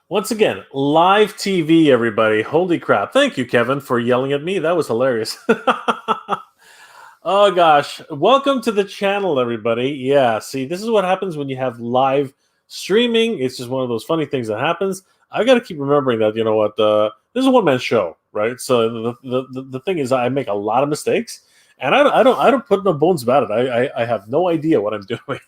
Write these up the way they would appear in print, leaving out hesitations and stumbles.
Once again, live TV, everybody. Holy crap. Thank you, Kevin, for yelling at me. That was hilarious. Oh, gosh. Welcome to the channel, everybody. Yeah, see, this is what happens when you have live streaming. It's just one of those funny things that happens. I got to keep remembering that, this is a one-man show, right? So the thing is, I make a lot of mistakes, and I don't put no bones about it. I have no idea what I'm doing.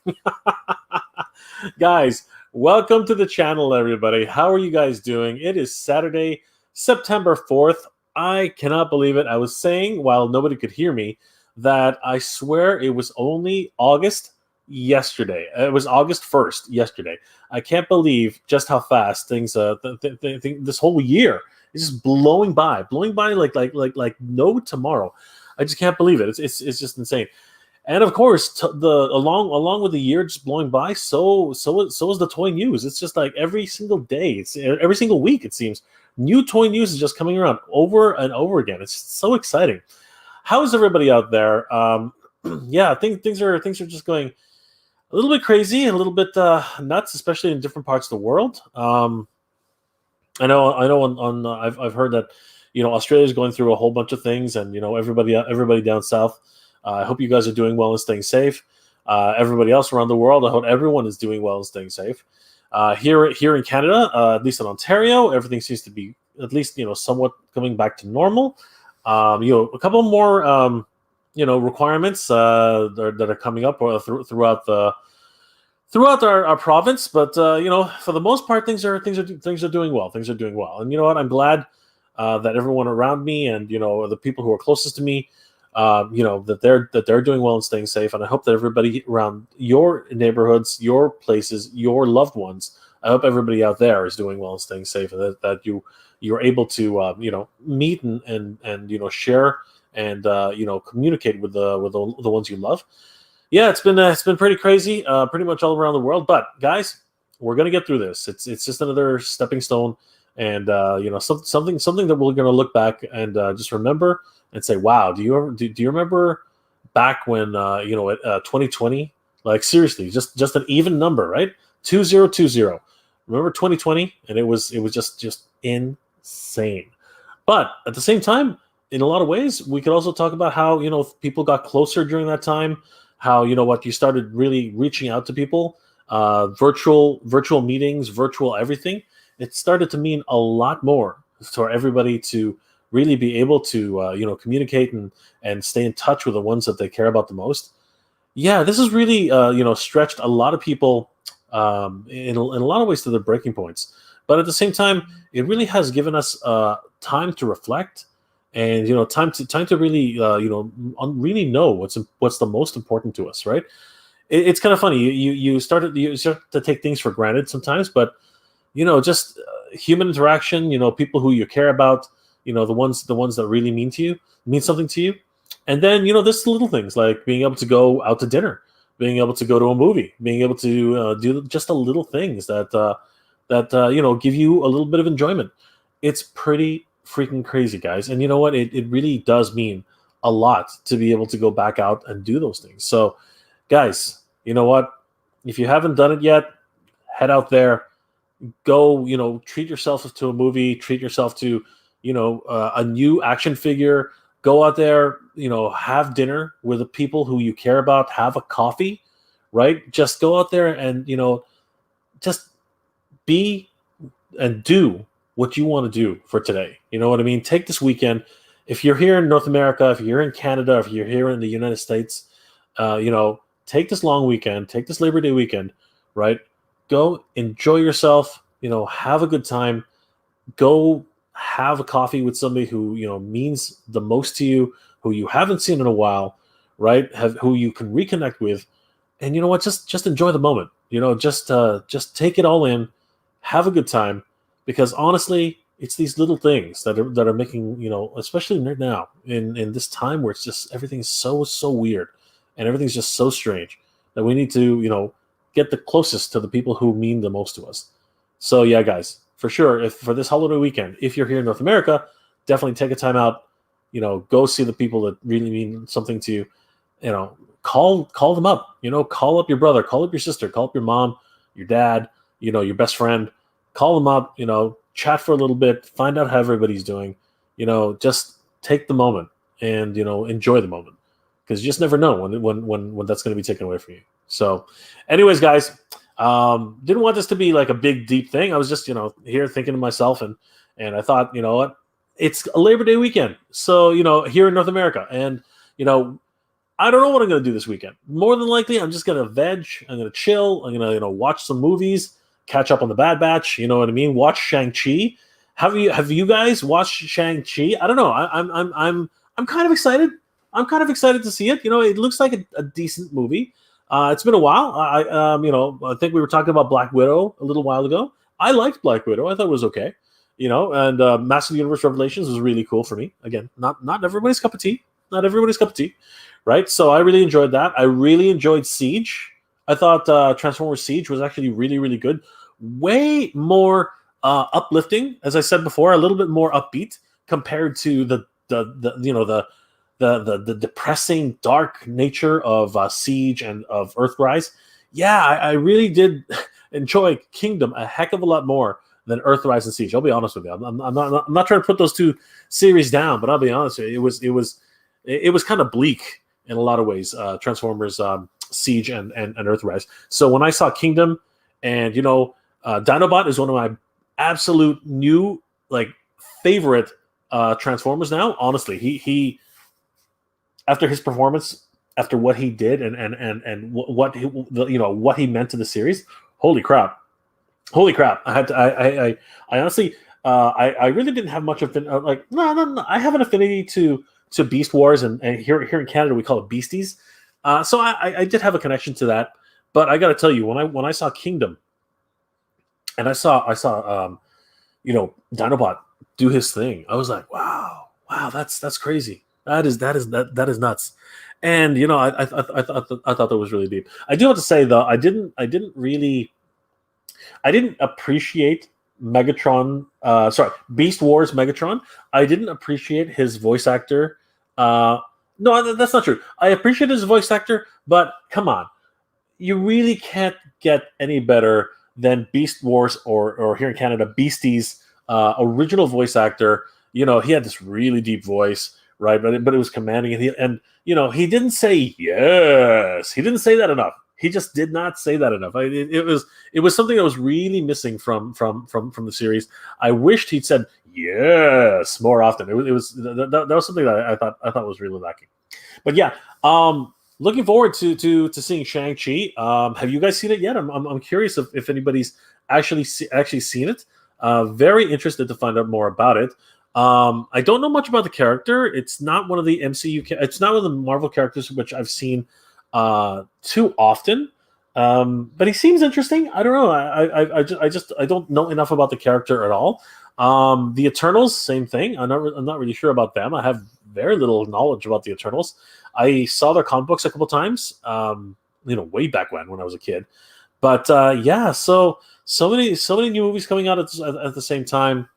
Guys, welcome to the channel, everybody. How are you guys doing? It is Saturday, September 4th. I cannot believe it. I was saying, while nobody could hear me, that I swear it was only August yesterday. It was August 1st yesterday. I can't believe just how fast things, this whole year is just blowing by like no tomorrow. I just can't believe it. It's just insane. And of course, along with the year just blowing by, so is the toy news. It's just like every single day, it's every single week. It seems new toy news is just coming around over and over again. It's so exciting. How is everybody out there? Yeah, things are just going a little bit crazy, a little bit nuts, especially in different parts of the world. I know. I've heard that Australia is going through a whole bunch of things, and everybody down south. I hope you guys are doing well and staying safe. Everybody else around the world, I hope everyone is doing well and staying safe. Here in Canada, at least in Ontario, everything seems to be at least somewhat coming back to normal. A couple more requirements that are coming up throughout our province, but for the most part, things are doing well. Things are doing well, and you know what? I'm glad that everyone around me and the people who are closest to me, that they're doing well and staying safe. And I hope that everybody around your neighborhoods, your places, your loved ones, I hope everybody out there is doing well and staying safe, and that you're able to meet and share and communicate with the ones you love. Yeah, it's been pretty crazy, pretty much all around the world. But guys, we're gonna get through this. It's just another stepping stone, and something that we're gonna look back and just remember and say, wow, do you remember back when 2020? Like seriously, just an even number, right? 2020. Remember 2020, and it was just insane. But at the same time, in a lot of ways, we could also talk about how people got closer during that time. How you started really reaching out to people, virtual meetings, virtual everything. It started to mean a lot more for everybody to really be able to communicate and stay in touch with the ones that they care about the most. Yeah, this has really stretched a lot of people in a lot of ways to their breaking points. But at the same time, it really has given us time to reflect and time to really really know what's the most important to us, right? It's kind of funny. You start to take things for granted sometimes, but just human interaction. People who you care about. The ones that really mean something to you. And then there's little things like being able to go out to dinner, being able to go to a movie, being able to do just the little things that give you a little bit of enjoyment. It's pretty freaking crazy, guys. And you know what? It really does mean a lot to be able to go back out and do those things. So, guys, you know what? If you haven't done it yet, head out there, go, treat yourself to a movie, treat yourself to, a new action figure. Go out there, have dinner with the people who you care about, have a coffee, right? Just go out there and, just be and do what you want to do for today. You know what I mean? Take this weekend. If you're here in North America, if you're in Canada, if you're here in the United States, take this long weekend, take this Labor Day weekend, right? Go enjoy yourself, have a good time. Go have a coffee with somebody who, means the most to you, who you haven't seen in a while, right? Who you can reconnect with. And you know what? Just enjoy the moment. Just take it all in, have a good time, because honestly, it's these little things that are making, especially right now in this time where it's just everything's so weird and everything's just so strange that we need to, get the closest to the people who mean the most to us. So yeah, guys, for sure, if for this holiday weekend, if you're here in North America, definitely take a time out, go see the people that really mean something to you. Call them up, call up your brother, call up your sister, call up your mom, your dad, your best friend. call them up, chat for a little bit, find out how everybody's doing, just take the moment and enjoy the moment, because you just never know when that's going to be taken away from you. So, anyways, guys, didn't want this to be like a big deep thing. I was just here thinking to myself, and I thought, you know what, it's a Labor Day weekend, so here in North America, and I don't know what I'm going to do this weekend. More than likely, I'm just going to veg. I'm going to chill. I'm going to watch some movies, catch up on the Bad Batch. You know what I mean? Watch Shang-Chi. Have you guys watched Shang-Chi? I don't know. I'm kind of excited. I'm kind of excited to see it. It looks like a decent movie. It's been a while. I think we were talking about Black Widow a little while ago. I liked Black Widow. I thought it was okay. And Massive Universe Revelations was really cool for me. Again, not everybody's cup of tea. Not everybody's cup of tea. Right, so I really enjoyed that. I really enjoyed Siege. I thought Transformers Siege was actually really, really good. Way more uplifting, as I said before, a little bit more upbeat compared to the depressing, dark nature of Siege and of Earthrise. Yeah, I really did enjoy Kingdom a heck of a lot more than Earthrise and Siege. I'll be honest with you. I'm not trying to put those two series down, but I'll be honest with you. It was kind of bleak in a lot of ways, Transformers Siege and Earthrise. So when I saw Kingdom, and Dinobot is one of my absolute new favorite Transformers now. Honestly, he after his performance, after what he did, and what he meant to the series. Holy crap! I honestly, I really didn't have much of no. I have an affinity to Beast Wars, and here in Canada we call it Beasties. So I did have a connection to that, but I got to tell you, when I saw Kingdom, and I saw Dinobot do his thing, I was like, wow, that's crazy. That is nuts. And I thought that was really deep. I do have to say though, I didn't appreciate Beast Wars Megatron. I didn't appreciate his voice actor. No, that's not true. I appreciate his voice actor, but come on. You really can't get any better than Beast Wars or here in Canada, Beastie's original voice actor. He had this really deep voice, right? But it was commanding, and he didn't say yes. He didn't say that enough. He just did not say that enough. It was something that was really missing from the series. I wished he'd said yes more often. It was that was something that I thought was really lacking. But yeah, looking forward to seeing Shang-Chi. Have you guys seen it yet? I'm curious if anybody's actually seen it. Very interested to find out more about it. I don't know much about the character. It's not one of the MCU. It's not one of the Marvel characters which I've seen too often, but he seems interesting. I don't know. I don't know enough about the character at all. The Eternals, same thing. I'm not really sure about them. I have very little knowledge about the Eternals. I saw their comic books a couple times, way back when I was a kid. But yeah, so many new movies coming out at the same time.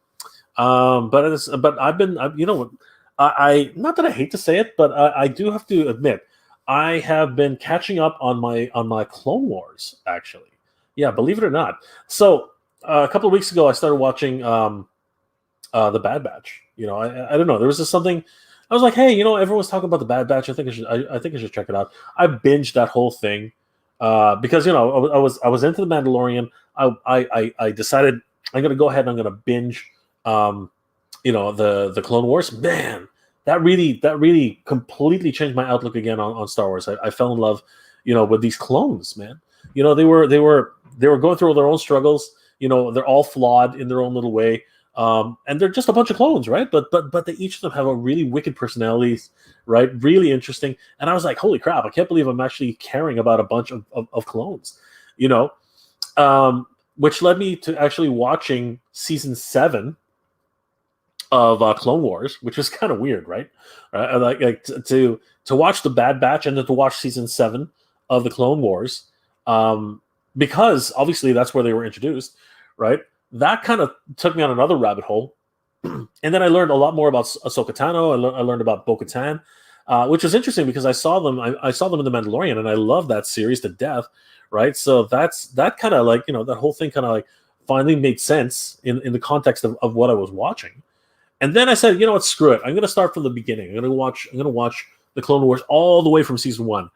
But I've been, I not that I hate to say it, but I do have to admit, I have been catching up on my Clone Wars, actually. Yeah, believe it or not. So a couple of weeks ago, I started watching the Bad Batch. I don't know. There was just something. I was like, hey, everyone's talking about the Bad Batch. I think I should check it out. I binged that whole thing because I was into the Mandalorian. I decided I'm gonna go ahead and I'm gonna binge the Clone Wars. Man, that really completely changed my outlook again on Star Wars. I fell in love, with these clones, man. They were going through their own struggles. They're all flawed in their own little way. And they're just a bunch of clones, right? But they each of them have a really wicked personalities, right? Really interesting. And I was like, holy crap, I can't believe I'm actually caring about a bunch of clones, which led me to actually watching season 7 of Clone Wars, which was kind of weird, right? Like to watch the Bad Batch and then to watch season 7 of the Clone Wars, because obviously that's where they were introduced, right? That kind of took me on another rabbit hole, and then I learned a lot more about Ahsoka Tano. I learned about Bo-Katan, which was interesting because I saw them in The Mandalorian, and I love that series to death, right? So that kind of that whole thing kind of finally made sense in the context of what I was watching. And then I said, you know what, screw it. I'm going to start from the beginning. I'm going to watch the Clone Wars all the way from season 1.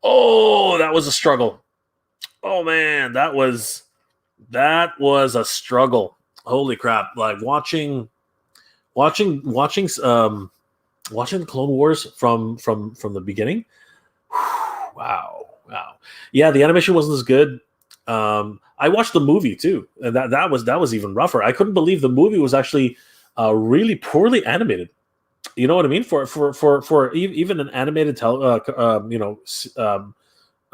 Oh, that was a struggle. Oh man, that was a struggle. Holy crap! Like watching the Clone Wars from the beginning. Wow. Yeah, the animation wasn't as good. I watched the movie too, and that was even rougher. I couldn't believe the movie was actually really poorly animated. You know what I mean? For even an animated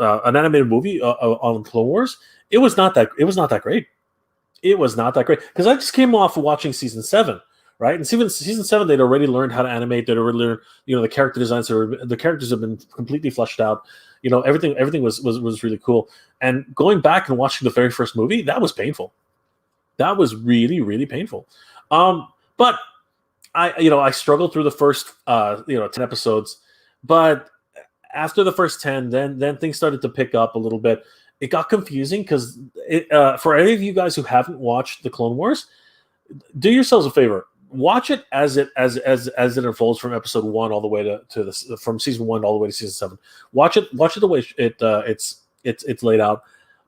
an animated movie on Clone Wars, it was not that great. It was not that great because I just came off of watching season 7, right? And season 7, they'd already learned how to animate. They'd already learned, the character designs. The characters have been completely fleshed out. Everything was really cool. And going back and watching the very first movie, that was painful. That was really, really painful. But I struggled through the first 10 episodes, but after the first 10, then things started to pick up a little bit. It got confusing because for any of you guys who haven't watched the Clone Wars, do yourselves a favor. Watch it as it unfolds from episode 1 all the way to from season 1 all the way to season 7. Watch it the way it's laid out,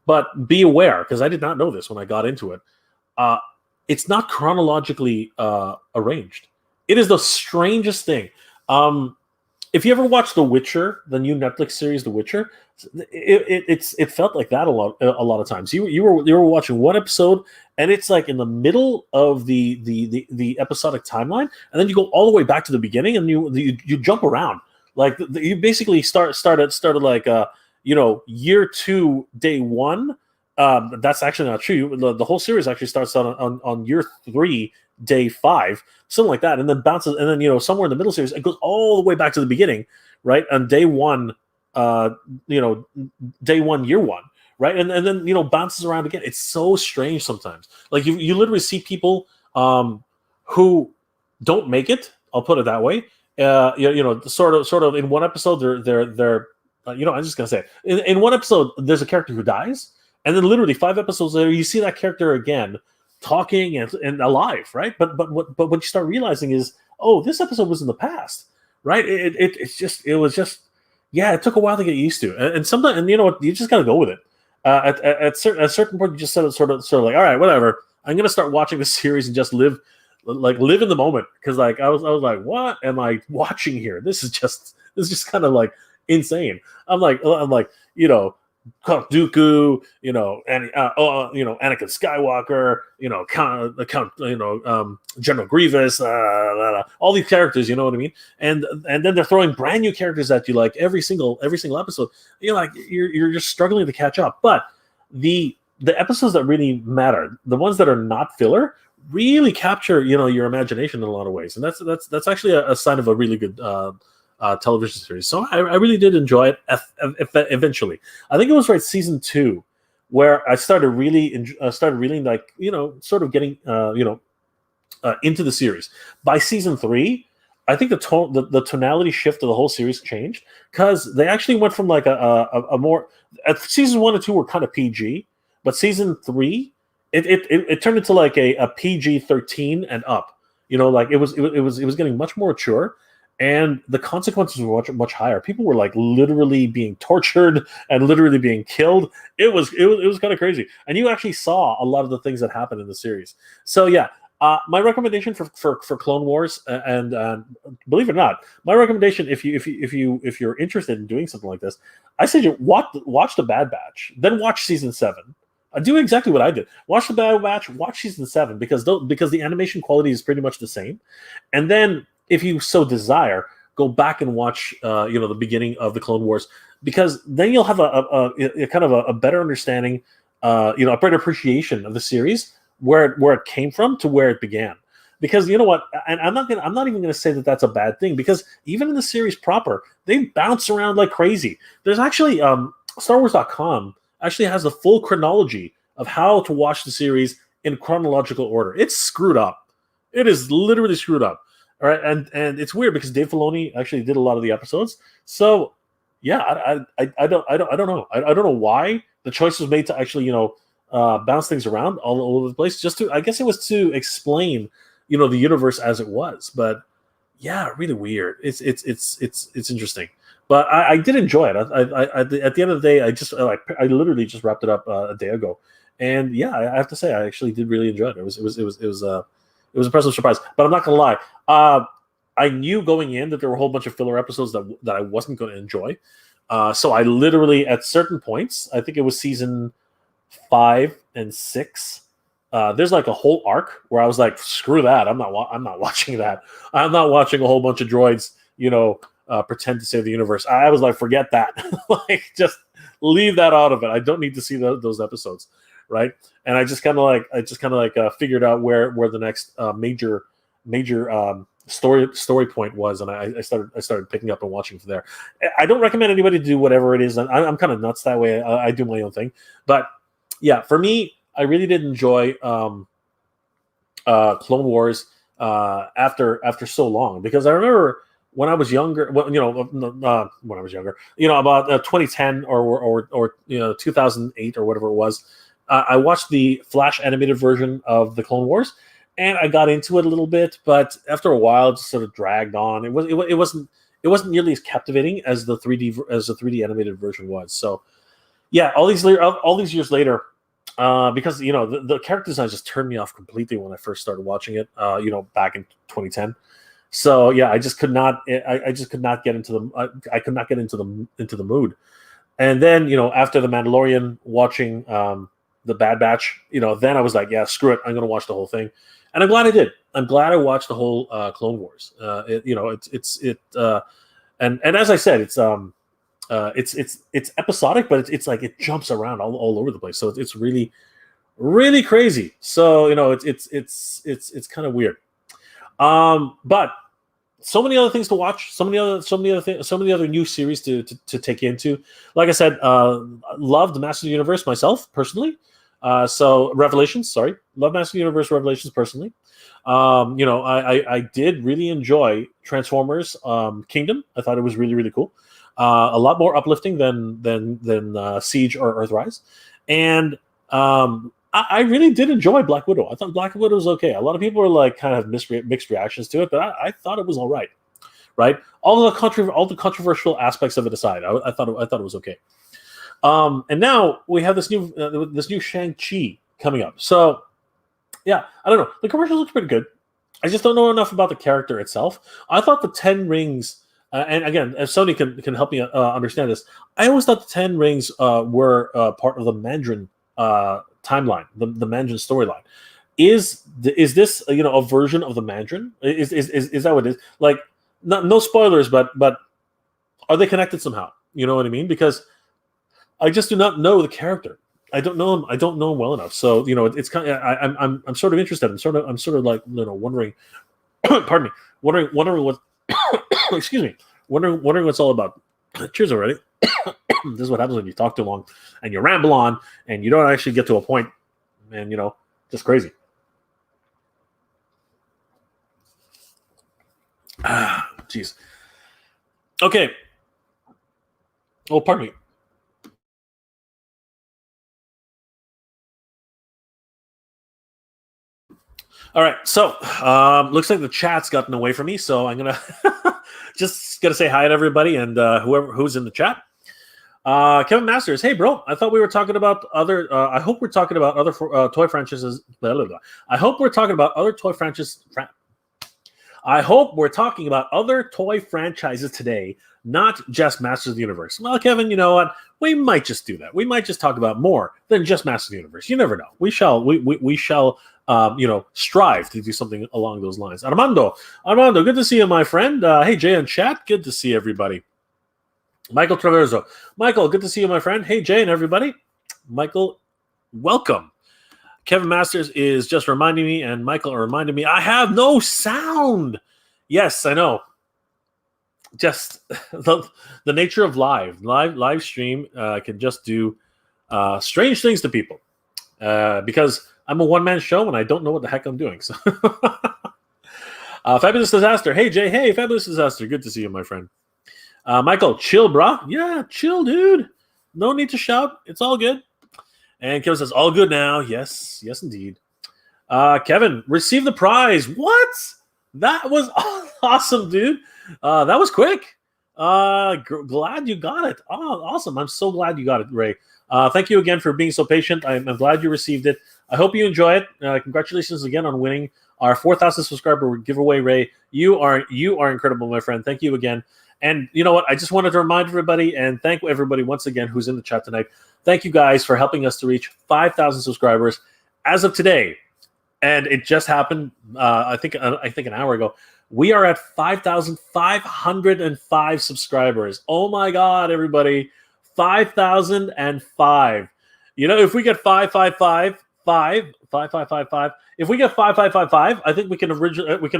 but be aware, because I did not know this when I got into it. It's not chronologically arranged. It is the strangest thing. If you ever watched The Witcher, the new Netflix series, The Witcher, it felt like that a lot of times. You were watching one episode, and it's like in the middle of the episodic timeline, and then you go all the way back to the beginning, and you jump around. Like you basically started like year 2, day 1. That's actually not true. The whole series actually starts on year 3, day 5, something like that, and then bounces, and then somewhere in the middle series it goes all the way back to the beginning, right? On day 1, day 1, year 1, right? And then bounces around again. It's so strange sometimes. Like you literally see people who don't make it. I'll put it that way. Sort of in one episode they're I'm just gonna say it. In one episode there's a character who dies, and then literally 5 episodes later you see that character again talking and alive, right? But what you start realizing is, oh, this episode was in the past, right? It was just it took a while to get used to, and sometimes, and you know what, you just gotta go with it. At a certain point, you just sort of like, all right, whatever. I'm gonna start watching this series and just live in the moment, because like I was like, what am I watching here? This is just kind of like insane. I'm like Count Dooku, Anakin Skywalker, General Grievous, all these characters, you know what I mean? And then they're throwing brand new characters at you like every single episode. You're just struggling to catch up. But the episodes that really matter, the ones that are not filler, really capture your imagination in a lot of ways, and that's actually a sign of a really good television series. So I really did enjoy it. Eventually, I think it was season 2 where I started really like sort of getting into the series. By season 3, I think the tonality shift of the whole series changed, because they actually went from like a more season 1 and 2 were kind of PG, but season 3 it turned into like a PG-13 and up. Like it was getting much more mature. And the consequences were much higher. People were like literally being tortured and literally being killed. It was kind of crazy. And you actually saw a lot of the things that happened in the series. So yeah, my recommendation for Clone Wars, and believe it or not, my recommendation, if you're interested in doing something like this, I say you watch the Bad Batch, then watch season 7. Do exactly what I did. Watch the Bad Batch, watch season 7, because the animation quality is pretty much the same, and then, if you so desire, go back and watch, the beginning of the Clone Wars, because then you'll have a kind of a better understanding, a better appreciation of the series, where it came from to where it began. Because you know what, and I'm not even gonna say that that's a bad thing, because even in the series proper, they bounce around like crazy. There's actually StarWars.com actually has the full chronology of how to watch the series in chronological order. It's screwed up. It is literally screwed up. All right, and it's weird because Dave Filoni actually did a lot of the episodes. So, yeah, I don't know. I don't know why the choice was made to actually bounce things around all over the place. Just to, I guess it was to explain, the universe as it was. But yeah, really weird. It's interesting. But I did enjoy it. At the end of the day, I literally just wrapped it up a day ago, and yeah, I have to say I actually did really enjoy it. It was a pleasant surprise. But I'm not gonna lie. I knew going in that there were a whole bunch of filler episodes that I wasn't going to enjoy. So I literally, at certain points, I think it was season 5 and 6. There's like a whole arc where I was like, screw that. I'm not watching that. I'm not watching a whole bunch of droids, pretend to save the universe. I was like, forget that. Like, just leave that out of it. I don't need to see those episodes, right? And I just kind of figured out where the next major story point was, and I started picking up and watching from there. I don't recommend anybody to do whatever it is. I'm kind of nuts that way. I do my own thing, but yeah, for me, I really did enjoy Clone Wars after so long, because I remember when I was younger, when I was younger, about 2010 or 2008 or whatever it was, I watched the Flash animated version of the Clone Wars, and I got into it a little bit, but after a while, it just sort of dragged on. It wasn't nearly as captivating as the 3D animated version was. So yeah, all these years later. Because the character design just turned me off completely when I first started watching it. Back in 2010. So yeah, I just could not. I just could not get into the. I could not get into the mood. And then after the Mandalorian, watching the Bad Batch, then I was like, yeah, screw it, I'm gonna watch the whole thing, and I'm glad I did. I'm glad I watched the whole Clone Wars. And as I said, it's episodic, but it's like it jumps around all over the place. So it's really, really crazy. So it's kind of weird. But so many other things to watch. So many other new series to take into. Like I said, loved Master of the Universe myself personally. So Revelations, love Master of the Universe Revelations personally. I did really enjoy Transformers Kingdom. I thought it was really, really cool. A lot more uplifting than Siege or Earthrise, and I really did enjoy Black Widow. I thought Black Widow was okay. A lot of people were like kind of mixed reactions to it, but I thought it was all right. Right, all the controversial aspects of it aside, I thought it was okay. And now we have this new Shang-Chi coming up. So yeah, I don't know. The commercial looks pretty good. I just don't know enough about the character itself. I thought the 10 rings. And again, if Sony can help me understand this, I always thought the 10 rings were part of the Mandarin timeline, the Mandarin storyline. Is this a version of the Mandarin? Is that what it is? Like, no spoilers, but are they connected somehow? You know what I mean? Because I just do not know the character. I don't know him. I don't know him well enough. So it's kind of I'm sort of interested. I'm sort of like wondering. Pardon me. Wondering what. Excuse me. Wondering what it's all about. Cheers already. This is what happens when you talk too long and you ramble on and you don't actually get to a point. And just crazy. Jeez. Okay. Oh, pardon me. All right, so looks like the chat's gotten away from me, so I'm gonna just gonna say hi to everybody and who's in the chat. Kevin Masters, hey bro, I thought we were talking about other. I hope we're talking about other toy franchises. Blah, blah, blah. I hope we're talking about other toy franchises. I hope we're talking about other toy franchises today, not just Masters of the Universe. Well, Kevin, you know what? We might just do that. We might just talk about more than just Masters of the Universe. You never know. We shall strive to do something along those lines. Armando, good to see you, my friend. Hey, Jay in chat, good to see everybody. Michael Traverso, Michael, good to see you, my friend. Hey, Jay and everybody. Michael, welcome. Kevin Masters is just reminding me, and Michael reminded me, I have no sound. Yes, I know. Just the nature of live stream can just do strange things to people because I'm a one-man show and I don't know what the heck I'm doing. So, Fabulous Disaster. Hey, Jay. Hey, Fabulous Disaster. Good to see you, my friend. Michael, chill, brah. Yeah, chill, dude. No need to shout. It's all good. And Kevin says, all good now. Yes, indeed. Kevin, receive the prize. What? That was awesome, dude. That was quick. Glad you got it. Oh, awesome. I'm so glad you got it, Ray. Thank you again for being so patient. I'm glad you received it. I hope you enjoy it. Congratulations again on winning our 4,000 subscriber giveaway, Ray. You are incredible, my friend. Thank you again. And you know what? I just wanted to remind everybody and thank everybody once again who's in the chat tonight. Thank you guys for helping us to reach 5,000 subscribers as of today. And it just happened, I think an hour ago. We are at 5,505 subscribers. Oh my God, everybody. 5,005. You know, if we get 5,555, if we get 5,555, I think we can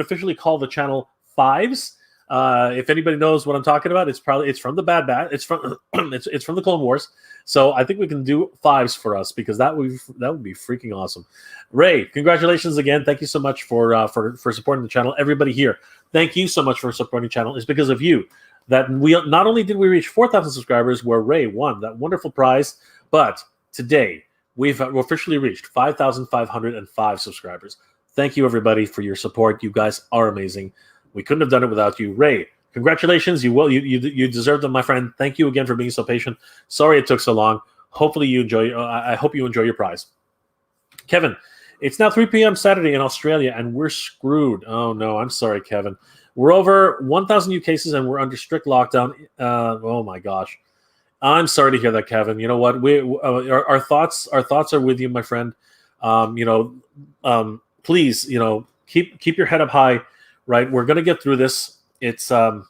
officially call the channel Fives. If anybody knows what I'm talking about, it's from the Bad Batch. It's from it's from the Clone Wars. So I think we can do fives for us because that would be freaking awesome. Ray, congratulations again. Thank you so much for supporting the channel. Everybody here, thank you so much for supporting the channel. It's because of you that we not only did we reach 4,000 subscribers where Ray won that wonderful prize, but today we've officially reached 5,505 subscribers. Thank you everybody for your support. You guys are amazing. We couldn't have done it without you. Ray, congratulations. You deserve them, my friend. Thank you again for being so patient. Sorry it took so long. Hopefully you enjoy. I hope you enjoy your prize. Kevin, it's now 3 p.m. Saturday in Australia, and we're screwed. Oh, no. I'm sorry, Kevin. We're over 1,000 new cases, and we're under strict lockdown. Oh, my gosh. I'm sorry to hear that, Kevin. You know what? Our thoughts are with you, my friend. Please, keep your head up high. Right, we're gonna get through this. It's man,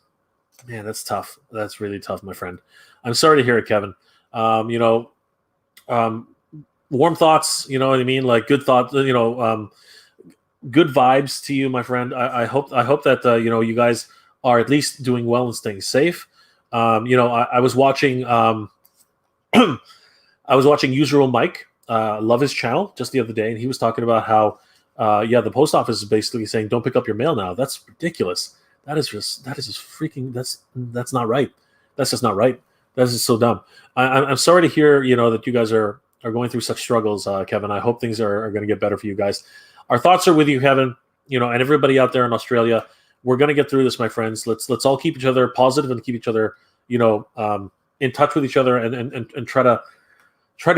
that's tough. That's really tough, my friend. I'm sorry to hear it, Kevin. Warm thoughts. You know what I mean? Like good thoughts. Good vibes to you, my friend. I hope that you guys are at least doing well and staying safe. I was watching I was watching Usual Mike. Love his channel just the other day, and he was talking about how. The post office is basically saying don't pick up your mail now. That's ridiculous. That's just not right. That's just not right. That's just so dumb. I'm sorry to hear that you guys are going through such struggles, Kevin. I hope things are going to get better for you guys. Our thoughts are with you, Kevin. And everybody out there in Australia. We're going to get through this, my friends. Let's all keep each other positive and keep each other in touch with each other and try to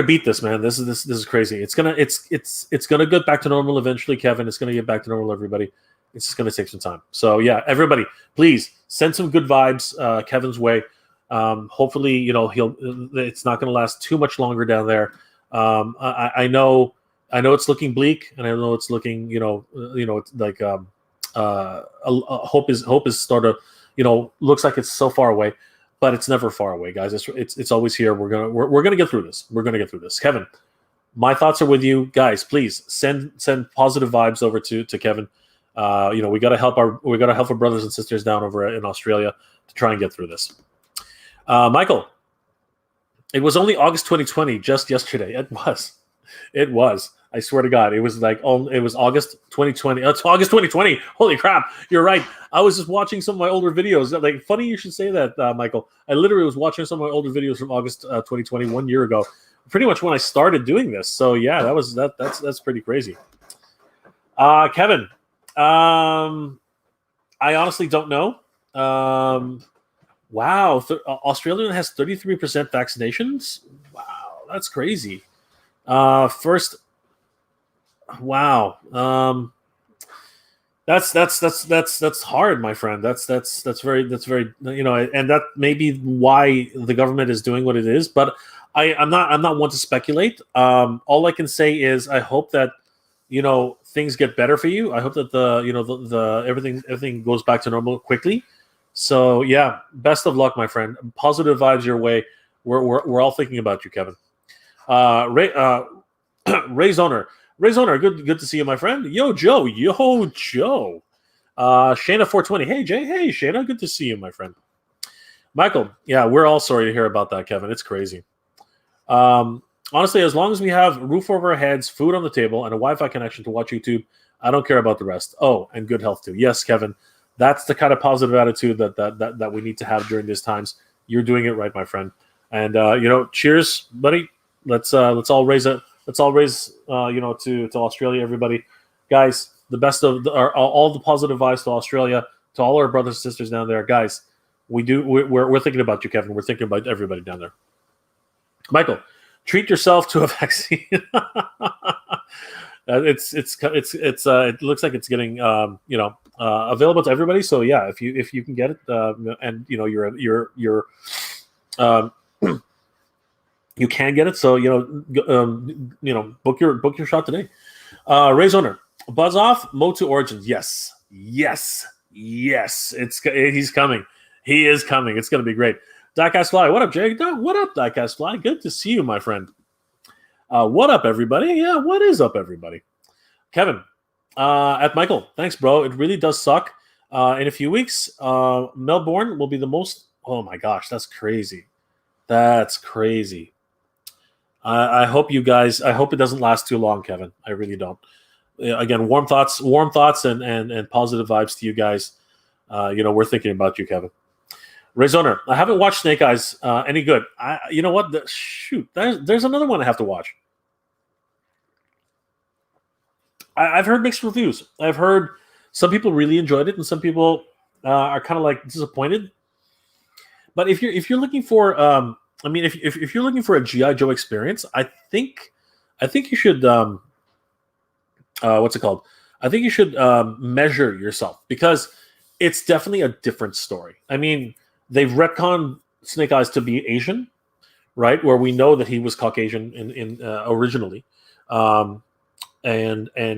beat this, man. This is crazy. It's gonna get back to normal eventually, Kevin. It's gonna get back to normal, everybody. It's just gonna take some time. So yeah, everybody, please send some good vibes Kevin's way. Hopefully, it's not gonna last too much longer down there. I know it's looking bleak, and I know it's looking, it's like hope is sort of, looks like it's so far away. But it's never far away, guys. It's always here. We're gonna get through this. We're gonna get through this. Kevin, my thoughts are with you, guys. Please send positive vibes over to Kevin. We gotta help our brothers and sisters down over in Australia to try and get through this. Michael, it was only August 2020, just yesterday. It was. I swear to God, it was August 2020. It's August 2020. Holy crap! You're right. I was just watching some of my older videos. Like, funny you should say that, Michael. I literally was watching some of my older videos from August 2020, 1 year ago. Pretty much when I started doing this. So yeah, that's pretty crazy. Kevin, I honestly don't know. Wow, Australia has 33% vaccinations. Wow, that's crazy. First. Wow. That's hard, my friend. That's very, and that may be why the government is doing what it is, but I'm not one to speculate. All I can say is I hope that, things get better for you. I hope that the everything goes back to normal quickly. So yeah, best of luck, my friend. Positive vibes your way. We're all thinking about you, Kevin. Ray's owner, good to see you, my friend. Yo, Joe. Shayna 420. Hey, Jay. Hey, Shayna. Good to see you, my friend. Michael. Yeah, we're all sorry to hear about that, Kevin. It's crazy. Honestly, as long as we have a roof over our heads, food on the table, and a Wi-Fi connection to watch YouTube, I don't care about the rest. Oh, and good health too. Yes, Kevin. That's the kind of positive attitude that we need to have during these times. You're doing it right, my friend. And cheers, buddy. Let's all raise to Australia, everybody, guys. The best of all the positive vibes to Australia, to all our brothers and sisters down there, guys. We're thinking about you, Kevin. We're thinking about everybody down there. Michael, treat yourself to a vaccine. It looks like it's getting available to everybody. So yeah, if you can get it, and you're you can get it. So book your shot today. Ray's owner, buzz off MOTU Origins. Yes. He's coming. He is coming. It's going to be great. Diecast Fly, what up, Jay? What up, Diecast Fly? Good to see you, my friend. What up, everybody? Yeah, what is up, everybody? Kevin, at Michael, thanks, bro. It really does suck. In a few weeks, Melbourne will be the most. Oh my gosh, that's crazy. That's crazy. I hope you guys. I hope it doesn't last too long, Kevin. I really don't. Again, warm thoughts, and positive vibes to you guys. We're thinking about you, Kevin. Rezoner, I haven't watched Snake Eyes. Any good? You know what? There's another one I have to watch. I've heard mixed reviews. I've heard some people really enjoyed it, and some people are kind of like disappointed. But if you're looking for, if you're looking for a GI Joe experience, I think you should. What's it called? I think you should measure yourself, because it's definitely a different story. I mean, they've retconned Snake Eyes to be Asian, right? Where we know that he was Caucasian in originally, and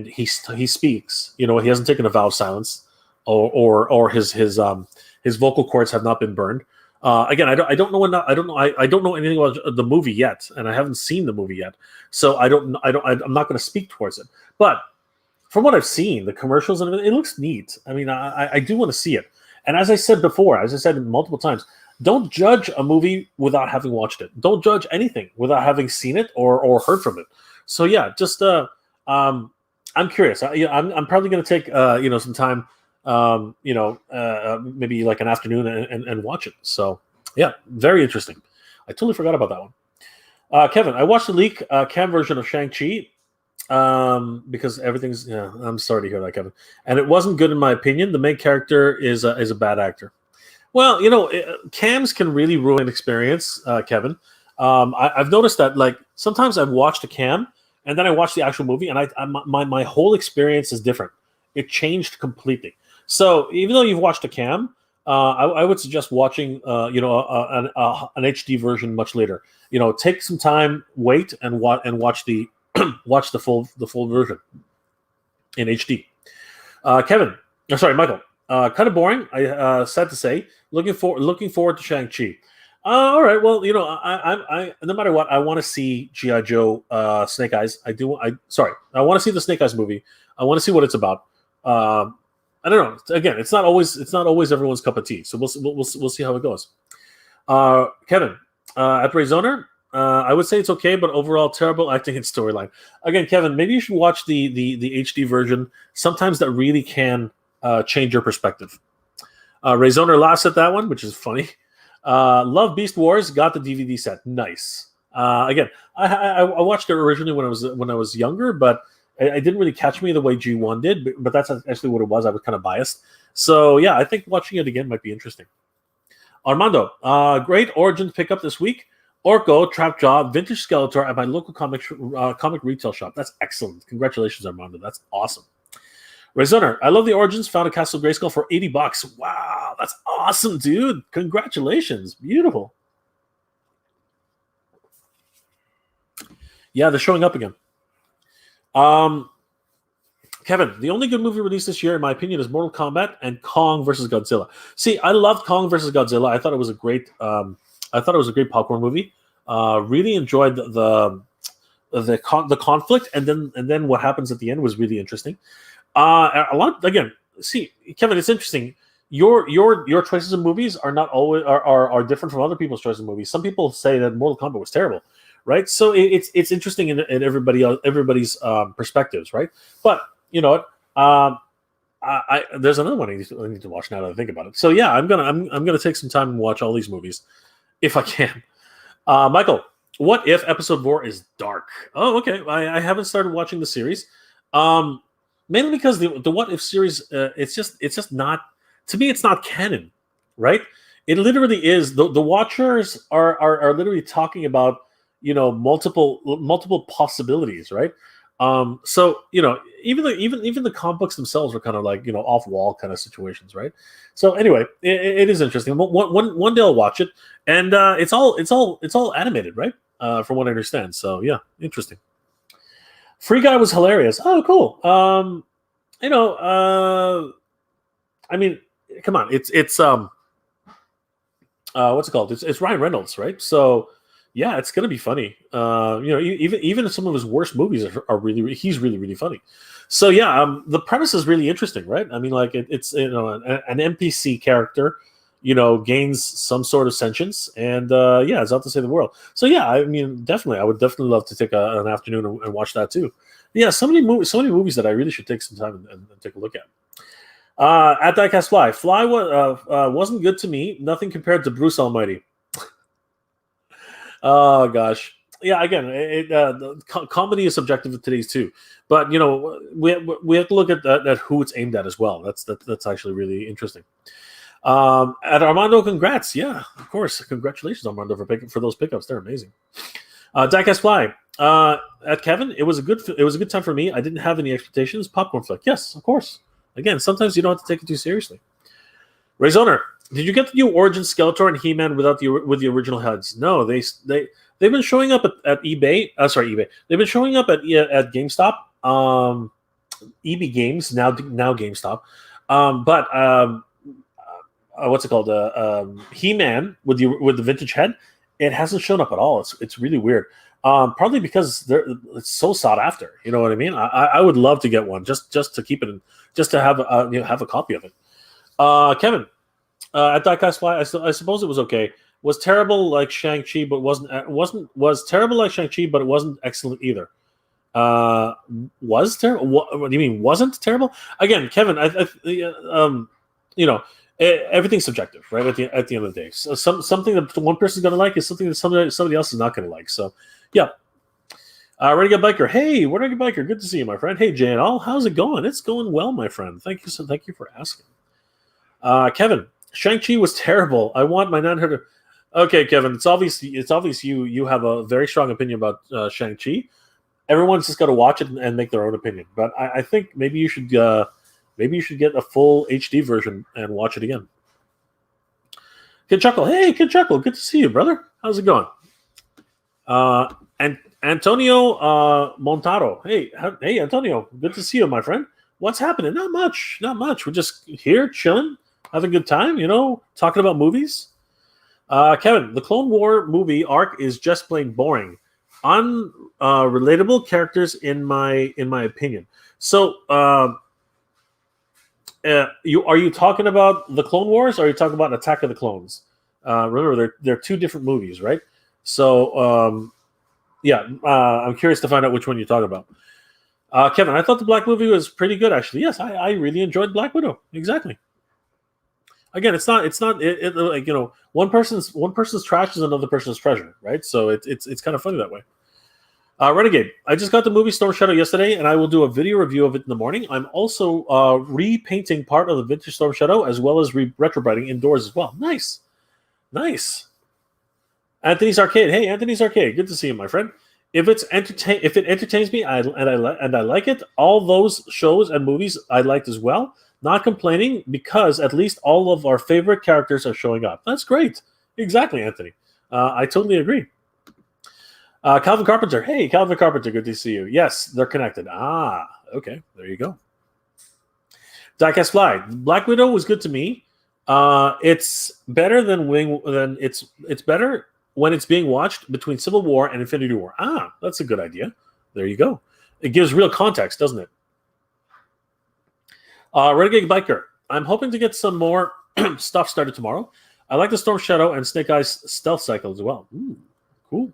he speaks. He hasn't taken a vow of silence, or his vocal cords have not been burned. Again, I don't know anything about the movie yet, and I haven't seen the movie yet, so I'm not going to speak towards it. But from what I've seen, the commercials and everything, it looks neat. I mean, I do want to see it. And as I said before, as I said multiple times, don't judge a movie without having watched it. Don't judge anything without having seen it or heard from it. So yeah, just I'm curious. I'm probably going to take some time, maybe like an afternoon and watch it. So yeah, very interesting. I totally forgot about that one. Kevin, I watched the leak cam version of Shang-Chi. Because everything's I'm sorry to hear that, Kevin, and it wasn't good in my opinion. The main character is a bad actor. Well, cams can really ruin an experience, Kevin. I've noticed that, like, sometimes I've watched a cam and then I watch the actual movie, and my whole experience is different. It changed completely. So even though you've watched a cam, I would suggest watching an HD version much later. Take some time, wait, and watch the watch the full version in HD. Michael. Kind of boring. I sad to say. Looking forward to Shang-Chi. All right. Well, I no matter what, I want to see G.I. Joe Snake Eyes. I want to see the Snake Eyes movie. I want to see what it's about. I don't know. Again, it's not always everyone's cup of tea. So we'll see how it goes. Kevin, at Rayzoner, I would say it's okay, but overall terrible acting and storyline. Again, Kevin, maybe you should watch the HD version. Sometimes that really can change your perspective. Rayzoner laughs at that one, which is funny. Love Beast Wars, got the DVD set. Nice. Again, I watched it originally when I was younger, but it didn't really catch me the way G1 did. But that's actually what it was. I was kind of biased. So yeah, I think watching it again might be interesting. Armando, great Origins pickup this week. Orko, Trap Job, Vintage Skeletor at my local comic retail shop. That's excellent. Congratulations, Armando. That's awesome. Rezoner, I love the Origins. Found a Castle Grayskull for $80. Wow, that's awesome, dude. Congratulations. Beautiful. Yeah, they're showing up again. Kevin, the only good movie released this year, in my opinion, is Mortal Kombat and Kong versus Godzilla. See, I loved Kong versus Godzilla. I thought it was a great popcorn movie. Really enjoyed the conflict, and then what happens at the end was really interesting. A lot again. See, Kevin, it's interesting. Your choices of movies are not always are different from other people's choices of movies. Some people say that Mortal Kombat was terrible, right? So it's interesting in everybody's perspectives, right? But you know what? There's another one I need to watch now that I think about it. So yeah, I'm gonna take some time and watch all these movies if I can. Michael, What If episode 4 is dark. Oh, okay. I haven't started watching the series, um, mainly because the What If series, it's just not, to me. It's not canon, right? It literally is. The Watchers are literally talking about, multiple possibilities, right? So even the comic books themselves are kind of like, off wall kind of situations, right? So anyway, it is interesting. One day I'll watch it, and it's all animated, right? From what I understand. So yeah, interesting. Free Guy was hilarious. Oh, cool. You know, I mean, come on, it's what's it called? It's Ryan Reynolds, right? So yeah, it's gonna be funny. Even some of his worst movies are he's really funny. So yeah, the premise is really interesting, right? I mean, like it's an NPC character, gains some sort of sentience, and yeah, it's out to save the world. So yeah, I mean, definitely, I would definitely love to take an afternoon and watch that too. Yeah, so many movies that I really should take some time and take a look at. At Diecast Fly, wasn't good to me. Nothing compared to Bruce Almighty. Oh gosh, yeah. Again, comedy is subjective to today's too, but we have to look at who it's aimed at as well. That's actually really interesting. At Armando, congrats. Yeah, of course. Congratulations, Armando, for those pickups. They're amazing. Diecast Fly. At Kevin, it was a good time for me. I didn't have any expectations. Popcorn flick. Yes, of course. Again, sometimes you don't have to take it too seriously. Rayzoner, did you get the new Origin Skeletor and He-Man with the original heads? No, they've been showing up at eBay. Sorry, eBay. They've been showing up at GameStop. EB Games now GameStop. But what's it called? He-Man with the vintage head. It hasn't shown up at all. It's really weird. Probably because it's so sought after. You know what I mean? I would love to get one just to keep it, just to have have a copy of it. Kevin, at Diecast Fly, I suppose it was okay. Was terrible like Shang-Chi, but was terrible like Shang-Chi, but it wasn't excellent either. Was terrible? What do you mean? Wasn't terrible? Again, Kevin, you know, everything's subjective, right? At the end of the day, so something that one person's going to like is something that somebody else is not going to like. So, yeah. Renegade Biker, hey, Renegade Biker, good to see you, my friend. Hey, JNL, how's it going? It's going well, my friend. Thank you for asking. Kevin, Shang-Chi was terrible. I want my 900. Okay, Kevin, it's obvious you have a very strong opinion about Shang-Chi. Everyone's just got to watch it and make their own opinion. But I think maybe you should get a full HD version and watch it again. Kid Chuckle, hey, Kid Chuckle, good to see you, brother. How's it going? And Antonio Montaro, hey, Antonio, good to see you, my friend. What's happening? Not much. We're just here chilling, having a good time, talking about movies. Kevin, the Clone War movie arc is just plain boring. Unrelatable characters, in my opinion. So, are you talking about the Clone Wars, or are you talking about Attack of the Clones? Remember, they're two different movies, right? So, yeah, I'm curious to find out which one you're talking about. Kevin, I thought the Black movie was pretty good, actually. Yes, I really enjoyed Black Widow. Exactly. Again, it's not like one person's trash is another person's treasure, right? So it's kind of funny that way. Renegade, I just got the movie Storm Shadow yesterday, and I will do a video review of it in the morning. I'm also repainting part of the vintage Storm Shadow, as well as retrobriding indoors as well. Nice. Anthony's Arcade, hey, Anthony's Arcade, good to see you, my friend. If it entertains me, and I like it, all those shows and movies I liked as well. Not complaining, because at least all of our favorite characters are showing up. That's great. Exactly, Anthony. I totally agree. Calvin Carpenter. Hey, Calvin Carpenter. Good to see you. Yes, they're connected. Okay. There you go. Diecast Fly. Black Widow was good to me. It's better it's better when it's being watched between Civil War and Infinity War. That's a good idea. There you go. It gives real context, doesn't it? Renegade Biker. I'm hoping to get some more stuff started tomorrow. I like the Storm Shadow and Snake Eyes stealth cycle as well. Ooh, cool.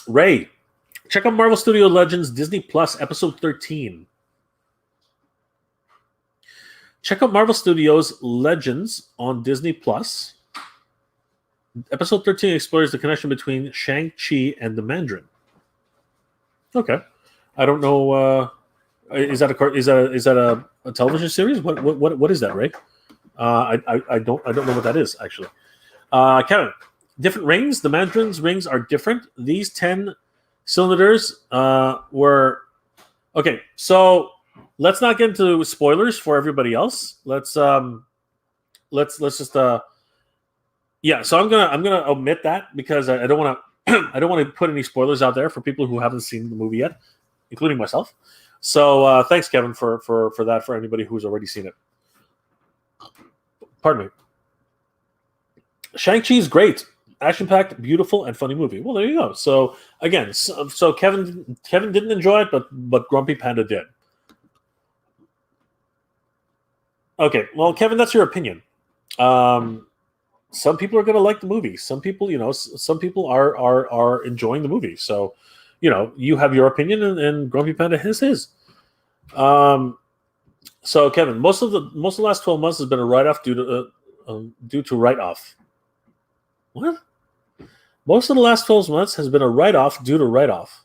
Ray, check out Marvel Studio Legends Disney Plus episode 13. Check out Marvel Studios' Legends on Disney Plus. Episode 13 explores the connection between Shang-Chi and the Mandarin. Okay, I don't know. Is that a television series? What is that, Ray? I don't know what that is actually. Kevin, different rings. The Mandarin's rings are different. These 10 cylinders were okay. So let's not get into spoilers for everybody else. Let's just yeah. So I'm gonna omit that because I don't want to I don't want to put any spoilers out there for people who haven't seen the movie yet, including myself. So thanks, Kevin, for that. For anybody who's already seen it. Pardon me. Shang-Chi is great, action-packed, beautiful, and funny movie. Well, there you go. So again, so Kevin didn't enjoy it, but Grumpy Panda did. Okay, well, Kevin, that's your opinion. Some people are going to like the movie. Some people, some people are enjoying the movie. So, you have your opinion, and Grumpy Panda has his. So, Kevin, most of the last 12 months has been a write-off due to write-off. What? Most of the last 12 months has been a write-off due to write-off.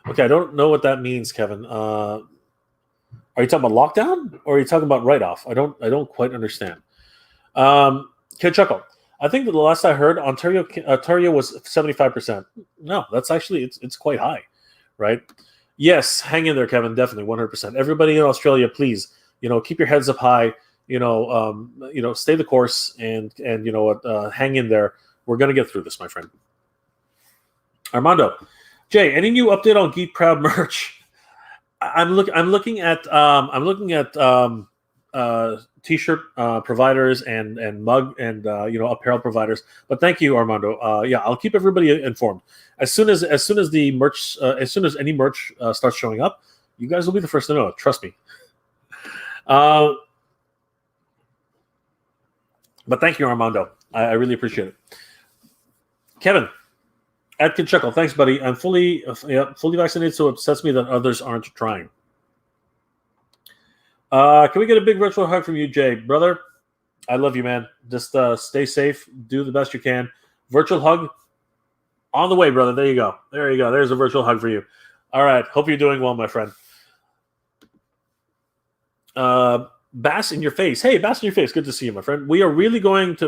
Okay, I don't know what that means, Kevin. Are you talking about lockdown, or are you talking about write-off? I don't quite understand. Kid Chuckle. I think that the last I heard, Ontario was 75%. No, that's actually it's quite high, right? Yes, hang in there, Kevin. Definitely 100%. Everybody in Australia, please, keep your heads up high. Stay the course, and hang in there. We're gonna get through this, my friend. Armando, Jay, any new update on Geek Proud merch? I'm looking at t-shirt providers and mug and apparel providers. But thank you, Armando. Yeah, I'll keep everybody informed as soon as the merch as soon as any merch starts showing up. You guys will be the first to know. Trust me. But thank you, Armando. I really appreciate it. Kevin, Atkin Chuckle, thanks, buddy. I'm fully vaccinated, so it upsets me that others aren't trying. Can we get a big virtual hug from you, Jay? Brother, I love you, man. Just stay safe. Do the best you can. Virtual hug on the way, brother. There you go. There's a virtual hug for you. All right. Hope you're doing well, my friend. Bass in your face. Hey, Bass in your face. Good to see you, my friend. We're really going to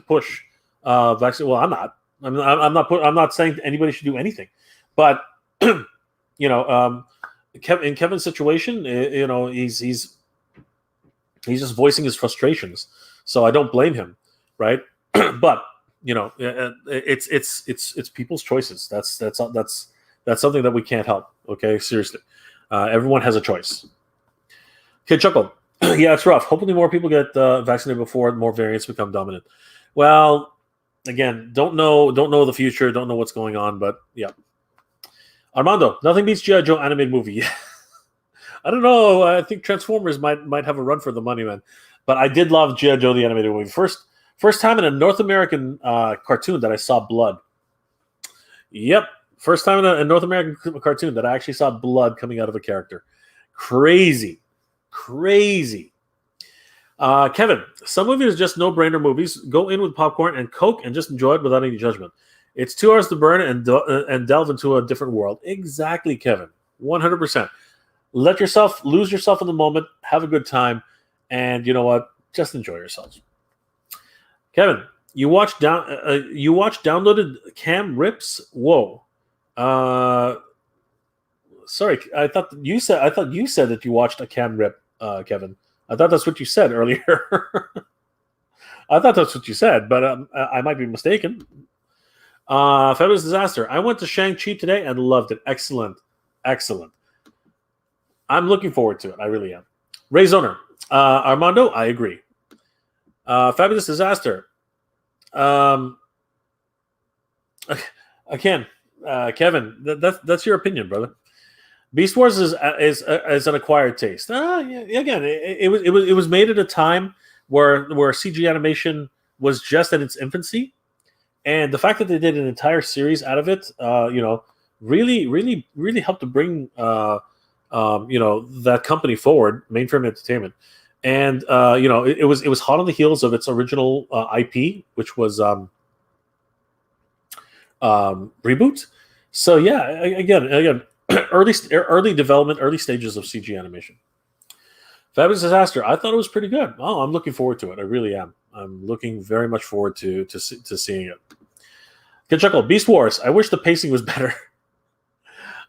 push vaccine. Well, I'm not. I'm not saying anybody should do anything, but in Kevin's situation, he's just voicing his frustrations. So I don't blame him, right? But it's people's choices. That's something that we can't help. Okay, seriously, everyone has a choice. Kid Chuckle, yeah, it's rough. Hopefully, more people get vaccinated before more variants become dominant. Well, again, don't know the future. Don't know what's going on, but yeah. Armando, nothing beats G.I. Joe animated movie. I don't know. I think Transformers might have a run for the money, man. But I did love G.I. Joe the animated movie. First time in a North American cartoon that I saw blood. Yep, first time in a North American cartoon that I actually saw blood coming out of a character. Crazy. Kevin, some movies are just no-brainer movies. Go in with popcorn and Coke and just enjoy it without any judgment. It's 2 hours to burn and delve into a different world. Exactly, Kevin. 100%. Lose yourself in the moment, have a good time, and you know what? Just enjoy yourselves. Kevin, you watched downloaded cam rips? Whoa. Sorry, I thought you said that you watched a cam rip, Kevin. I thought that's what you said earlier. I thought that's what you said, but I might be mistaken. Fabulous Disaster. I went to Shang-Chi today and loved it. Excellent. I'm looking forward to it. I really am. Ray Zoner. Armando, I agree. Fabulous Disaster. Again, Kevin, that's your opinion, brother. Beast Wars is an acquired taste. Again, it was made at a time where CG animation was just in its infancy. And the fact that they did an entire series out of it, really helped to bring that company forward, Mainframe Entertainment, and it was hot on the heels of its original IP, which was Reboot. So yeah, again, early development, early stages of CG animation. Fabulous Disaster. I thought it was pretty good. Oh, I'm looking forward to it. I really am. I'm looking very much forward to seeing it. Good chuckle. Beast Wars. I wish the pacing was better.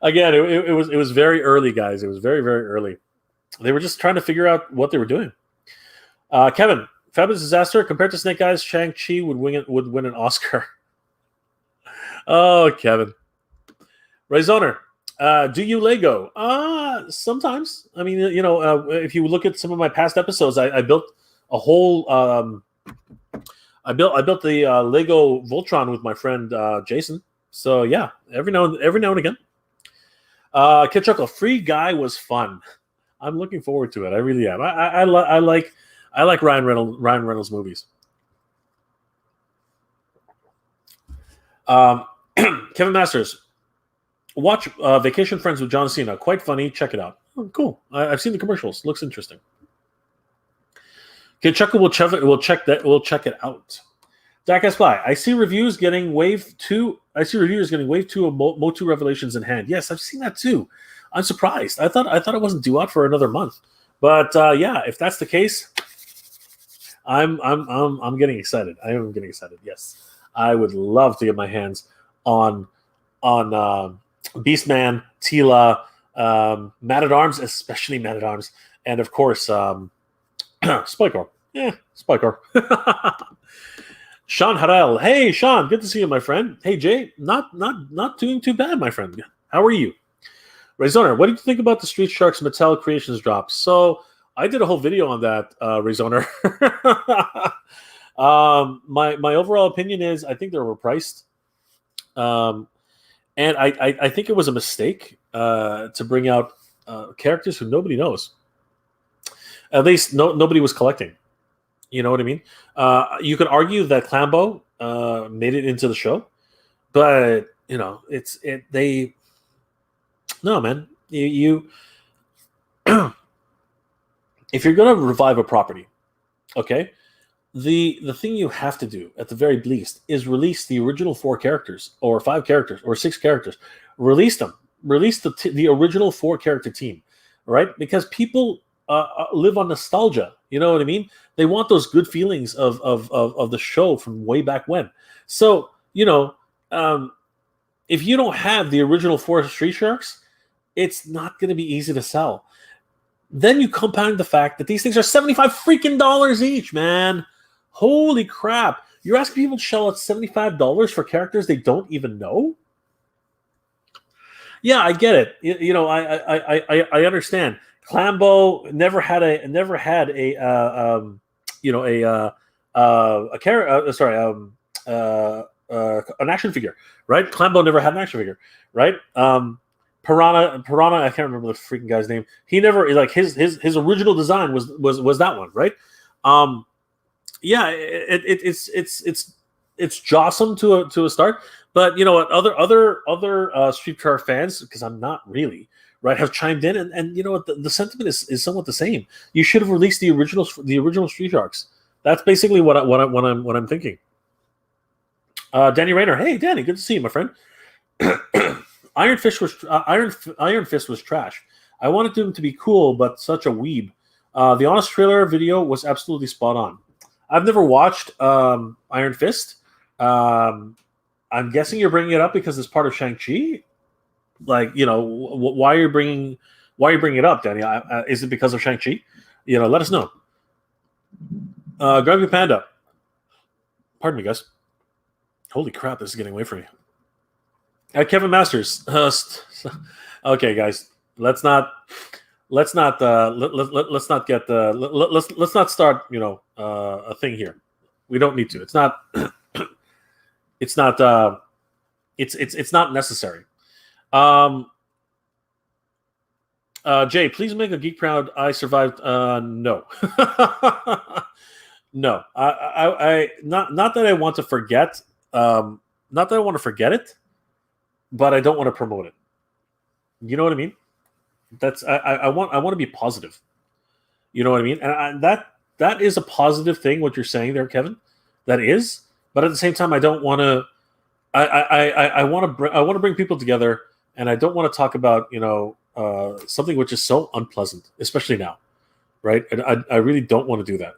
Again, it was very early, guys. It was very, very early. They were just trying to figure out what they were doing. Kevin, Fabulous Disaster. Compared to Snake Eyes, Shang-Chi would win an Oscar. Oh, Kevin. Rayzoner. Do you Lego? Sometimes. I mean, if you look at some of my past episodes, I built a whole. I built the Lego Voltron with my friend Jason. So yeah, every now and again. Kid Chuckle, Free Guy was fun. I'm looking forward to it. I really am. I like Ryan Reynolds movies. Kevin Masters. Watch Vacation Friends with John Cena. Quite funny. Check it out. Oh, cool. I've seen the commercials. Looks interesting. Okay, Chuckle will check that. We'll check it out. Jackass Fly. I see reviewers getting Wave 2 of MOTU Revelations in hand. Yes, I've seen that too. I'm surprised. I thought it wasn't due out for another month. But yeah, if that's the case, I'm getting excited. I am getting excited. Yes, I would love to get my hands on Beastman, Tila, Man at Arms, especially Man at Arms, and of course Spikor. Yeah, Spikor. Sean Harrell. Hey, Sean, good to see you, my friend. Hey, Jay, not doing too bad, my friend. How are you? Rayzoner, what did you think about the Street Sharks Mattel Creations drop? So I did a whole video on that, Rayzoner. My overall opinion is I think they're overpriced. And I think it was a mistake to bring out characters who nobody knows. At least nobody was collecting. You know what I mean? You could argue that Clambo made it into the show, but no, man. You if you're gonna revive a property, okay, the thing you have to do at the very least is release the original 4 characters or 5 characters or 6 characters. Release them. Release the original 4 character team, right? Because people live on nostalgia. You know what I mean? They want those good feelings of the show from way back when. So if you don't have the original 4 Street Sharks, it's not going to be easy to sell. Then you compound the fact that these things are $75 freaking each, man. Holy crap. You're asking people to shell out $75 for characters they don't even know? Yeah, I get it. I understand. Clambo never had an action figure, right? Clambo never had an action figure, right? Piranha, I can't remember the freaking guy's name. He never his original design was that one, right? Yeah, it's jawsome to a start, but you know what? Other Streetcar fans, because I'm not really right, have chimed in, and you know what? The sentiment is somewhat the same. You should have released the original Street Sharks. That's basically what I'm thinking. Danny Rayner, hey Danny, good to see you, my friend. Iron Fist was trash. I wanted him to be cool, but such a weeb. The Honest trailer video was absolutely spot on. I've never watched Iron Fist. I'm guessing you're bringing it up because it's part of Shang-Chi. Like, why are you bringing it up, Danny? Is it because of Shang-Chi? Let us know. Grumpy Panda. Pardon me, guys. Holy crap, this is getting away from me. Kevin Masters. Okay, guys, let's not start a thing here. We don't need to. It's not necessary. Jay, please make a Geek Proud. I survived. No. No. I not that I want to forget. Not that I want to forget it, but I don't want to promote it. You know what I mean? That's I want to be positive. You know what I mean? And that is a positive thing. What you're saying there, Kevin, that is. But at the same time, I don't want to. I want to bring people together, and I don't want to talk about something which is so unpleasant, especially now, right? And I really don't want to do that.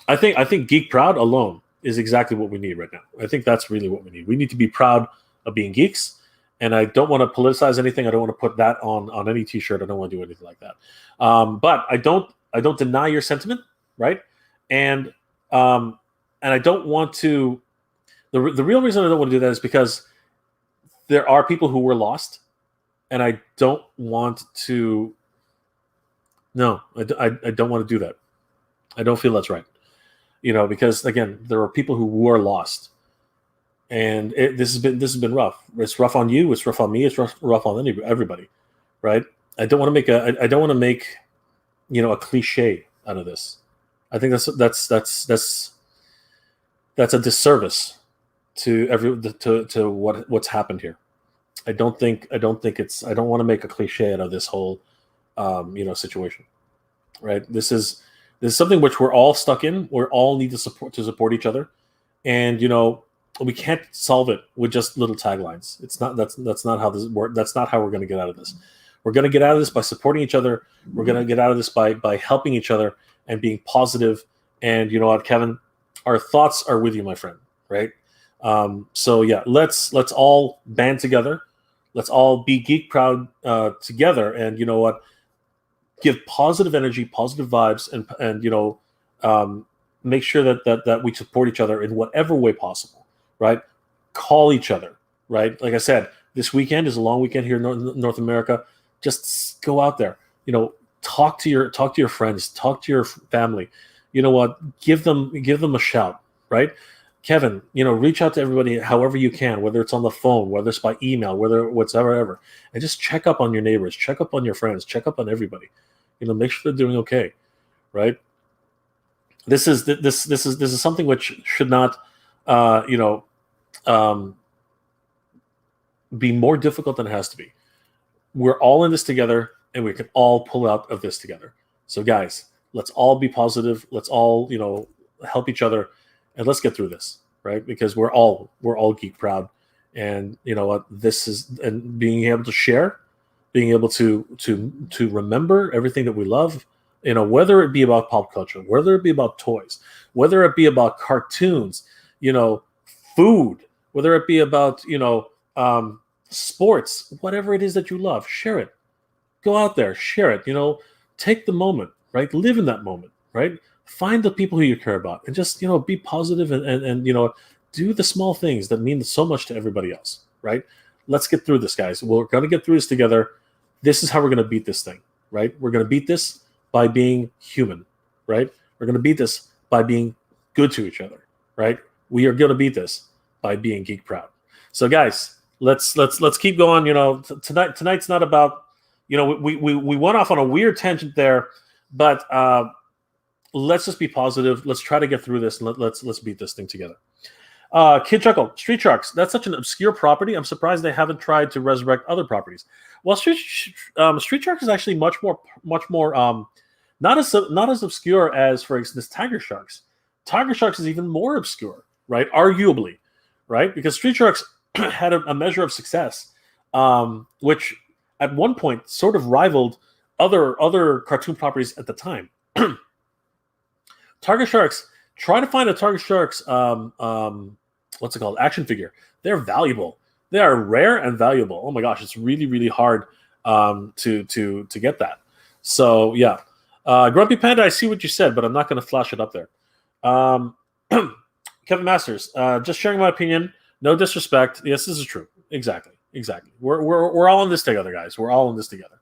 I think Geek Proud alone is exactly what we need right now. I think that's really what we need. We need to be proud of being geeks, and I don't want to politicize anything. I don't want to put that on any T-shirt. I don't want to do anything like that. But I don't deny your sentiment, right? And I don't want to. The real reason I don't want to do that is because there are people who were lost, and I don't want to. No, I don't want to do that. I don't feel that's right. Because again, there are people who were lost, and this has been rough. It's rough on you. It's rough on me. It's rough on everybody, right? I don't want to make a cliche out of this. I think that's a disservice to what's happened here. I don't think I don't want to make a cliche out of this whole situation, right? This is something which we're all stuck in. We all need to support each other, and we can't solve it with just little taglines. That's not how this works. That's not how we're going to get out of this. We're going to get out of this by supporting each other. We're going to get out of this by helping each other and being positive. And you know what, Kevin, our thoughts are with you, my friend. Right? So yeah, let's all band together. Let's all be Geek Proud together. And you know what? Give positive energy, positive vibes, and make sure that we support each other in whatever way possible. Right? Call each other. Right? Like I said, this weekend is a long weekend here in North America. Just go out there. Talk to your friends. Talk to your family. You know what? Give them a shout. Right? Kevin, reach out to everybody however you can, whether it's on the phone, whether it's by email, whether whatever, and just check up on your neighbors, check up on your friends, check up on everybody. Make sure they're doing okay, right? This is something which should not, be more difficult than it has to be. We're all in this together, and we can all pull out of this together. So, guys, let's all be positive. Let's all help each other. And let's get through this, right? Because we're all Geek Proud, and you know what? This is, and being able to share, being able to remember everything that we love, whether it be about pop culture, whether it be about toys, whether it be about cartoons, food, whether it be about sports, whatever it is that you love, share it. Go out there, share it. Take the moment, right? Live in that moment, right? Find the people who you care about, and just be positive and do the small things that mean so much to everybody else, right? Let's get through this, guys. We're going to get through this together. This is how we're going to beat this thing, right? We're going to beat this by being human, right? We're going to beat this by being good to each other, right? We are going to beat this by being Geek Proud. So, guys, let's keep going. Tonight's not about we went off on a weird tangent there, but let's just be positive. Let's try to get through this, and let's beat this thing together. Kid Chuckle, Street Sharks. That's such an obscure property. I'm surprised they haven't tried to resurrect other properties. Well, Street Sharks is actually much more not as obscure as, for instance, Tiger Sharks. Tiger Sharks is even more obscure, right? Arguably, right? Because Street Sharks had a measure of success, which at one point sort of rivaled other cartoon properties at the time. Tiger Sharks. Try to find a Tiger Sharks, what's it called? Action figure. They're valuable. They are rare and valuable. Oh my gosh, it's really, really hard to get that. So yeah, Grumpy Panda, I see what you said, but I'm not going to flash it up there. Kevin Masters, just sharing my opinion. No disrespect. Yes, this is true. Exactly. We're all in this together, guys. We're all in this together.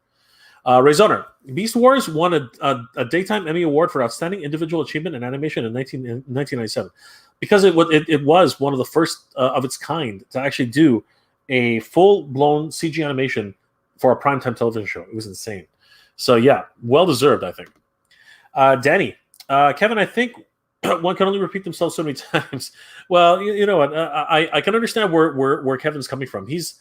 Rayzoner, Beast Wars won a Daytime Emmy Award for Outstanding Individual Achievement in Animation in 1997 because it was one of the first of its kind to actually do a full-blown CG animation for a primetime television show. It was insane. So, yeah, well-deserved, I think. Danny, Kevin, I think one can only repeat themselves so many times. Well, you know what? I can understand where Kevin's coming from. He's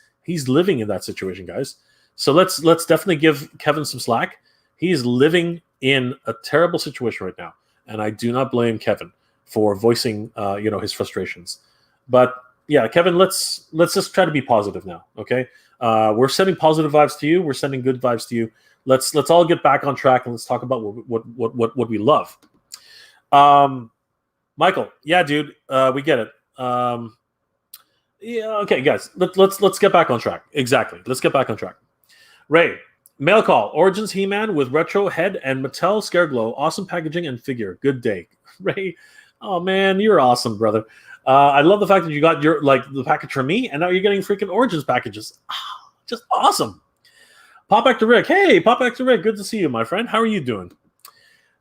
living in that situation, guys. So let's definitely give Kevin some slack. He's living in a terrible situation right now, and I do not blame Kevin for voicing his frustrations. But yeah, Kevin, let's just try to be positive now, okay? We're sending positive vibes to you. We're sending good vibes to you. Let's all get back on track and let's talk about what we love. Michael, yeah, dude, we get it. Yeah, okay, guys, let's get back on track. Exactly, let's get back on track. Ray, mail call. Origins He-Man with retro head and Mattel Scareglow. Awesome packaging and figure. Good day, Ray. Oh man, you're awesome, brother. I love the fact that you got the package from me, and now you're getting freaking Origins packages. Just awesome. Pop back to Rick. Hey, pop back to Rick. Good to see you, my friend. How are you doing?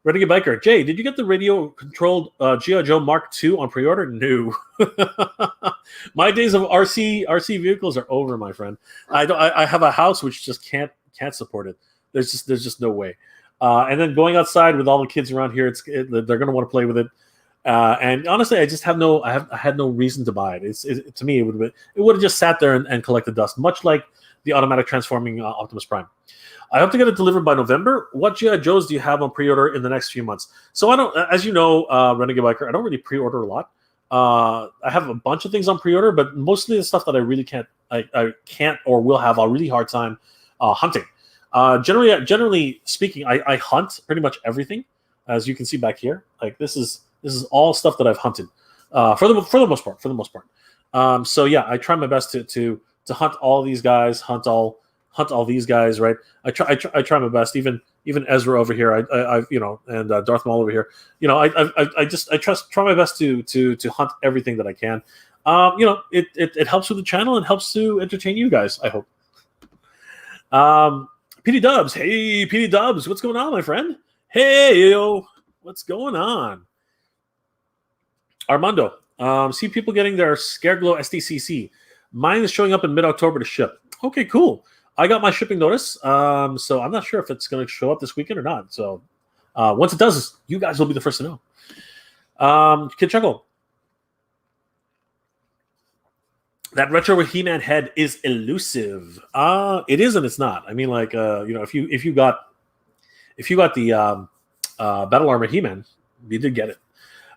Renegade Biker. Jay, did you get the radio-controlled G.I. Joe Mark II on pre-order? No. My days of RC vehicles are over, my friend. I have a house which just can't support it. There's just no way. And then going outside with all the kids around here, they're going to want to play with it. And honestly, I had no reason to buy it. To me, it would have just sat there and collected dust, much like the automatic transforming Optimus Prime. I hope to get it delivered by November. What G.I. Joes do you have on pre-order in the next few months? So I don't, as you know, Renegade Biker, I don't really pre-order a lot. I have a bunch of things on pre-order, but mostly the stuff that I really I can't or will have a really hard time hunting. Generally speaking, I hunt pretty much everything, as you can see back here. Like this is all stuff that I've hunted for the most part. So yeah, I try my best to hunt all these guys, hunt all these guys, right? I try my best. Even Ezra over here, and Darth Maul over here. I try my best to hunt everything that I can. It helps with the channel and helps to entertain you guys, I hope. PD Dubs, hey PD Dubs, what's going on, my friend? Hey yo, what's going on? Armando, see people getting their Scareglow SDCC. Mine is showing up in mid-October to ship. Okay, cool. I got my shipping notice, so I'm not sure if it's going to show up this weekend or not. So once it does, you guys will be the first to know. Kid Chuckle. That retro He-Man head is elusive. It is and it's not. I mean, like if you got the Battle Armor He-Man, you did get it.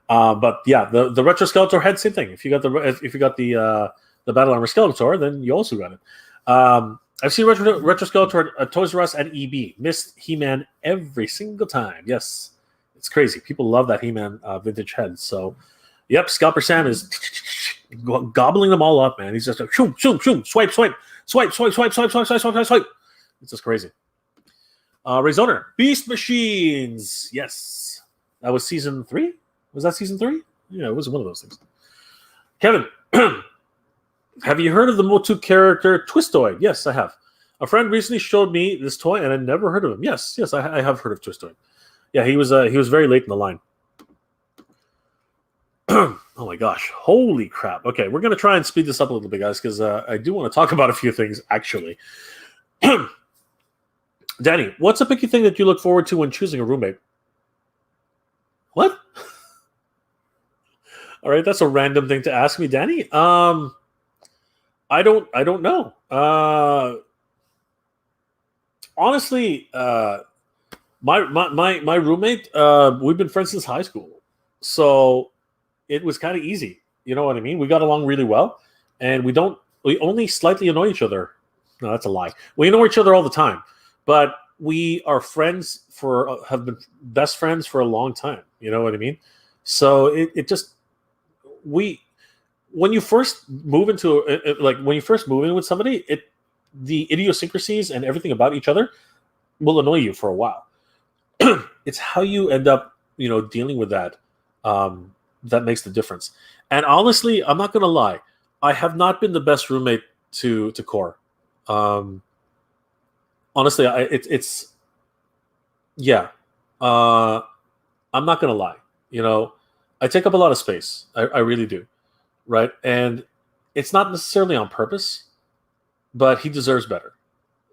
But yeah, the retro Skeletor head, same thing. If you got the Battle Armor Skeletor, then you also got it. I've seen retro Skeletor at Toys R Us and EB. Missed He-Man every single time. Yes, it's crazy. People love that He-Man vintage head. So, yep, Scalper Sam is gobbling them all up, man. He's just like, shoom, shoom, shoom, swipe, swipe, swipe, swipe, swipe, swipe, swipe, swipe, swipe, swipe. It's just crazy. Rayzoner, Beast Machines. Yes, that was season 3. Was that season 3? Yeah, it was one of those things. Kevin. Have you heard of the MOTU character Twistoid? Yes, I have. A friend recently showed me this toy, and I never heard of him. Yes, I have heard of Twistoid. Yeah, he was very late in the line. Oh my gosh, holy crap! Okay, we're gonna try and speed this up a little bit, guys, because I do want to talk about a few things actually. Danny, what's a picky thing that you look forward to when choosing a roommate? What? All right, that's a random thing to ask me, Danny. I don't know. Honestly, my roommate, we've been friends since high school, so it was kind of easy. You know what I mean? We got along really well, and we only slightly annoy each other. No, that's a lie. We annoy each other all the time, but we are friends have been best friends for a long time. You know what I mean? So when you first move into with somebody, the idiosyncrasies and everything about each other will annoy you for a while. It's how you end up, dealing with that that makes the difference. And honestly, I'm not gonna lie, I have not been the best roommate to Core. Honestly, I'm not gonna lie. I take up a lot of space. I really do. Right, and it's not necessarily on purpose, but he deserves better.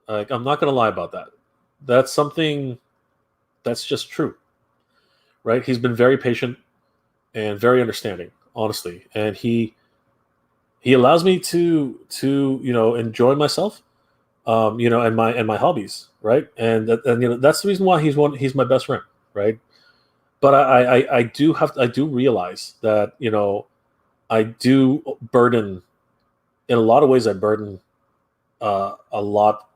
Like, I'm not going to lie about that. That's something that's just true, right? He's been very patient and very understanding, honestly, and he allows me to enjoy myself and my hobbies, right? And that's the reason why he's my best friend, right? But I do realize that I do burden in a lot of ways. I burden a lot.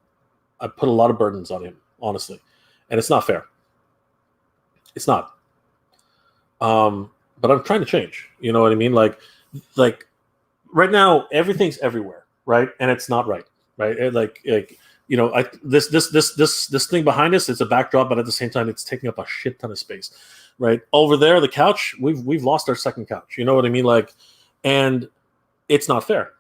I put a lot of burdens on him, honestly, and it's not fair. It's not. But I'm trying to change. You know what I mean? Like right now, everything's everywhere, right? And it's not right, right? This thing behind us, it's a backdrop, but at the same time, it's taking up a shit ton of space, right? Over there, the couch, we've lost our second couch. You know what I mean? And it's not fair.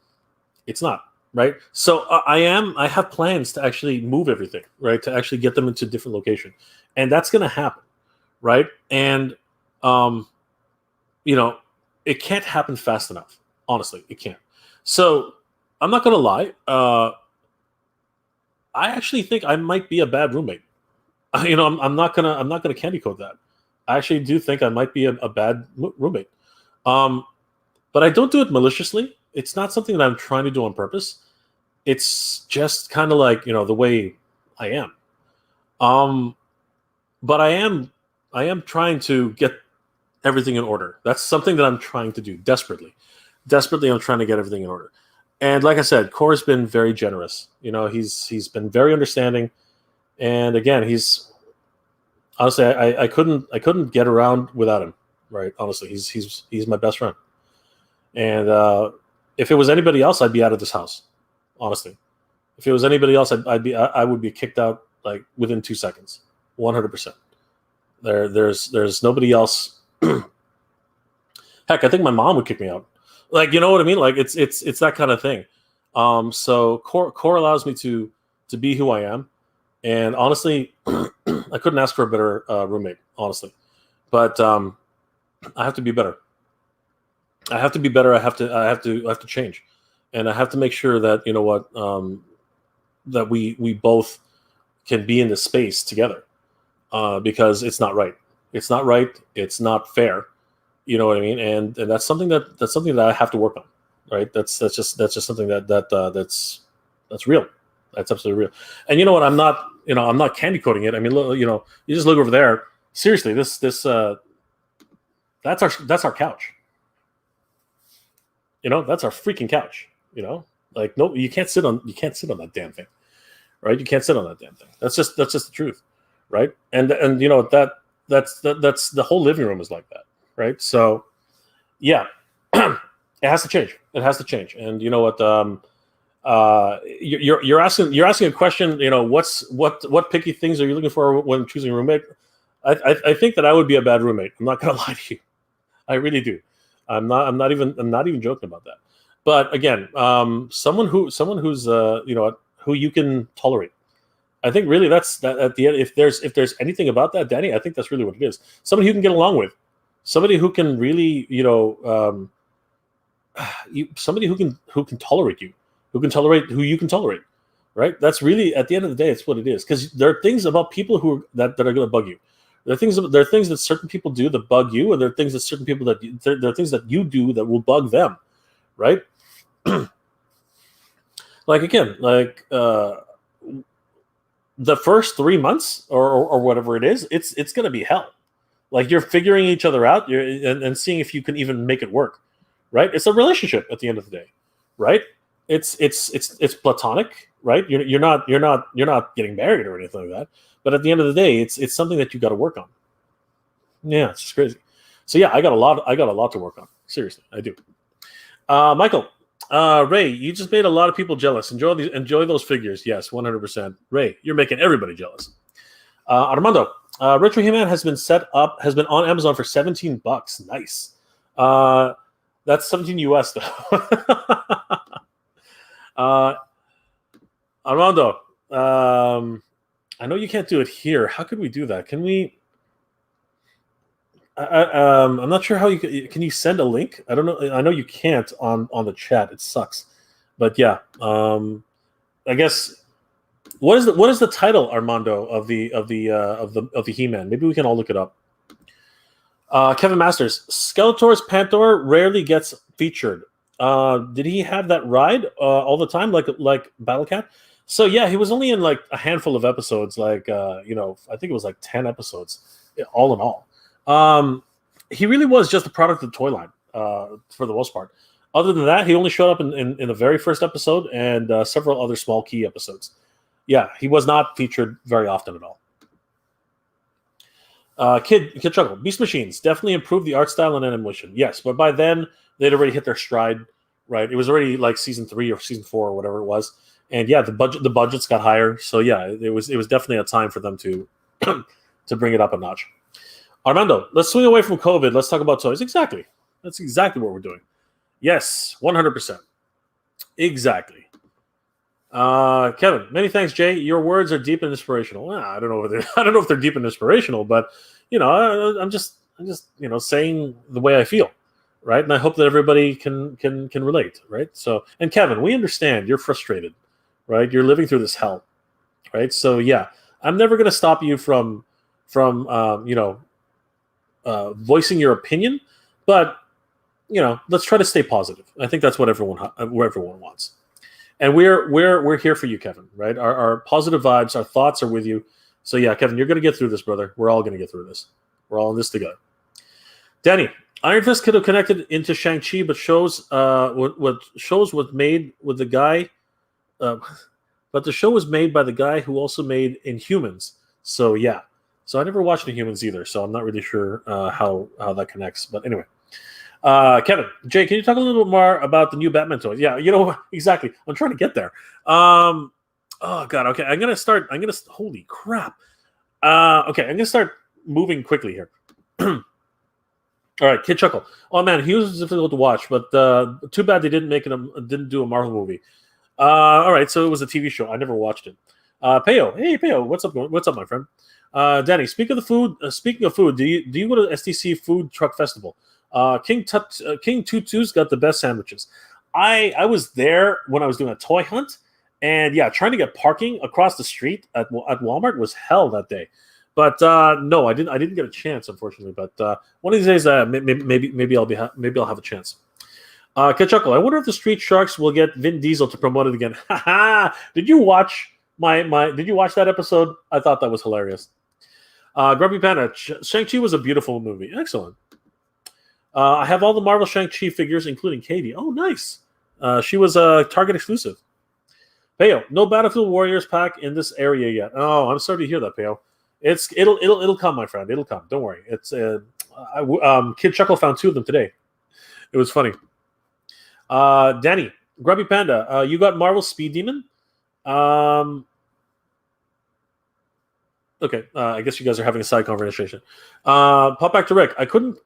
It's not. Right. So I have plans to actually move everything, right? To actually get them into a different location. And that's going to happen. Right. And, it can't happen fast enough. Honestly, it can't. So I'm not going to lie. I actually think I might be a bad roommate. I'm not gonna candy coat that. I actually do think I might be a bad roommate. But I don't do it maliciously. It's not something that I'm trying to do on purpose. It's just kind of like the way I am. But I am trying to get everything in order. That's something that I'm trying to do desperately. Desperately, I'm trying to get everything in order. And like I said, Core's been very generous. He's been very understanding. And again, he's honestly, I couldn't get around without him. Right? Honestly, he's my best friend. And if it was anybody else, I'd be out of this house. Honestly, if it was anybody else, I would be kicked out like within 2 seconds, 100%. There's nobody else. Heck, I think my mom would kick me out. Like, you know what I mean? Like it's that kind of thing. So Core allows me to be who I am, and honestly, I couldn't ask for a better roommate. Honestly, but I have to be better. I have to be better. I have to change, and I have to make sure that that we both can be in this space together, because it's not right. It's not right. It's not fair. You know what I mean? And that's something that I have to work on. Right? That's just something that's real. That's absolutely real. And you know what? I'm not candy coating it. I mean, you just look over there. Seriously, this that's our couch. That's our freaking couch. Like, no, you can't sit on that damn thing, right? You can't sit on that damn thing. That's just the truth, right? And that's the whole living room is like that, right? So, yeah, it has to change. It has to change. And you know what? You're asking a question. What picky things are you looking for when choosing a roommate? I think that I would be a bad roommate. I'm not gonna lie to you. I really do. I'm not even joking about that. But again, someone who's who you can tolerate. I think really that's that at the end. If there's anything about that, Danny, I think that's really what it is. Somebody who can get along with, somebody who can really somebody who can tolerate you, who can tolerate who you can tolerate. Right? That's really at the end of the day, it's what it is. Because there are things about people that are going to bug you. There are things that certain people do that bug you, and there are things that certain people there are things that you do that will bug them, right? Like again, the first 3 months or whatever it is, it's going to be hell. Like you're figuring each other out, and seeing if you can even make it work, right? It's a relationship at the end of the day, right? It's platonic, right? You're not getting married or anything like that. But at the end of the day, it's something that you got to work on. Yeah, it's just crazy. So yeah, I got a lot to work on. Seriously, I do. Michael, Ray, you just made a lot of people jealous. Enjoy those figures. Yes, 100%. Ray, you're making everybody jealous. Armando, Retro He-Man has been on Amazon for $17. Nice. That's 17 US though. Armando, I know you can't do it here. How could we do that? Can we? I'm not sure how you can you send a link. I don't know. I know you can't on the chat. It sucks, but yeah. I guess what is the title, Armando, of the He-Man? Maybe we can all look it up. Kevin Masters, Skeletor's Panther rarely gets featured. Did he have that ride all the time, like Battle Cat? So yeah, he was only in like a handful of episodes, like I think it was like 10 episodes, all in all. He really was just a product of the toy line, for the most part. Other than that, he only showed up in the very first episode and several other small key episodes. Yeah, he was not featured very often at all. Kid Chuckle. Beast Machines definitely improved the art style and animation. Yes, but by then they'd already hit their stride, right? It was already like season 3 or season 4 or whatever it was, and yeah, the budgets got higher. So yeah, it was definitely a time for them to to bring it up a notch. Armando, let's swing away from COVID. Let's talk about toys. Exactly, that's exactly what we're doing. Yes, 100%. Exactly. Kevin, many thanks, Jay. Your words are deep and inspirational. Well, I don't know if I don't know if they're deep and inspirational, but I'm just saying the way I feel, right? And I hope that everybody can relate, right? So, and Kevin, we understand you're frustrated, right? You're living through this hell, right? So yeah, I'm never going to stop you from voicing your opinion, but let's try to stay positive. I think that's what everyone wants. And we're here for you, Kevin, right? Our positive vibes, our thoughts are with you. So yeah, Kevin, you're going to get through this, brother. We're all going to get through this. We're all in this together. Danny, Iron Fist could have connected into Shang-Chi, but shows was made with the guy, but the show was made by the guy who also made Inhumans. So yeah, so I never watched Inhumans either, so I'm not really sure how that connects. But anyway. Kevin, Jay, can you talk a little bit more about the new Batman toys? Yeah, exactly. I'm trying to get there. Oh God. Okay, holy crap. Okay, I'm gonna start moving quickly here. All right, Kid Chuckle. Oh man, he was difficult to watch, but too bad they didn't do a Marvel movie. All right, so it was a TV show. I never watched it. Peo, hey Peo, what's up? What's up, my friend? Danny, speaking of food, do you go to STC Food Truck Festival? King Tutu's got the best sandwiches. I was there when I was doing a toy hunt, and yeah, trying to get parking across the street at Walmart was hell that day. But no, I didn't get a chance, unfortunately. But one of these days, maybe I'll have a chance. Kachuckle, I wonder if the Street Sharks will get Vin Diesel to promote it again. Did you watch Did you watch that episode? I thought that was hilarious. Grumpy Panda, Shang-Chi was a beautiful movie. Excellent. I have all the Marvel Shang-Chi figures, including Katie. Oh, nice. She was a Target exclusive. Peo, no Battlefield Warriors pack in this area yet. Oh, I'm sorry to hear that, Peo. It'll come, my friend. It'll come. Don't worry. It's Kid Chuckle found 2 of them today. It was funny. Danny, Grubby Panda, you got Marvel Speed Demon. Okay, I guess you guys are having a side conversation. Pop back to Rick. I couldn't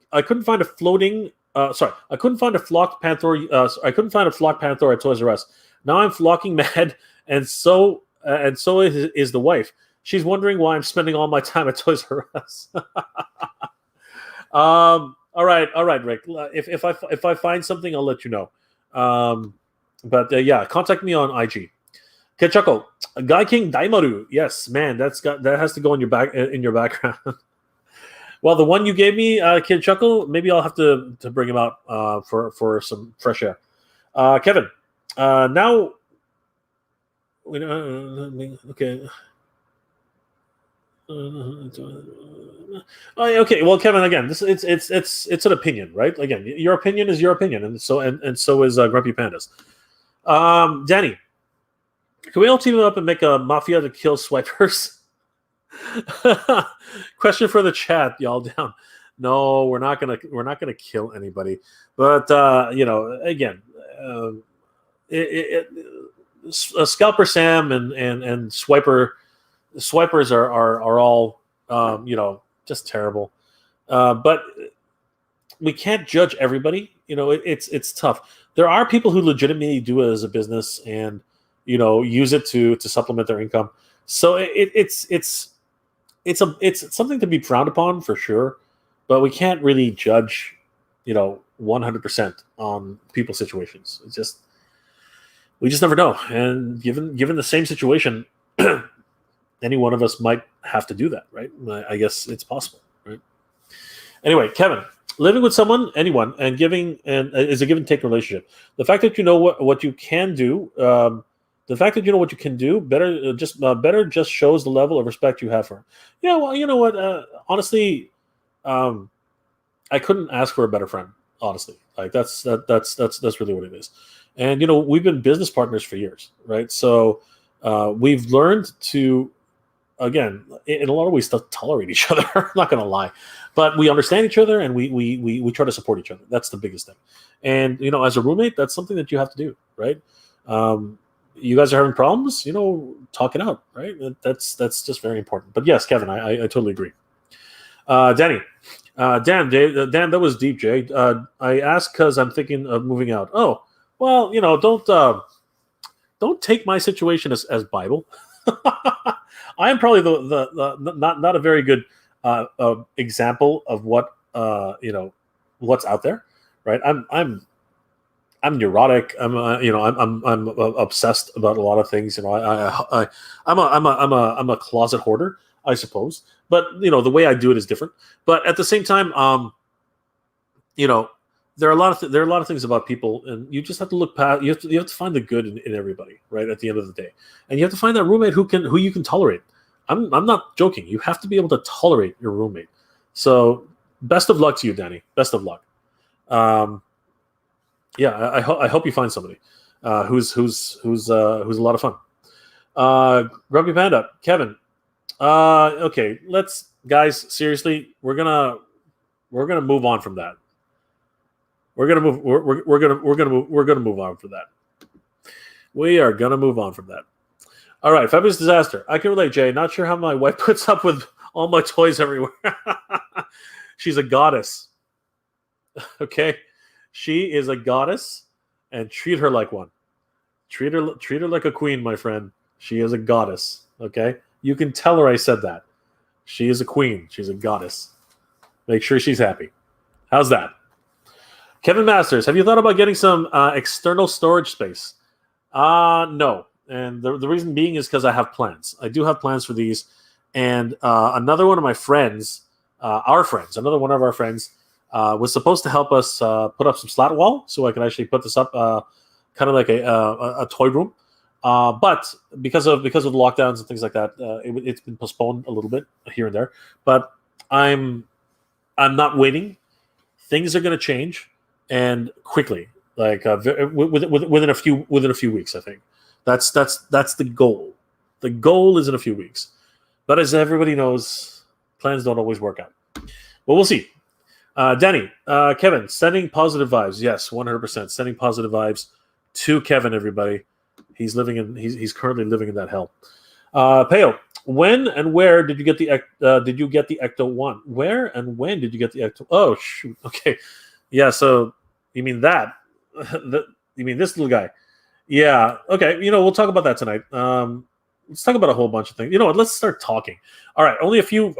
find a floating. I couldn't find a flocked panther. I couldn't find a flocked panther at Toys R Us. Now I'm flocking mad, and so is the wife. She's wondering why I'm spending all my time at Toys R Us. All right, Rick. If I find something, I'll let you know. But yeah, contact me on IG. Ketchuckle, Guy King Daimaru. Yes, man, that has to go in your background. Well, the one you gave me, Kid Chuckle, maybe I'll have to bring him out for some fresh air. Kevin, now okay. Okay. Well, Kevin, again, it's an opinion, right? Again, your opinion is your opinion, and so is Grumpy Pandas. Danny, can we all team up and make a mafia to kill swipers? Question for the chat, y'all down. No, we're not gonna kill anybody. But again, Scalper Sam and swipers are all just terrible. But we can't judge everybody. It's tough. There are people who legitimately do it as a business and use it to supplement their income. So it's something to be frowned upon for sure, but we can't really judge 100% on people's situations. We just never know. And given the same situation, any one of us might have to do that, right? I guess it's possible, right? Anyway, Kevin, living with anyone, and giving is a give and take relationship. The fact that you know what you can do The fact that you know what you can do better just shows the level of respect you have for him. Yeah, well, you know what? Honestly, I couldn't ask for a better friend. Honestly, like that's really what it is. And you know, we've been business partners for years, right? So we've learned to, again, in a lot of ways, to tolerate each other. I'm not going to lie, but we understand each other and we try to support each other. That's the biggest thing. And you know, as a roommate, that's something that you have to do, right? You guys are having problems, you know, talk it out, right? That's just very important. But yes, Kevin, I totally agree. Danny, damn, Dave, damn, that was deep, Jay. I asked because I'm thinking of moving out. Oh, well, you know, don't take my situation as Bible. I am probably the not a very good example of what you know, what's out there, right? I'm neurotic. I'm obsessed about a lot of things. You know, I'm a closet hoarder, I suppose. But you know, the way I do it is different. But at the same time, you know, there are a lot of things about people, and you just have to look past. You have to find the good in everybody, right? At the end of the day, and you have to find that roommate who you can tolerate. I'm not joking. You have to be able to tolerate your roommate. So, best of luck to you, Danny. Best of luck. Yeah, I hope you find somebody who's a lot of fun. Grumpy Panda, Kevin. Okay, let's guys. Seriously, we're gonna move on from that. We're gonna move. We're gonna move on from that. We are gonna move on from that. All right, fabulous disaster. I can relate, Jay. Not sure how my wife puts up with all my toys everywhere. She's a goddess. Okay, she is a goddess, and treat her like one. Treat her like a queen, my friend. She is a goddess. Okay, you can tell her I said that. She is a queen. She's a goddess. Make sure she's happy. How's that? Kevin Masters, have you thought about getting some external storage space? No. And the reason being is because I have plans. I do have plans for these. And another one of my friends, another one of our friends, was supposed to help us put up some slat wall so I can actually put this up kind of like a toy room. But because of the lockdowns and things like that, it's been postponed a little bit here and there. But I'm not waiting. Things are going to change, and quickly, like within a few weeks. I think that's the goal. The goal is in a few weeks. But as everybody knows, plans don't always work out. But we'll see. Danny, Kevin, sending positive vibes. Yes, 100%. Sending positive vibes to Kevin. Everybody, he's currently living in that hell. Peo, when and where did you get the Ecto 1? Where and when did you get the Ecto? Oh shoot. Okay, yeah. So you mean that? You mean this little guy? Yeah. Okay. You know, we'll talk about that tonight. Let's talk about a whole bunch of things. You know what? Let's start talking. All right. Only a few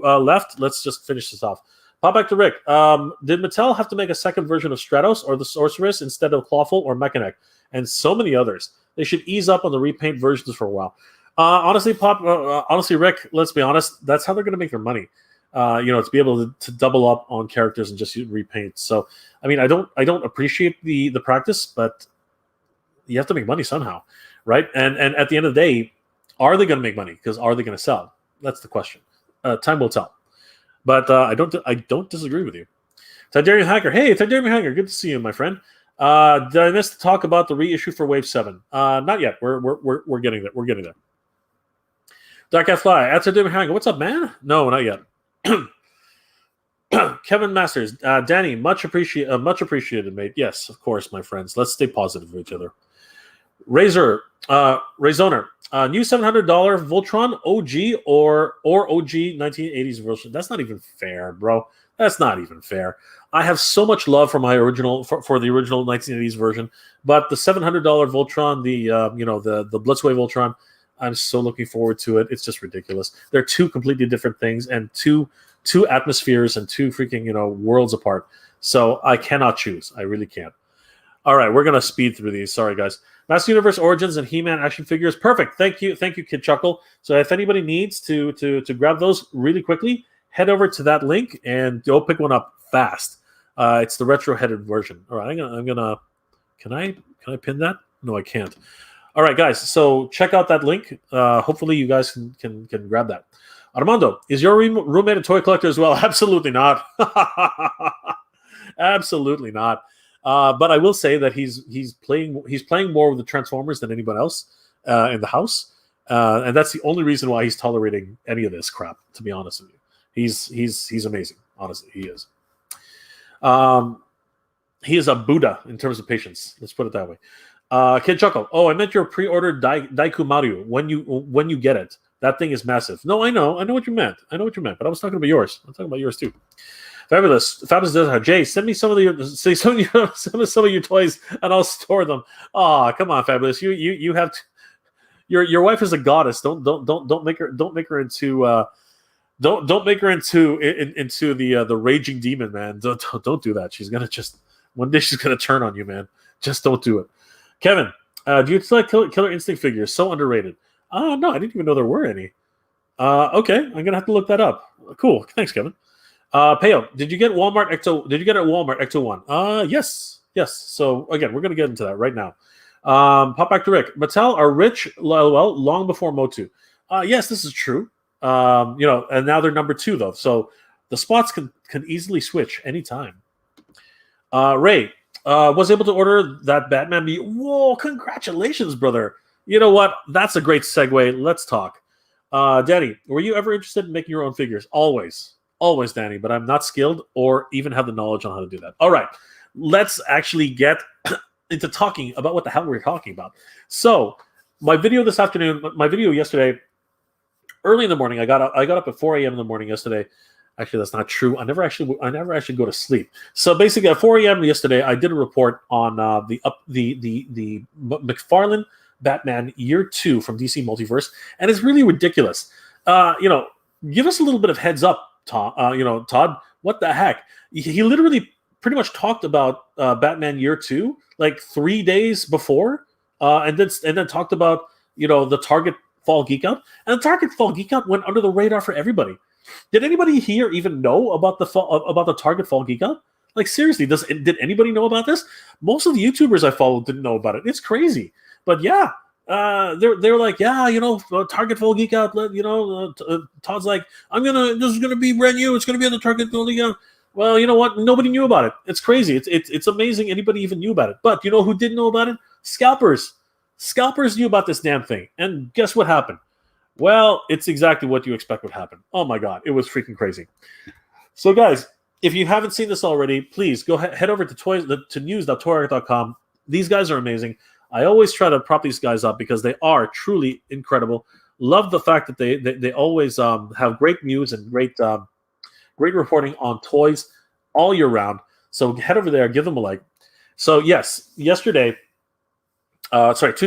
left. Let's just finish this off. Pop back to Rick. Did Mattel have to make a second version of Stratos or the Sorceress instead of Clawful or Mechanic? And so many others. They should ease up on the repaint versions for a while. Honestly, Rick, let's be honest. That's how they're going to make their money. You know, to be able to double up on characters and just repaint. So, I mean, I don't appreciate the practice, but you have to make money somehow, right? And at the end of the day, are they going to make money? Because are they going to sell? That's the question. Time will tell. But I don't disagree with you. Tidarian Hacker. Hey, Tidarian Hacker. Good to see you, my friend. Did I miss to talk about the reissue for Wave 7? Not yet. We're getting there. We're getting there. Dark Cat Fly. Tidarian Hacker. What's up, man? No, not yet. Kevin Masters. Danny, much appreciated, mate. Yes, of course, my friends. Let's stay positive with each other. Razoner. New $700 Voltron OG or OG 1980s version. That's not even fair, bro. That's not even fair. I have so much love for my original for the original 1980s version, but the $700 Voltron, the Blitzwave Voltron, I'm so looking forward to it. It's just ridiculous. They're two completely different things and two atmospheres and two freaking worlds apart. So I cannot choose. I really can't. All right, we're gonna speed through these. Sorry, guys. Master Universe Origins and He-Man action figures. Perfect. Thank you, Kid Chuckle. So if anybody needs to grab those really quickly, head over to that link and go pick one up fast. It's the retro-headed version. All right, I'm gonna. Can I pin that? No, I can't. All right, guys. So check out that link. Hopefully, you guys can grab that. Armando, is your roommate a toy collector as well? Absolutely not. Absolutely not. But I will say that he's playing more with the Transformers than anyone else in the house, and that's the only reason why he's tolerating any of this crap. To be honest with you, he's amazing. Honestly, he is. He is a Buddha in terms of patience. Let's put it that way. Kid Chuckle. Oh, I meant your pre-ordered Daiku Mario. When you get it, that thing is massive. No, I know what you meant. But I was talking about yours. I'm talking about yours too. Fabulous does. Jay, send me some of your toys, and I'll store them. Oh, come on, Fabulous. You have your wife is a goddess. Don't make her into don't make her into the raging demon, man. Don't do that. She's gonna one day she's gonna turn on you, man. Just don't do it. Kevin, do you select Killer Instinct figures? So underrated. No, I didn't even know there were any. Okay, I'm gonna have to look that up. Cool. Thanks, Kevin. Payo, did you get Walmart Ecto? Did you get it at Walmart Ecto 1? Yes. So again, we're gonna get into that right now. Pop back to Rick. Mattel are rich, well, long before MOTU. Yes, this is true. And now they're number 2 though, so the spots can easily switch anytime. Ray was able to order that Batman. Whoa! Congratulations, brother. You know what? That's a great segue. Let's talk. Danny, were you ever interested in making your own figures? Always, Danny. But I'm not skilled or even have the knowledge on how to do that. All right, let's actually get into talking about what the hell we're talking about. So, my video yesterday, early in the morning. I got up at 4 a.m. in the morning yesterday. Actually, that's not true. I never actually go to sleep. So basically, at 4 a.m. yesterday, I did a report on the McFarlane Batman Year 2 from DC Multiverse, and it's really ridiculous. Give us a little bit of heads up, Todd. Todd, what the heck? He literally pretty much talked about Batman Year 2 like 3 days before, and then talked about the Target Fall Geek Out, and the Target Fall Geek Out went under the radar for everybody. Did anybody here even know about the Target Fall Geek Out? Like seriously, did anybody know about this? Most of the YouTubers I followed didn't know about it. It's crazy, but yeah, they're like, Target Fall Geek Out. Todd's like, this is gonna be brand new. It's gonna be on the Target Fall Geek Out. Well, you know what? Nobody knew about it. It's crazy. It's amazing anybody even knew about it. But you know who didn't know about it? Scalpers. Scalpers knew about this damn thing, and guess what happened? Well, it's exactly what you expect would happen. Oh my God, it was freaking crazy. So guys, if you haven't seen this already, please go head over to news.toyark.com. These guys are amazing. I always try to prop these guys up because they are truly incredible. Love the fact that they always have great news and great reporting on toys all year round. So head over there, give them a like. So yes, 2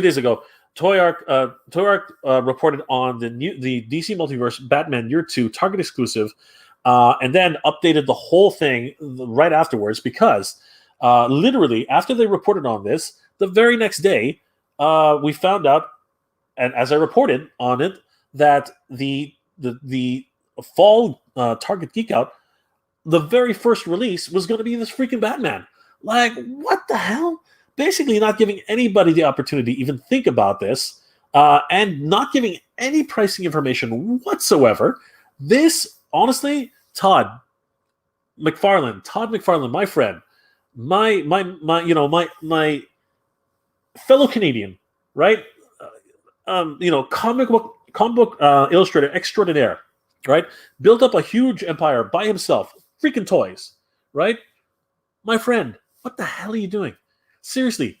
days ago, Toyark reported on the DC Multiverse Batman Year 2 Target exclusive, and then updated the whole thing right afterwards because literally after they reported on this, the very next day we found out, and as I reported on it, that the fall Target Geek Out, the very first release was going to be this freaking Batman. Like, what the hell? Basically not giving anybody the opportunity to even think about this, and not giving any pricing information whatsoever. This, honestly, Todd McFarlane, my friend, my fellow Canadian, right? Comic book illustrator extraordinaire, right? Built up a huge empire by himself, freaking toys, right? My friend, what the hell are you doing? Seriously,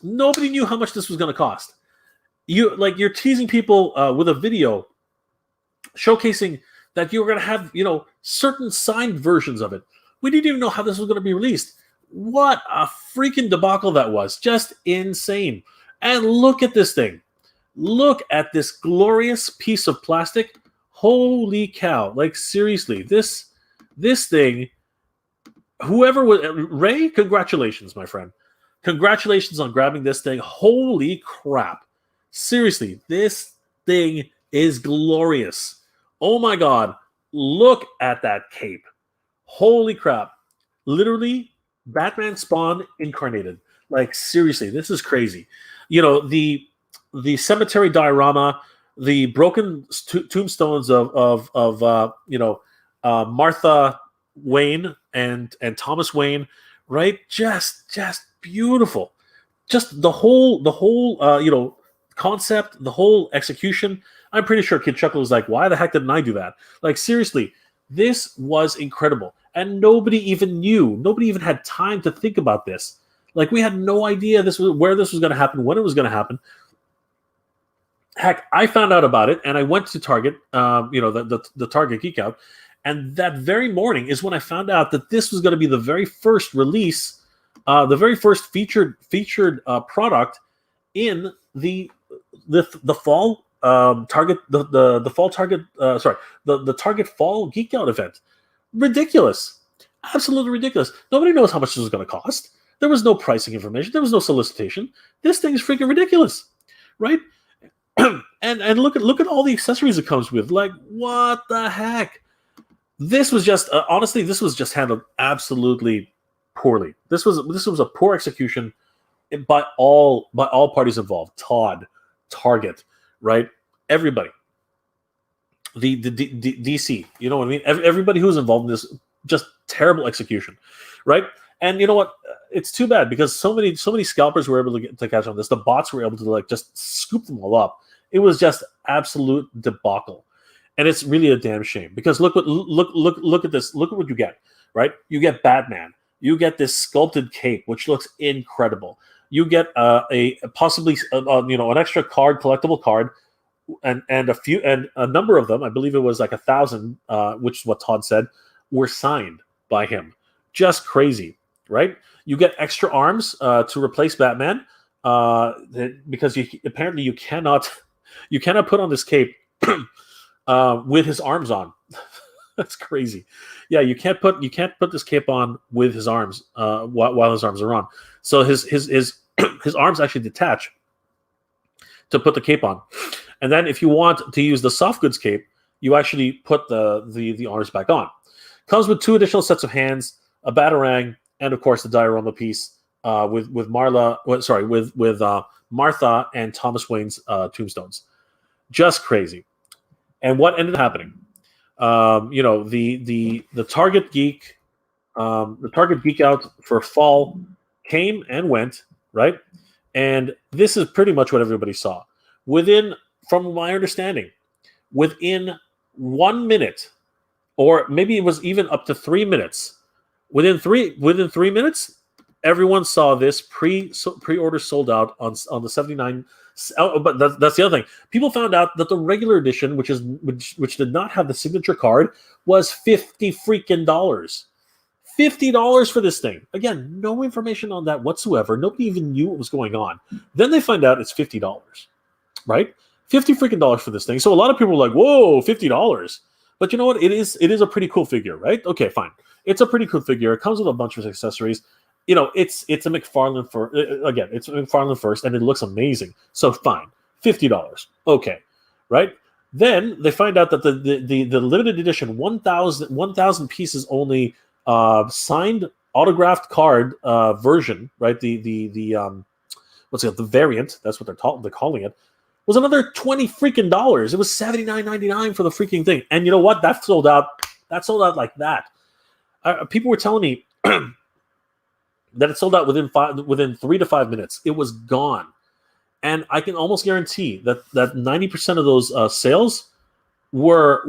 nobody knew how much this was going to cost. You're teasing people with a video showcasing that you were going to have, certain signed versions of it. We didn't even know how this was going to be released. What a freaking debacle that was. Just insane. And look at this thing. Look at this glorious piece of plastic. Holy cow. Like, seriously, this thing, whoever was, Ray, congratulations, my friend. Congratulations on grabbing this thing. Holy crap. Seriously, this thing is glorious. Oh my God. Look at that cape. Holy crap. Literally, Batman Spawn incarnated. Like, seriously, this is crazy. The the cemetery diorama, the broken tombstones of Martha Wayne and Thomas Wayne, right? Just beautiful. Just the whole concept, the whole execution. I'm pretty sure Kid Chuckle was like, why the heck didn't I do that? Like, seriously, this was incredible. And nobody even knew. Nobody even had time to think about this. Like, we had no idea where this was going to happen, when it was going to happen. Heck, I found out about it, and I went to Target, the Target Geek Out, and that very morning is when I found out that this was going to be the very first release, the very first featured product in the fall Target the fall Target the Target Fall Geek Out event. Ridiculous, absolutely ridiculous. Nobody knows how much this was going to cost. There was no pricing information. There was no solicitation. This thing is freaking ridiculous, right? and look at all the accessories it comes with. Like, what the heck? This was just honestly, this was just handled absolutely poorly. This was a poor execution by all parties involved. Todd, Target, right? Everybody. The DC, you know what I mean? Everybody who's involved in this, just terrible execution, right? And you know what? It's too bad because so many scalpers were able to catch on this. The bots were able to like just scoop them all up. It was just absolute debacle, and it's really a damn shame because look at this. Look at what you get, right? You get Batman. You get this sculpted cape, which looks incredible. You get a possibly an extra collectible card, and a number of them. I believe it was like 1,000, which is what Todd said, were signed by him. Just crazy, right? You get extra arms to replace Batman because you cannot put on this cape with his arms on. That's crazy. Yeah, you can't put this cape on with his arms while his arms are on. So his arms actually detach to put the cape on. And then if you want to use the soft goods cape, you actually put the arms back on. Comes with 2 additional sets of hands, a batarang, and of course the diorama piece with Martha and Thomas Wayne's tombstones. Just crazy. And what ended up happening? The Target Geek Out for fall came and went, right? And this is pretty much what everybody saw. From my understanding, within 1 minute, or maybe it was even up to 3 minutes. Within 3 minutes, everyone saw this pre-order sold out on the 79. But that's the other thing. People found out that the regular edition, which did not have the signature card, was $50 freaking dollars. $50 for this thing. Again, no information on that whatsoever. Nobody even knew what was going on. Then they find out it's $50, right? $50 freaking dollars for this thing. So a lot of people were like, "Whoa, $50!" But you know what? It is a pretty cool figure, right? Okay, fine. It's a pretty cool figure. It comes with a bunch of accessories. You know, it's a McFarlane it's a McFarlane first, and it looks amazing. So fine, $50. Okay, right? Then they find out that the limited edition 1,000 pieces only signed autographed card version, right? The variant? That's what they're calling it. Was another $20 freaking dollars. It was $79.99 for the freaking thing. And you know what? That sold out. That sold out like that. People were telling me that it sold out within 3 to 5 minutes. It was gone, and I can almost guarantee that 90% of those sales were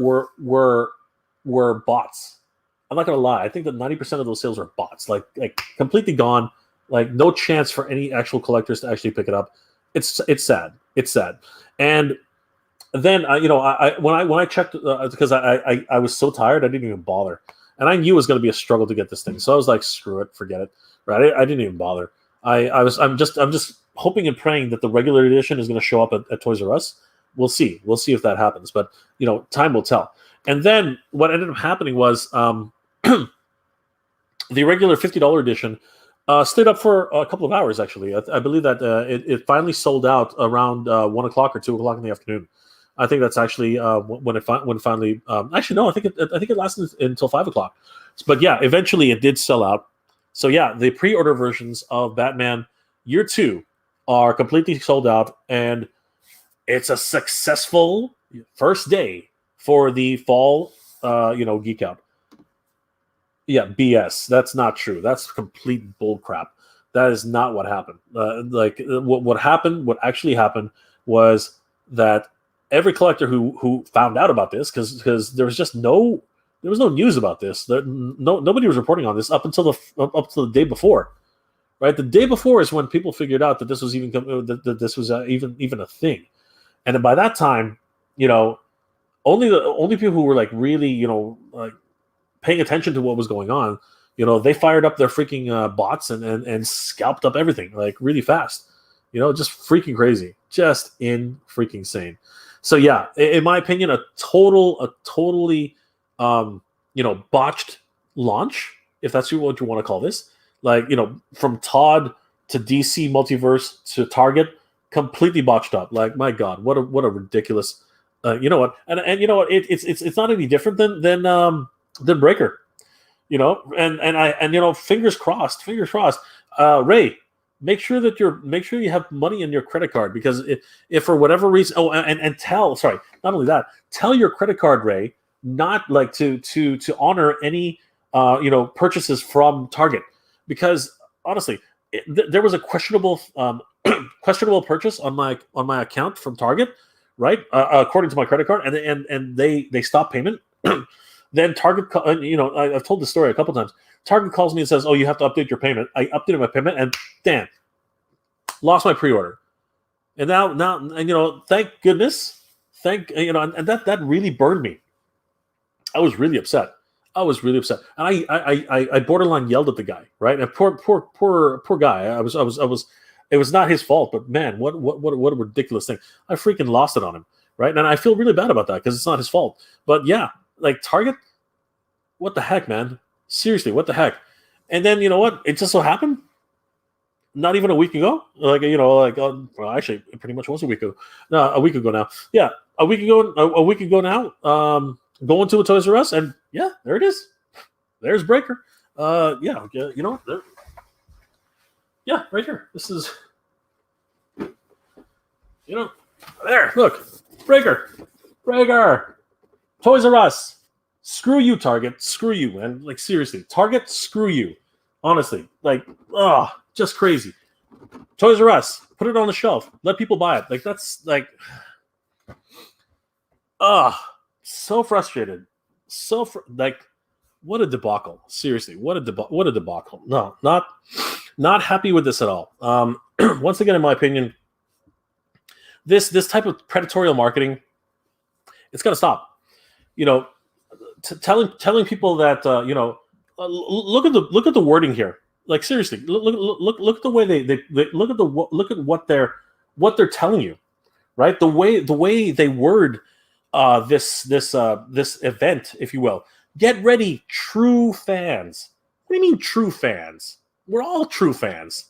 bots. I'm not gonna lie. I think that 90% of those sales were bots, like completely gone. Like no chance for any actual collectors to actually pick it up. It's sad. It's sad. And then when I checked because I was so tired I didn't even bother, and I knew it was going to be a struggle to get this thing. So I was like, screw it, forget it. Right? I didn't even bother. I'm just hoping and praying that the regular edition is going to show up at Toys R Us. We'll see if that happens. But time will tell. And then what ended up happening was the regular $50 edition stayed up for a couple of hours. Actually, I believe that it finally sold out around 1 o'clock or 2 o'clock in the afternoon. I think that's actually when it finally. Actually, no. I think it lasted until 5 o'clock. But yeah, eventually it did sell out. So yeah, the pre-order versions of Batman Year 2 are completely sold out, and It's a successful first day for the fall, geek out. Yeah, BS. That's not true. That's complete bullcrap. That is not what happened. What happened, what actually happened was that every collector who found out about this, because there was just no news about this. Nobody was reporting on this up until the day before, right? The day before is when people figured out that this was that this was even a thing, and by that time, only people who were like really like paying attention to what was going on, they fired up their freaking bots and scalped up everything like really fast, just freaking crazy, just in freaking sane. So yeah, in my opinion, a totally botched launch, if that's what you want to call this. Like, from Todd to DC Multiverse to Target, completely botched up. Like, my God, what a ridiculous. You know what? And you know what? It's not any different than Breaker. And fingers crossed. Ray, make sure you have money in your credit card, because if for whatever reason, not only that, tell your credit card, Ray, not like to honor any purchases from Target, because honestly, there was a questionable purchase on my account from Target, right? According to my credit card, and they stopped payment. Then Target, I've told this story a couple times. Target calls me and says, "Oh, you have to update your payment." I updated my payment, and damn, lost my pre-order. And now, thank goodness, and that really burned me. I was really upset, and I borderline yelled at the guy, right? And poor guy. I was. It was not his fault, but man, what a ridiculous thing! I freaking lost it on him, right? And I feel really bad about that because it's not his fault. But yeah. Like, Target, what the heck, man? Seriously, what the heck? And then, you know what? It just so happened, not even a week ago. Actually, it pretty much was a week ago. No, a week ago now. Yeah, a week ago now. Going to a Toys R Us, and yeah, there it is. There's Breaker. Yeah, there. Yeah, right here. This is, there. Look, Breaker. Toys R Us, screw you, Target. Screw you, man. Like, seriously, Target, screw you. Honestly, like, just crazy. Toys R Us, put it on the shelf. Let people buy it. Like, that's like, so frustrated. What a debacle. Seriously, what a debacle. No, not happy with this at all. Once again, in my opinion, this type of predatory marketing, it's got to stop. Telling people that look at the wording here. Like, seriously, look at the way they look at what they're telling you, right? The way they word this event, if you will. Get ready, true fans. What do you mean, true fans? We're all true fans.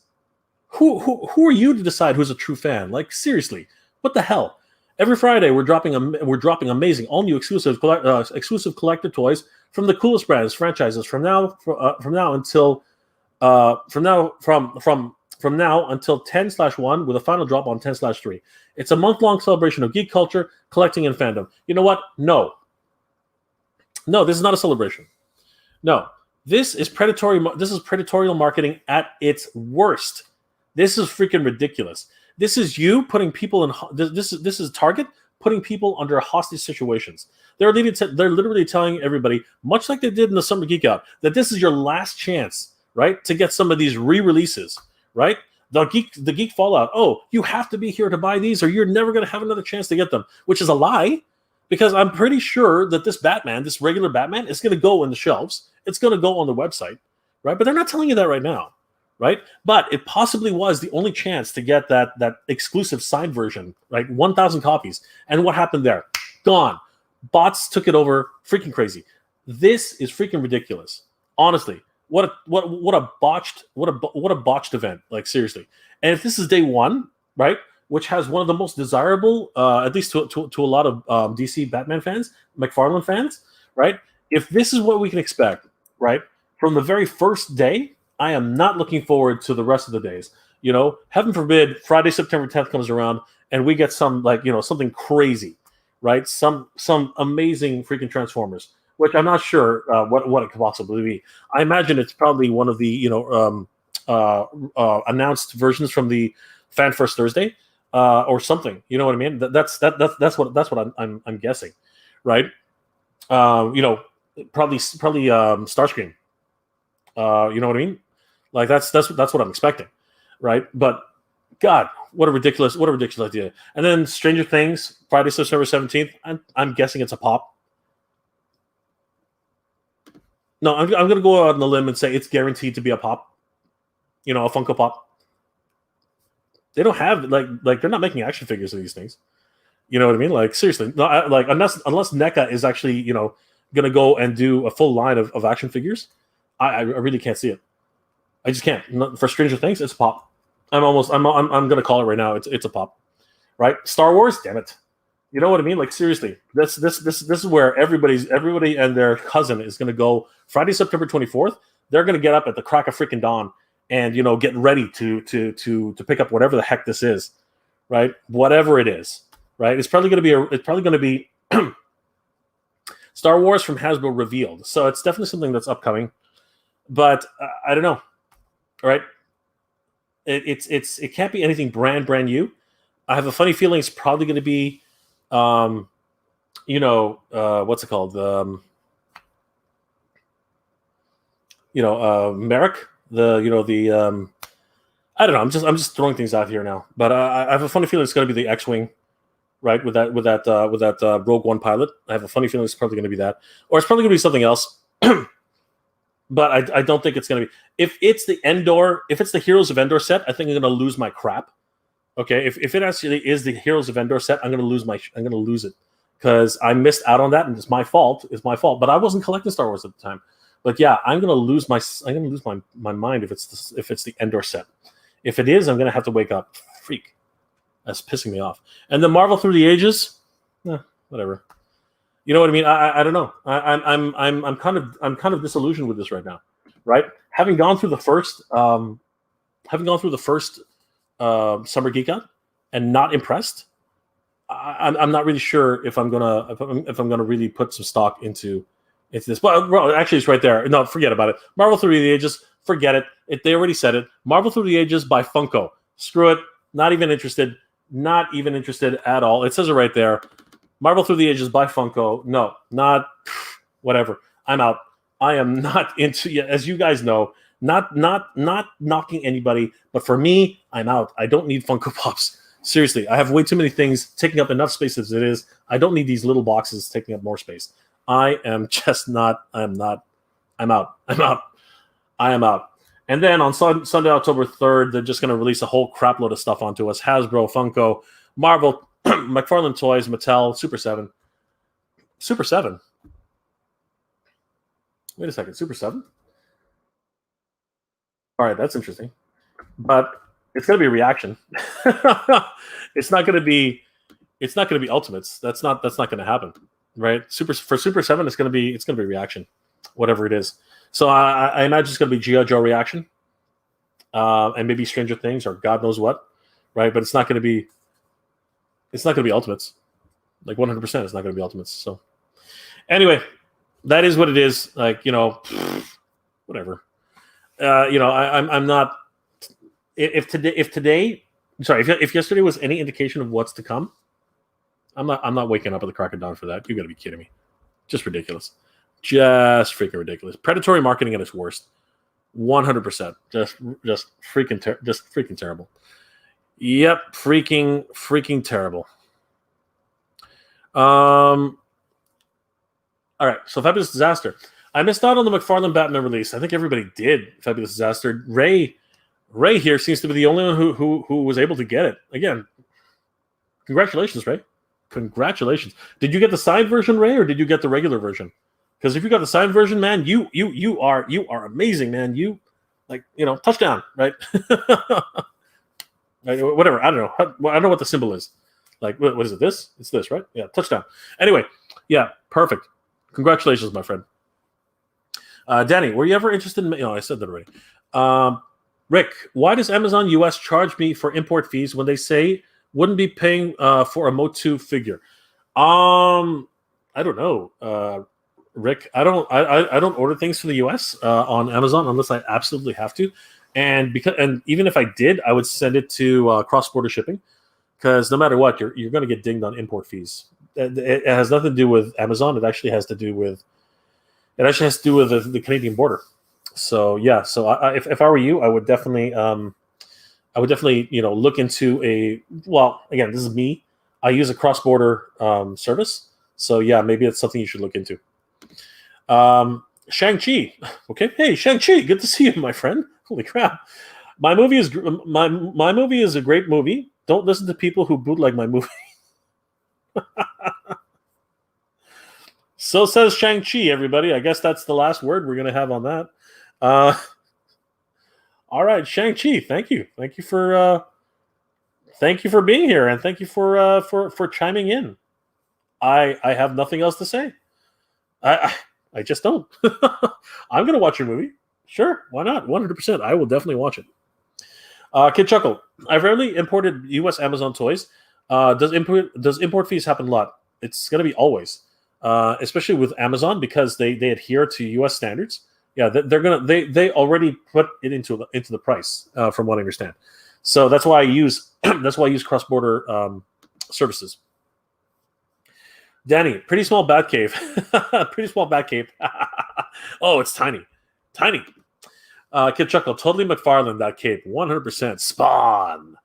Who are you to decide who's a true fan? Like, seriously, what the hell? Every Friday, we're dropping amazing, all new exclusive collector toys from the coolest brands, franchises from now until 10/1 with a final drop on 10/3. It's a month-long celebration of geek culture, collecting, and fandom. You know what? No, this is not a celebration. No, this is predatory. This is predatory marketing at its worst. This is freaking ridiculous. This is you putting people in. This is Target putting people under hostage situations. They're literally telling everybody, much like they did in the Summer Geek Out, that this is your last chance, right, to get some of these re-releases, right? The Geek Fallout. Oh, you have to be here to buy these, or you're never going to have another chance to get them, which is a lie, because I'm pretty sure that this regular Batman, is going to go on the shelves. It's going to go on the website, right? But they're not telling you that right now. Right, but it possibly was the only chance to get that exclusive signed version, right? 1,000 copies, and what happened there? Gone. Bots took it over. Freaking crazy. This is freaking ridiculous. Honestly, what a botched event. Like, seriously. And if this is day one, right, which has one of the most desirable, at least to a lot of DC Batman fans, McFarlane fans, right? If this is what we can expect, right, from the very first day, I am not looking forward to the rest of the days. Heaven forbid Friday, September 10th comes around and we get some something crazy, right? Some amazing freaking Transformers, which I'm not sure what it could possibly be. I imagine it's probably one of the announced versions from the Fan First Thursday or something. You know what I mean? That's what I'm guessing, right? Probably Starscream. You know what I mean? Like that's what I'm expecting, right? But God, what a ridiculous idea. And then Stranger Things, Friday, September 17th. I'm guessing it's a pop. No, I'm going to go out on the limb and say it's guaranteed to be a pop. A Funko Pop. They don't have like they're not making action figures of these things. You know what I mean? Like seriously, no, unless NECA is actually going to go and do a full line of action figures, I really can't see it. I just can't. For Stranger Things, it's a pop. I'm going to call it right now. It's a pop, right? Star Wars, damn it. You know what I mean? Like seriously, this is where everybody and their cousin is going to go. Friday, September 24th. They're going to get up at the crack of freaking dawn and get ready to pick up whatever the heck this is, right? Whatever it is, right? It's probably going to be Star Wars from Hasbro revealed. So it's definitely something that's upcoming, but I don't know, right? It can't be anything brand new. I have a funny feeling it's probably going to be, what's it called? Merrick. I don't know. I'm just throwing things out here now, but I have a funny feeling it's going to be the X-wing, right? With that Rogue One pilot. I have a funny feeling it's probably going to be that, or it's probably going to be something else. But I don't think it's going to be. If it's the Heroes of Endor set, I think I'm going to lose my crap. Okay, if it actually is the Heroes of Endor set, I'm going to lose it because I missed out on that, and it's my fault. But I wasn't collecting Star Wars at the time. But yeah, I'm going to lose my mind if it's the Endor set. If it is, I'm going to have to wake up. Freak, that's pissing me off. And the Marvel Through the Ages, whatever. You know what I mean? I don't know. I'm kind of disillusioned with this right now, right? Having gone through the first Summer Geek Out and not impressed, I'm not really sure if I'm gonna really put some stock into this. Well, actually, it's right there. No, forget about it. Marvel Through the Ages, forget it. They already said it. Marvel Through the Ages by Funko. Screw it. Not even interested. Not even interested at all. It says it right there. Marvel Through the Ages by Funko. No, not whatever. I'm out. I am not into, as you guys know, not knocking anybody, but for me, I'm out. I don't need Funko Pops. Seriously, I have way too many things taking up enough space as it is. I don't need these little boxes taking up more space. I am just not. I'm out. I am out. And then on Sunday, October 3rd, they're just going to release a whole crap load of stuff onto us. Hasbro, Funko, Marvel, McFarlane Toys, Mattel, Super 7. Super 7? Wait a second, Super 7? All right, that's interesting. But it's going to be a reaction. It's not going to be Ultimates. That's not going to happen, right? For Super 7, it's going to be a reaction, whatever it is. So I imagine it's going to be G.I. Joe reaction, and maybe Stranger Things or God knows what, right? But it's not going to be Ultimates. Like 100%, it's not going to be Ultimates. So anyway, that is what it is. Like, whatever. I'm not. If yesterday was any indication of what's to come, I'm not waking up at the crack of dawn for that. You got to be kidding me. Just ridiculous. Just freaking ridiculous. Predatory marketing at its worst. 100%. Just freaking terrible. Yep, freaking terrible. All right, so Fabulous Disaster. I missed out on the McFarlane Batman release. I think everybody did. Fabulous Disaster. Ray here seems to be the only one who was able to get it. Again, congratulations, Ray. Congratulations. Did you get the signed version, Ray, or did you get the regular version? Because if you got the signed version, man, you are amazing, man. You touchdown, right? Whatever. I don't know. I don't know what the symbol is. Like, what is it? This? It's this, right? Yeah, touchdown. Anyway, yeah, perfect. Congratulations, my friend. Danny, were you ever interested in? I said that already. Rick, why does Amazon US charge me for import fees when they say wouldn't be paying for a MOTU figure? I don't know, Rick. I don't order things from the US on Amazon unless I absolutely have to, and even if I did, I would send it to cross border shipping, because no matter what, you're going to get dinged on import fees. It has nothing to do with Amazon. It actually has to do with the Canadian border. So yeah, so if I were you, I would definitely look into again, this is me. I use a cross border service, so yeah, maybe it's something you should look into. Shang-Chi, okay, hey Shang-Chi, good to see you, my friend. Holy crap, my movie is a great movie. Don't listen to people who bootleg my movie. So says Shang-Chi, everybody. I guess that's the last word we're going to have on that. All right, Shang-Chi, thank you for being here, and thank you for chiming in. I have nothing else to say. I just don't. I'm going to watch your movie. Sure, why not? 100%. I will definitely watch it. Kid Chuckle, I've rarely imported U.S. Amazon toys. Does import fees happen a lot? It's going to be always. Especially with Amazon, because they adhere to U.S. standards. Yeah, they already put it into the price, from what I understand. So that's why I use cross border services. Danny, pretty small bat cave, pretty small bat cave. Oh, it's tiny. Kid Chuckle, totally McFarlane, that cape, 100%. Spawn.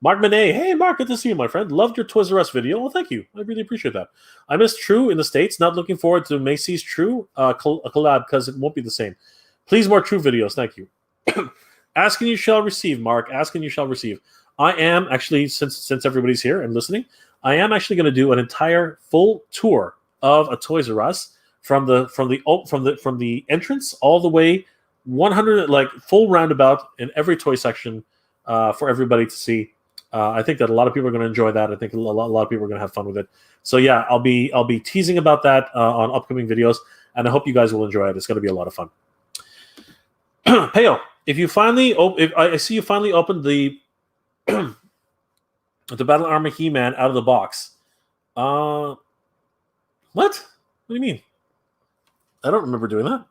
Mark Monet, hey Mark, good to see you, my friend. Loved your Toys R Us video. Well, thank you. I really appreciate that. I missed True in the States. Not looking forward to Macy's True collab, because it won't be the same. Please, more True videos. Thank you. Ask and you shall receive, Mark. Ask and you shall receive. I am actually, since everybody's here and listening, I am actually going to do an entire full tour of a Toys R Us from the entrance all the way 100, like full roundabout in every toy section for everybody to see. I think that a lot of people are going to enjoy that. I think a lot of people are going to have fun with it. So yeah, I'll be teasing about that on upcoming videos, and I hope you guys will enjoy it. It's going to be a lot of fun. Peo, if I see you finally opened the the Battle Armor He-Man out of the box. What? What do you mean? I don't remember doing that.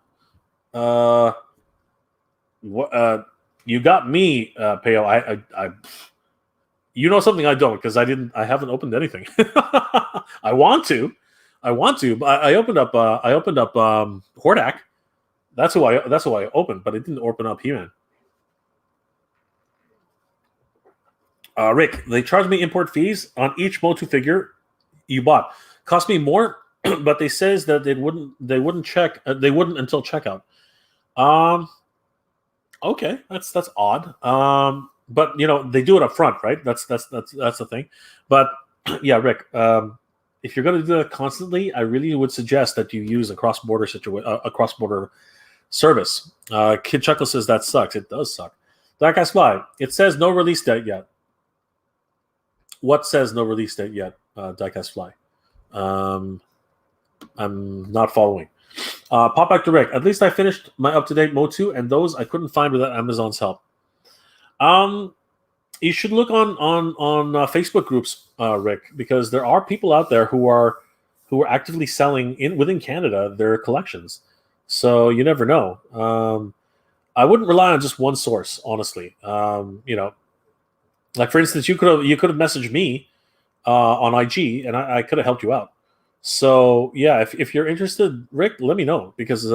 You got me, Peo. I you know something I don't, because I haven't opened anything. I want to, but I opened up Hordak. That's who I opened, but it didn't open up He-Man. Rick, they charged me import fees on each MOTU figure you bought. Cost me more, but they says that they wouldn't check. They wouldn't until checkout. Okay, that's odd. But they do it up front, right? That's the thing. But yeah, Rick, if you're going to do that constantly, I really would suggest that you use a cross border service. Kid Chuckle says that sucks. It does suck. Black Ass Fly, it says no release date yet. What says no release date yet, Diecast Fly? I'm not following. Pop back to Rick. At least I finished my up-to-date MOTU, and those I couldn't find without Amazon's help. You should look on Facebook groups, Rick, because there are people out there who are actively selling within Canada their collections. So you never know. I wouldn't rely on just one source, honestly. Like for instance, you could have messaged me on IG, and I could have helped you out. So yeah, if you're interested, Rick, let me know, because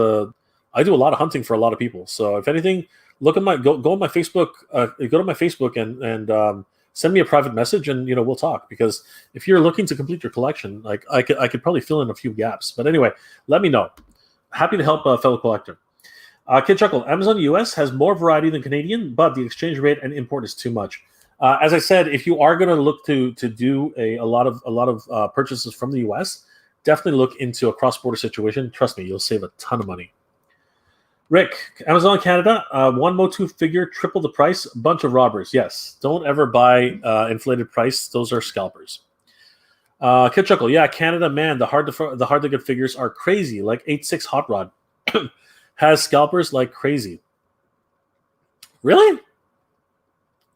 I do a lot of hunting for a lot of people. So if anything, go on my Facebook, go to my Facebook and send me a private message, and we'll talk. Because if you're looking to complete your collection, like I could probably fill in a few gaps. But anyway, let me know. Happy to help a fellow collector. Kid Chuckle, Amazon US has more variety than Canadian, but the exchange rate and import is too much. As I said, if you are going to look to do a lot of purchases from the US, definitely look into a cross-border situation. Trust me, you'll save a ton of money. Rick, Amazon Canada, one MOTU figure, triple the price, bunch of robbers. Yes, don't ever buy inflated price. Those are scalpers. Kid Chuckle, yeah, Canada, man, the hard to get figures are crazy. Like 8.6 Hot Rod has scalpers like crazy. Really?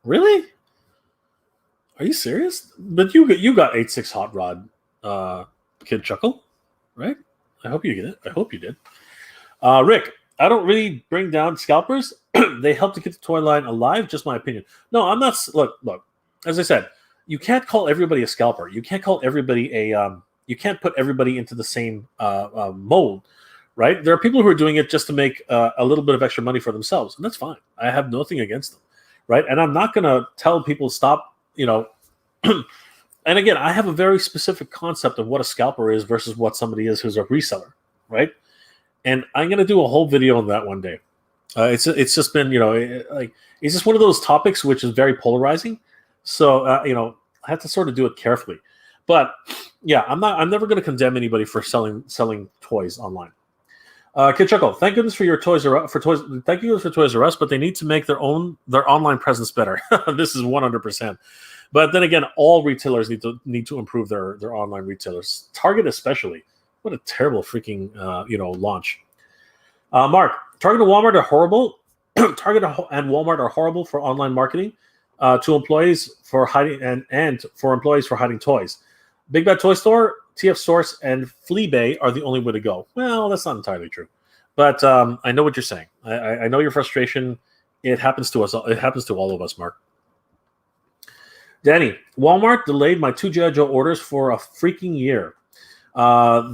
Really? Are you serious? But you got 8.6 hot rod, Kid Chuckle, right? I hope you get it. I hope you did. Rick, I don't really bring down scalpers. They help to keep the toy line alive. Just my opinion. No, I'm not. Look. As I said, you can't call everybody a scalper. You can't call everybody a. You can't put everybody into the same mold, right? There are people who are doing it just to make a little bit of extra money for themselves, and that's fine. I have nothing against them, right? And I'm not going to tell people stop. And again, I have a very specific concept of what a scalper is versus what somebody is who's a reseller, right? And I'm going to do a whole video on that one day. It's just been, it's just one of those topics which is very polarizing. So, I have to sort of do it carefully. But yeah, I'm never going to condemn anybody for selling toys online. Kid Chuckle, thank goodness for your Toys R Us, thank you for Toys R Us, but they need to make their online presence better. This is 100%. But then again, all retailers need to improve their online retailers. Target especially. What a terrible freaking launch. Mark, Target and Walmart are horrible. Target and Walmart are horrible for online marketing to employees for hiding and for employees for hiding toys. Big Bad Toy Store, TF Source, and Fleabay are the only way to go. Well, that's not entirely true, but I know what you're saying. I know your frustration. It happens to us. It happens to all of us, Mark. Danny, Walmart delayed my 2 G.I. Joe orders for a freaking year.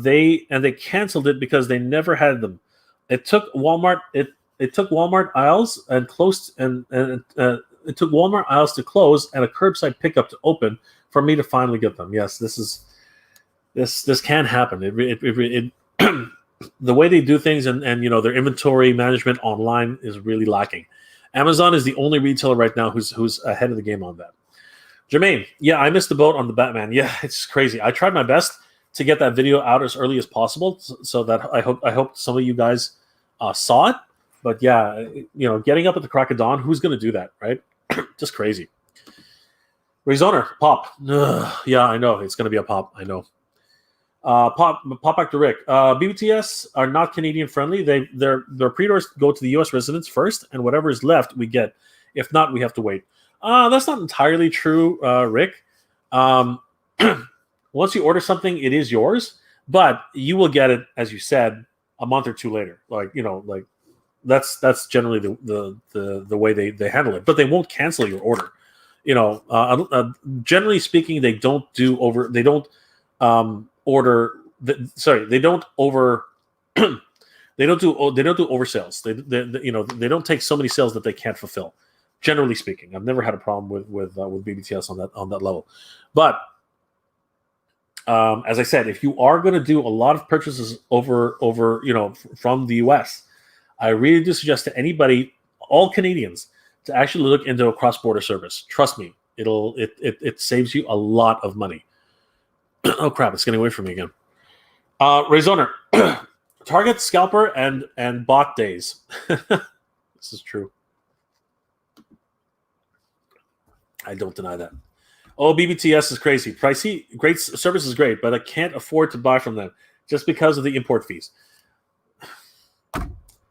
They canceled it because they never had them. It took Walmart. It took Walmart aisles and closed and it took Walmart aisles to close and a curbside pickup to open for me to finally get them. Yes, this can happen. It the way they do things and their inventory management online is really lacking. Amazon is the only retailer right now who's ahead of the game on that. Jermaine, yeah, I missed the boat on the Batman. Yeah, it's crazy. I tried my best to get that video out as early as possible, so that I hope some of you guys saw it. But yeah, getting up at the crack of dawn, who's going to do that, right? Just crazy. Rezoner, pop. Ugh, yeah, I know it's going to be a pop. I know. Pop back to Rick. BBTS are not Canadian friendly. Their pre-orders go to the U.S. residents first, and whatever is left, we get. If not, we have to wait. That's not entirely true, Rick. Once you order something, it is yours, but you will get it, as you said, a month or two later. That's generally the way they handle it. But they won't cancel your order. Generally speaking, they don't do over. They don't order. They don't over. They don't do oversales. They don't take so many sales that they can't fulfill. Generally speaking, I've never had a problem with BBTS on that level. But as I said, if you are going to do a lot of purchases over from the US, I really do suggest to anybody, all Canadians, to actually look into a cross-border service. Trust me, it saves you a lot of money. Oh crap! It's getting away from me again. Rezoner, Target, scalper, and bot days. This is true. I don't deny that. Oh, BBTS is crazy. Pricey, great service is great, but I can't afford to buy from them just because of the import fees.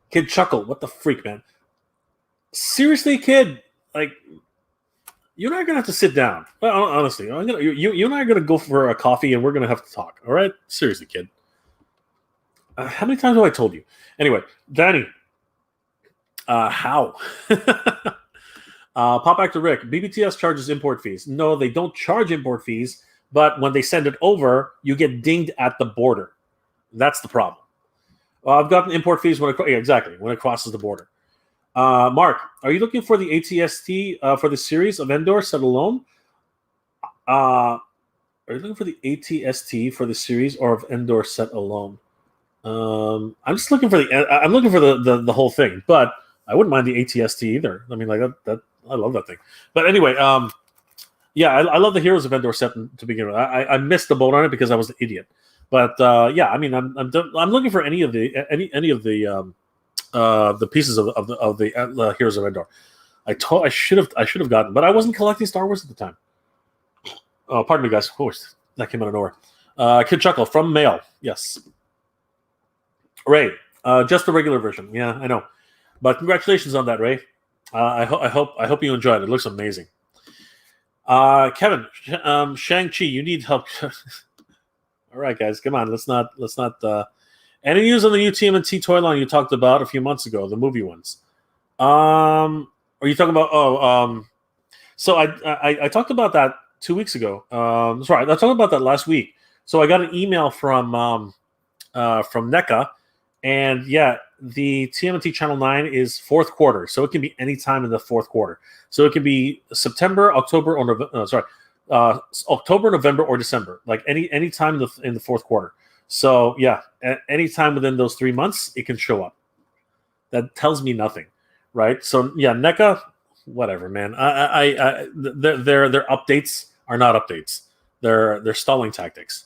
Kid Chuckle, what the freak, man? Seriously, kid? Like, you're not gonna have to sit down. Well, honestly, you and I are gonna go for a coffee, and we're gonna have to talk. All right? Seriously, kid. How many times have I told you? Anyway, Danny. How? Pop back to Rick. BBTS charges import fees. No, they don't charge import fees, but when they send it over, you get dinged at the border. That's the problem. I've gotten import fees when it crosses the border. Mark, are you looking for the ATST for the series of Endor set alone? Are you looking for the ATST for the series or of Endor set alone? I'm just looking for the whole thing, but I wouldn't mind the ATST either. I mean, like that I love that thing. But anyway, yeah, I love the Heroes of Endor set to begin with. I missed the boat on it because I was an idiot. But yeah, I mean, I'm looking for any of the pieces of the Heroes of Endor. I should have gotten, but I wasn't collecting Star Wars at the time. Oh, pardon me, guys. Oh, that came out of nowhere. Kid Chuckle from Mail. Yes. Ray, just the regular version. Yeah, I know. But congratulations on that, Ray. I hope you enjoyed it. It looks amazing. Kevin, Shang-Chi, you need help. All right, guys, come on. Let's not. Any news on the new TMNT toy line you talked about a few months ago, the movie ones? Are you talking about? So I talked about that 2 weeks ago. Sorry, I talked about that last week. So I got an email from NECA, and yeah, the TMNT Channel 9 is fourth quarter, so it can be any time in the fourth quarter. So it can be September, October, or October, November, or December, like any time in the fourth quarter. So yeah, any time within those 3 months, it can show up. That tells me nothing, right? So yeah, NECA, whatever, man. Their updates are not updates. They're stalling tactics.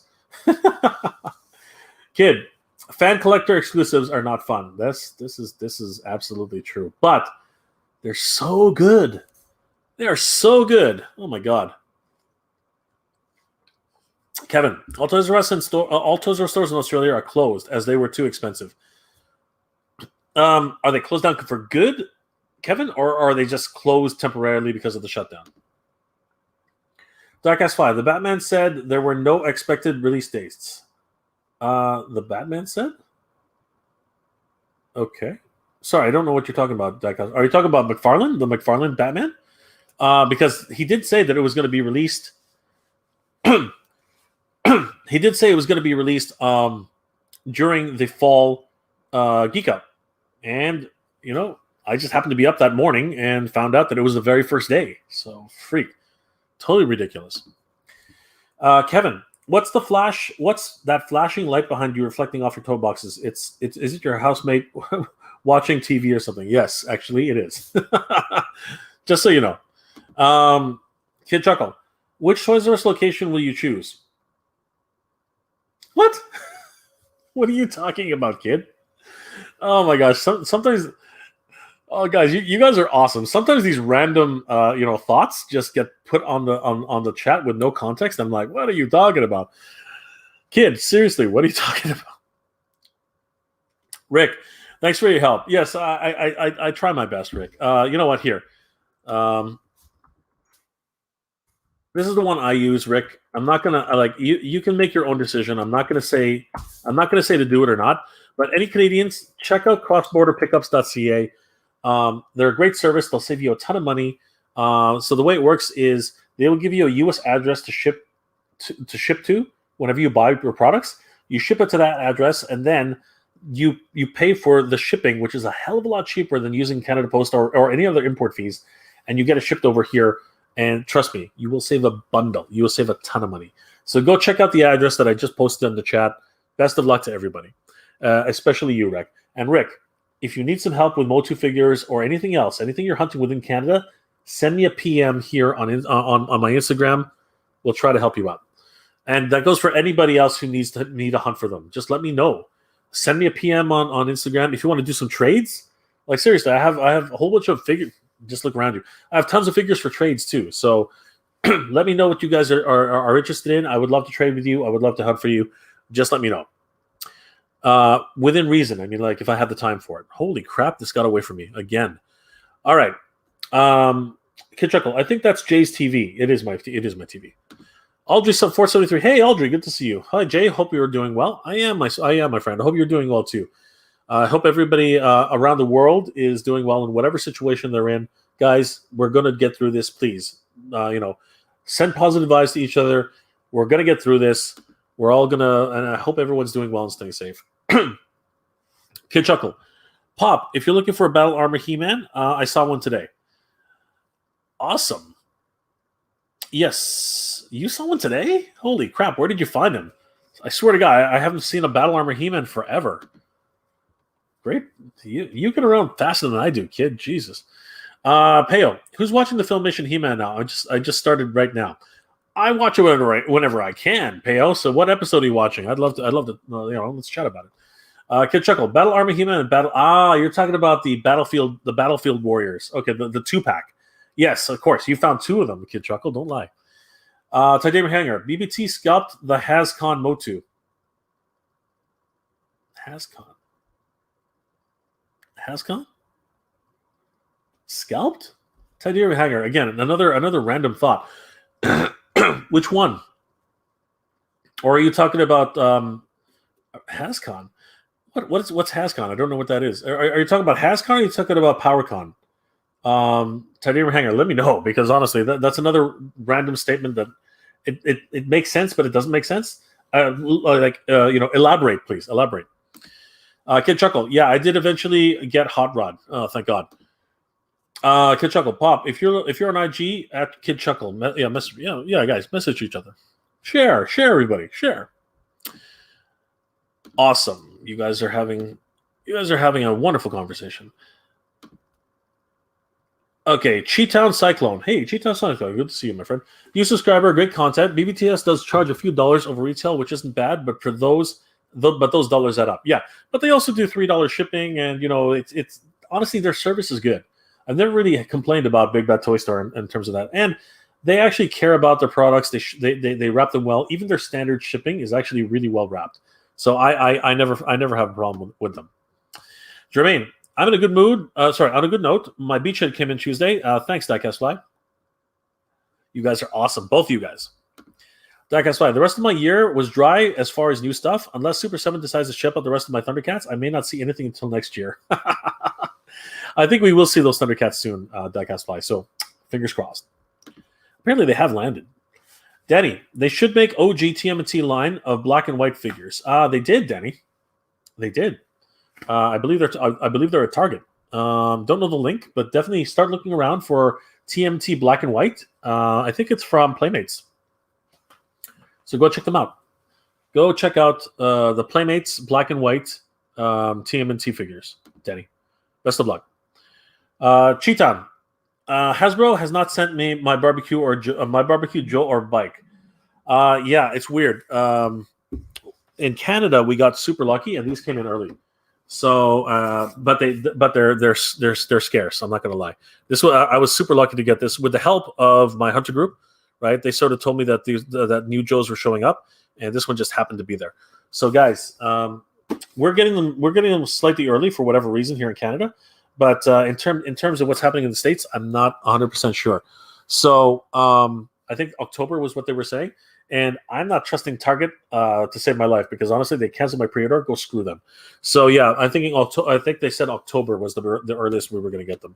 Kid, fan collector exclusives are not fun. This is absolutely true. But they're so good. They are so good. Oh my god. Kevin, all Toys R Us all Toys R Us stores in Australia are closed as they were too expensive. Are they closed down for good, Kevin, or are they just closed temporarily because of the shutdown? Dark Ass 5, the Batman said there were no expected release dates. The Batman said? Okay. Sorry, I don't know what you're talking about, Dark Ass. Are you talking about McFarlane, the McFarlane Batman? Because he did say that it was going to be released. He did say it was going to be released during the fall Geek Up. And, you know, I just happened to be up that morning and found out that it was the very first day. So, freak. Totally ridiculous. Kevin, what's that flashing light behind you reflecting off your toe boxes? Is it your housemate watching TV or something? Yes, actually it is. Just so you know. Kid Chuckle, which Toys R Us location will you choose? What? What are you talking about, kid? Oh my gosh! Sometimes, oh guys, you guys are awesome. Sometimes these random, thoughts just get put on the chat with no context. I'm like, what are you talking about, kid? Seriously, what are you talking about? Rick, thanks for your help. Yes, I try my best, Rick. You know what? Here, this is the one I use, Rick. I'm not gonna like you. You can make your own decision. I'm not gonna say to do it or not. But any Canadians, check out crossborderpickups.ca. They're a great service. They'll save you a ton of money. So the way it works is they will give you a U.S. address to ship to whenever you buy your products. You ship it to that address, and then you pay for the shipping, which is a hell of a lot cheaper than using Canada Post or any other import fees, and you get it shipped over here. And trust me, you will save a bundle. You will save a ton of money. So go check out the address that I just posted in the chat. Best of luck to everybody, especially you, Rick. And Rick, if you need some help with MOTU figures or anything else, anything you're hunting within Canada, send me a PM here on my Instagram. We'll try to help you out. And that goes for anybody else who need a hunt for them. Just let me know. Send me a PM on Instagram if you want to do some trades. Like seriously, I have a whole bunch of figures. Just look around you. I have tons of figures for trades too. So let me know what you guys are interested in. I would love to trade with you. I would love to hunt for you. Just let me know. Within reason. I mean, like if I have the time for it. Holy crap, this got away from me again. All right. Kid Chuckle, I think that's Jay's TV. It is my TV. Audrey sub 473. Hey Audrey, good to see you. Hi Jay, hope you're doing well. I am my friend. I hope you're doing well too. I hope everybody around the world is doing well in whatever situation they're in. Guys, we're going to get through this, please. Send positive vibes to each other. We're going to get through this. We're all going to, and I hope everyone's doing well and staying safe. Kid Chuckle. Pop, if you're looking for a Battle Armor He-Man, I saw one today. Awesome. Yes. You saw one today? Holy crap, where did you find him? I swear to God, I haven't seen a Battle Armor He-Man forever. Great. You get around faster than I do, kid. Jesus. Peo, who's watching the Filmation He-Man now? I just started right now. I watch it whenever I can, Peo. So what episode are you watching? I'd love to let's chat about it. Kid Chuckle, Battle Armor He-Man and Battle. You're talking about the Battlefield Warriors. Okay, the 2-pack. Yes, of course. You found 2 of them, Kid Chuckle. Don't lie. Titanium Hanger, BBT scalped the HasCon MOTU. HasCon? Scalped? Tiberium hanger. Again, another random thought. Which one? Or are you talking about Hascon? What's Hascon? I don't know what that is. Are you talking about Hascon or are you talking about PowerCon? Tiberium hanger. Let me know, because honestly, that's another random statement that it makes sense, but it doesn't make sense. Elaborate, please. Elaborate. Kid Chuckle. Yeah, I did eventually get Hot Rod. Oh, thank God. Kid Chuckle. Pop, if you're on IG at Kid Chuckle, guys, message each other. Share, everybody. Share. Awesome. You guys are having a wonderful conversation. Okay, Cheetown Cyclone. Hey, Cheetown Cyclone. Good to see you, my friend. New subscriber, great content. BBTS does charge a few dollars over retail, which isn't bad, but those dollars add up. Yeah, but they also do $3 shipping, and it's honestly, their service is good. I've never really complained about Big Bad Toy Store in terms of that, and they actually care about their products. They wrap them well. Even their standard shipping is actually really well wrapped. So I never have a problem with them. Jermaine, I'm in a good mood. On a good note, my beachhead came in Tuesday. Thanks, Diecast Fly. You guys are awesome, both of you guys. Diecast Fly. The rest of my year was dry as far as new stuff. Unless Super 7 decides to ship out the rest of my Thundercats, I may not see anything until next year. I think we will see those Thundercats soon, Diecast Fly. So, fingers crossed. Apparently, they have landed. Danny, they should make OG TMNT line of black and white figures. They did, Danny. They did. I believe they're at Target. Don't know the link, but definitely start looking around for TMT black and white. I think it's from Playmates. So go check them out. Go check out the Playmates black and white TMNT figures, Danny. Best of luck. Cheetan. Hasbro has not sent me my barbecue Joe or bike. Yeah, it's weird. In Canada, we got super lucky, and these came in early. So, but they're scarce. I'm not gonna lie. I was super lucky to get this with the help of my hunter group. Right, they sort of told me that that new Joes were showing up, and this one just happened to be there. So, guys, we're getting them slightly early for whatever reason here in Canada. But in terms of what's happening in the States, I'm not 100% sure. So I think October was what they were saying. And I'm not trusting Target to save my life, because honestly, they canceled my pre-order. Go screw them. So yeah, I think they said October was the earliest we were going to get them.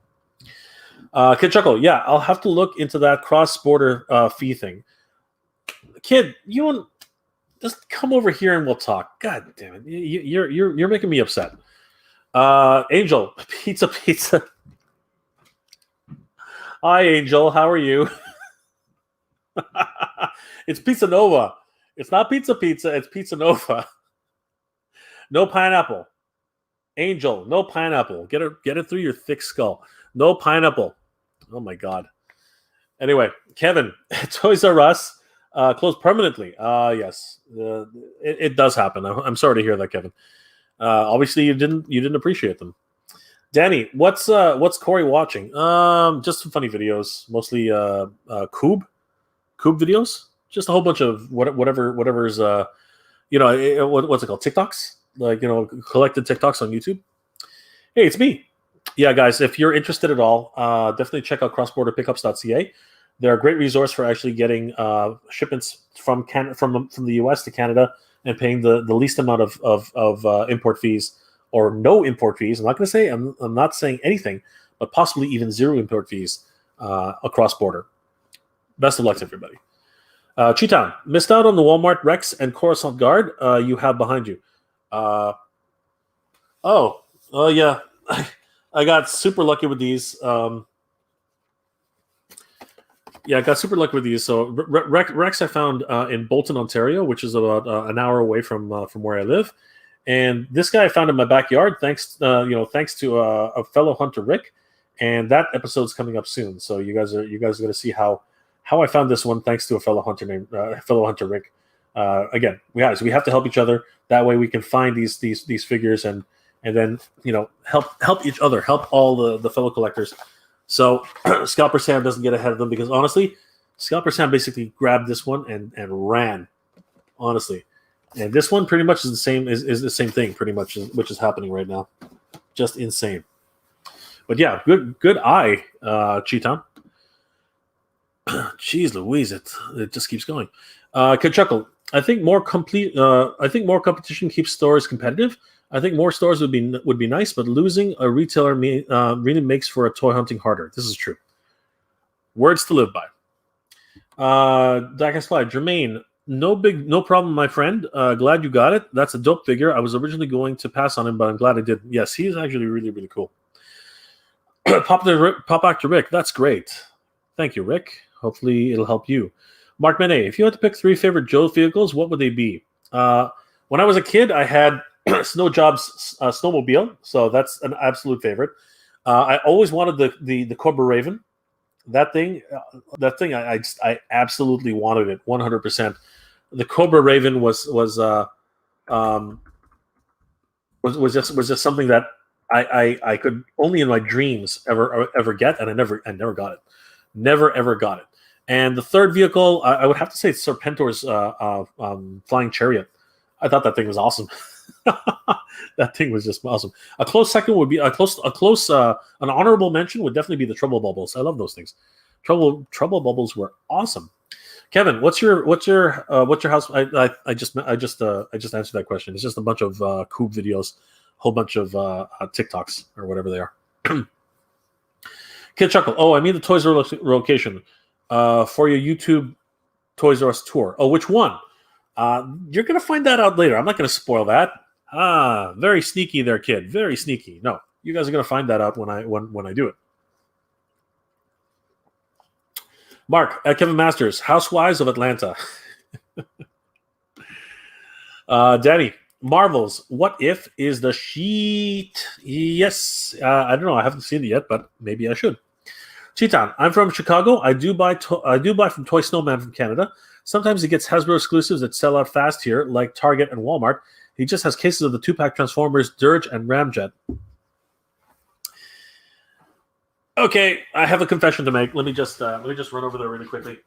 Kid Chuckle, yeah, I'll have to look into that cross-border fee thing. Kid, you want just come over here and we'll talk. God damn it, you're making me upset. Angel, pizza. Hi, Angel. How are you? It's Pizza Nova. It's not Pizza. It's Pizza Nova. No pineapple. Angel, no pineapple. Get it through your thick skull. No pineapple. Oh my God. Anyway, Kevin, Toys R Us closed permanently. Yes, it does happen. I'm sorry to hear that, Kevin. Obviously, you didn't appreciate them. Danny, what's Corey watching? Just some funny videos, mostly Coob videos. Just a whole bunch of whatever's what's it called? TikToks, collected TikToks on YouTube. Hey, it's me. Yeah, guys, if you're interested at all, definitely check out crossborderpickups.ca. They're a great resource for actually getting shipments from the US to Canada and paying the least amount of import fees, or no import fees. I'm not saying anything, but possibly even zero import fees across border. Best of luck to everybody. Cheetan, missed out on the Walmart Rex and Coruscant Guard you have behind you. Yeah. I got super lucky with these. I got super lucky with these. So Rex I found in Bolton, Ontario, which is about an hour away from where I live. And this guy I found in my backyard, thanks to a fellow hunter, Rick. And that episode's coming up soon. So you guys are going to see how I found this one, thanks to a fellow hunter Rick. Again, we have to help each other. That way we can find these figures and then help each other, help all the fellow collectors. So Scalper Sam doesn't get ahead of them, because honestly, Scalper Sam basically grabbed this one and ran. Honestly, and this one pretty much is the same thing, pretty much, which is happening right now. Just insane. But yeah, good eye, Cheeton. Jeez Louise, it just keeps going. Kid Chuckle. I think more competition keeps stores competitive. I think more stores would be nice, but losing a retailer really makes for a toy hunting harder. This is true. Words to live by. Dak Fly, Jermaine, no problem, my friend. Glad you got it. That's a dope figure. I was originally going to pass on him, but I'm glad I did. Yes, he is actually really, really cool. Pop Actor Rick, that's great. Thank you, Rick. Hopefully it'll help you. Mark Manet, if you had to pick 3 favorite Joe vehicles, what would they be? When I was a kid, I had Snow Job's snowmobile, so that's an absolute favorite. I always wanted the Cobra Raven. That thing, I absolutely wanted it, 100%. The Cobra Raven was just something that I could only in my dreams ever get, and I never got it, never ever got it. And the third vehicle, I would have to say, Serpentor's Flying Chariot. I thought that thing was awesome. That thing was just awesome. A close second would be an honorable mention would definitely be the Trouble Bubbles. I love those things. Trouble Bubbles were awesome. Kevin, what's your house? I just answered that question. It's just a bunch of Coop videos, whole bunch of TikToks or whatever they are. Kid Chuckle. Oh, I mean the Toys R Us location for your YouTube Toys R Us tour. Oh, which one? You're gonna find that out later. I'm not gonna spoil that. Very sneaky there, kid. Very sneaky. No, you guys are gonna find that out when I do it. Mark, Kevin Masters, Housewives of Atlanta. Danny, Marvels, What If is the sheet? Yes. I don't know. I haven't seen it yet, but maybe I should. Cheetan, I'm from Chicago. I do buy from Toy Snowman from Canada. Sometimes he gets Hasbro exclusives that sell out fast here, like Target and Walmart. He just has cases of the 2-pack Transformers, Dirge, and Ramjet. Okay, I have a confession to make. Let me just run over there really quickly.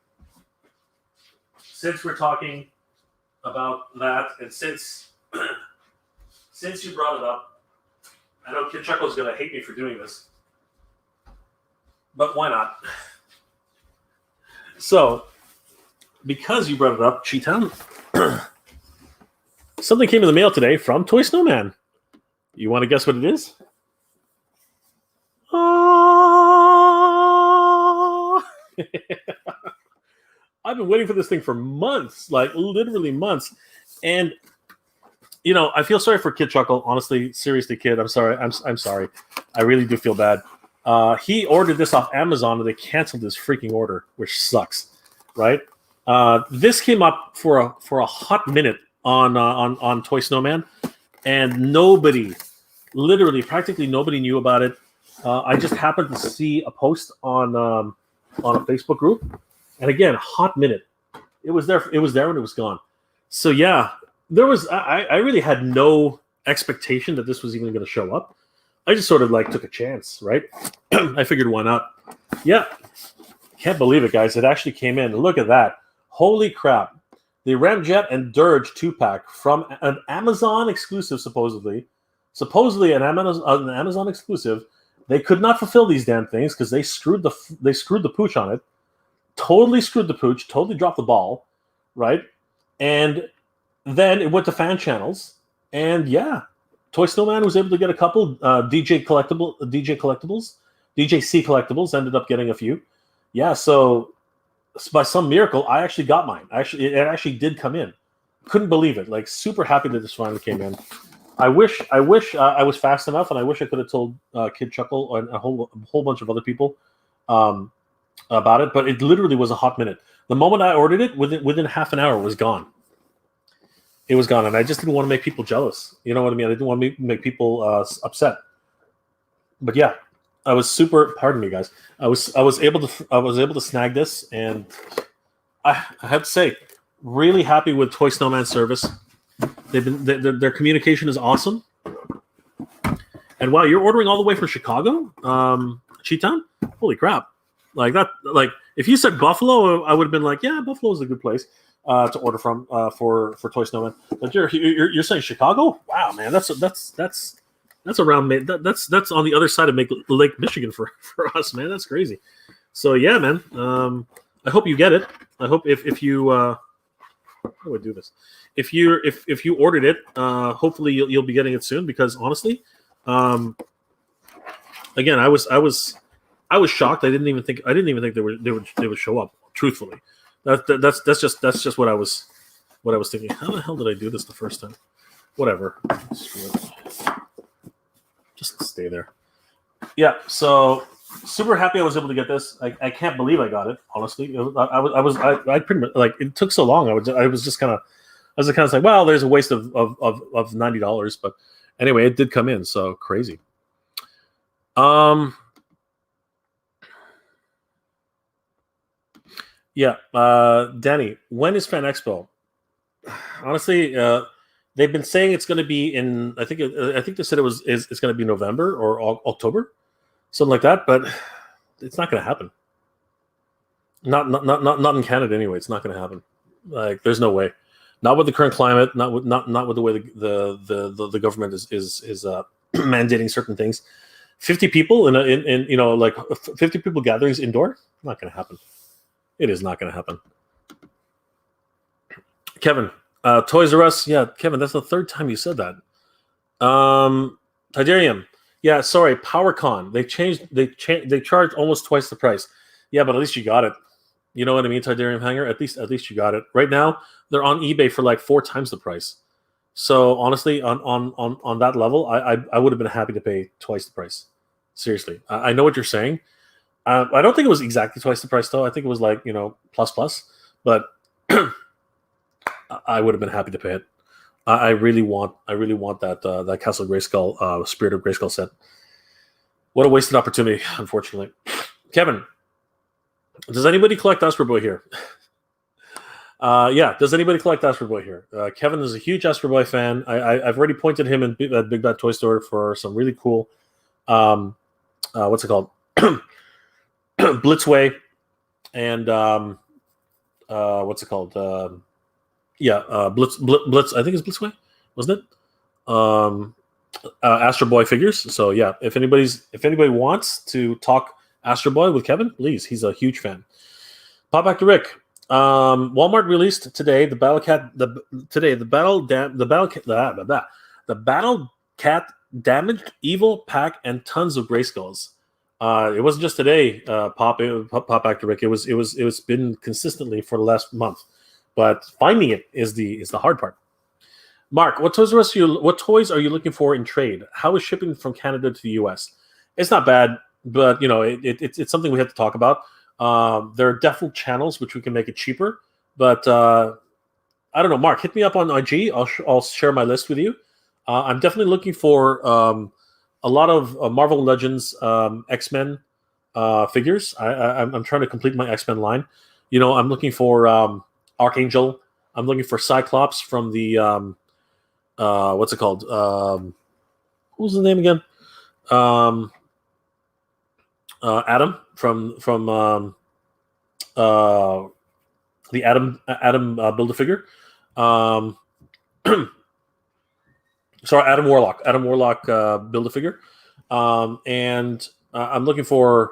Since we're talking about that, and since you brought it up, I know Kid Chuckle's gonna hate me for doing this, but why not? So, because you brought it up, Cheetan, something came in the mail today from Toy Snowman. You want to guess what it is? I've been waiting for this thing for months, like literally months. And I feel sorry for Kid Chuckle. Honestly, seriously, kid, I'm sorry. I'm sorry. I really do feel bad. He ordered this off Amazon and they canceled his freaking order, which sucks, right? This came up for a hot minute on Toy Snowman, and literally practically nobody knew about it. I just happened to see a post on a Facebook group, and again, hot minute. It was there when it was gone. So yeah, there was. I really had no expectation that this was even going to show up. I just sort of took a chance, right? I figured why not? Yeah, can't believe it, guys. It actually came in. Look at that! Holy crap! The Ramjet and Dirge 2-pack from an Amazon exclusive, supposedly an Amazon exclusive. They could not fulfill these damn things because they screwed the pooch on it. Totally screwed the pooch. Totally dropped the ball, right? And then it went to fan channels, and yeah, Toy Snowman was able to get a couple. DJC Collectibles ended up getting a few. Yeah, so by some miracle, I actually got mine. It actually did come in. Couldn't believe it. Super happy that this finally came in. I wish I was fast enough, and I wish I could have told Kid Chuckle and a whole bunch of other people about it. But it literally was a hot minute. The moment I ordered it, within half an hour, it was gone. It was gone, and I just didn't want to make people jealous. You know what I mean? I didn't want to make people upset. But yeah, I was super. Pardon me, guys. I was able to snag this, and I have to say, really happy with Toy Snowman service. Their communication is awesome. And wow, you're ordering all the way from Chicago, Cheetan? Holy crap! If you said Buffalo, I would have been like, yeah, Buffalo is a good place to order from for Toy Snowman. But you're saying Chicago? Wow, man, that's That's around that's on the other side of Lake Michigan for us, man. That's crazy. So yeah, man. I hope you get it. I hope if you how do I do this? If you ordered it, hopefully you'll be getting it soon. Because honestly, again, I was shocked. I didn't even think they would show up. Truthfully, that's just what I was thinking. How the hell did I do this the first time? Whatever. Just stay there. Yeah. So super happy I was able to get this. I can't believe I got it. Honestly, I pretty much like it took so long. I was just kind of like, well, there's a waste of $90, but anyway, it did come in. So crazy. Yeah. Danny, when is Fan Expo? Honestly, they've been saying it's going to be in. I think they said it's going to be November or October, something like that. But it's not going to happen. Not in Canada anyway. It's not going to happen. Like, there's no way. Not with the current climate. Not with the way the government is mandating certain things. 50 people in 50 people gatherings indoor. Not going to happen. It is not going to happen. Kevin, Toys R Us. Yeah, Kevin, that's the third time you said that. Tidarium. Yeah, sorry, PowerCon. They charged almost twice the price. Yeah, but at least you got it. You know what I mean, Tidarium Hanger? At least you got it. Right now, they're on eBay for like 4 times the price. So honestly, on that level, I would have been happy to pay twice the price. Seriously. I know what you're saying. I don't think it was exactly twice the price though. I think it was like, plus, but I would have been happy to pay it. I really want that Castle Grayskull, Spirit of Grayskull set. What a wasted opportunity, unfortunately. Kevin, does anybody collect Astro Boy here? Yeah, does anybody collect Astro Boy here? Kevin is a huge Astro Boy fan. I've already pointed him at Big Bad Toy Store for some really cool, what's it called? Blitzway, and what's it called? Blitz. I think it's Blitzway, wasn't it? Astro Boy figures. So yeah, if anybody wants to talk Astro Boy with Kevin, please. He's a huge fan. Pop back to Rick. Walmart released today the Battle Cat Damaged Evil Pack and tons of Grayskulls. It wasn't just today, Pop back to Rick. It was been consistently for the last month, but finding it is the hard part. Mark, what toys are you looking for in trade? How is shipping from Canada to the US? It's not bad, but it's something we have to talk about. There are definitely channels which we can make it cheaper, but I don't know. Mark, hit me up on IG. I'll share my list with you. I'm definitely looking for a lot of Marvel Legends X-Men figures. I'm trying to complete my X-Men line. I'm looking for Archangel. I'm looking for Cyclops from the what's it called? What was the name again? Adam from the Adam Build-A-Figure. Sorry, Adam Warlock. Build-A-Figure. And I'm looking for,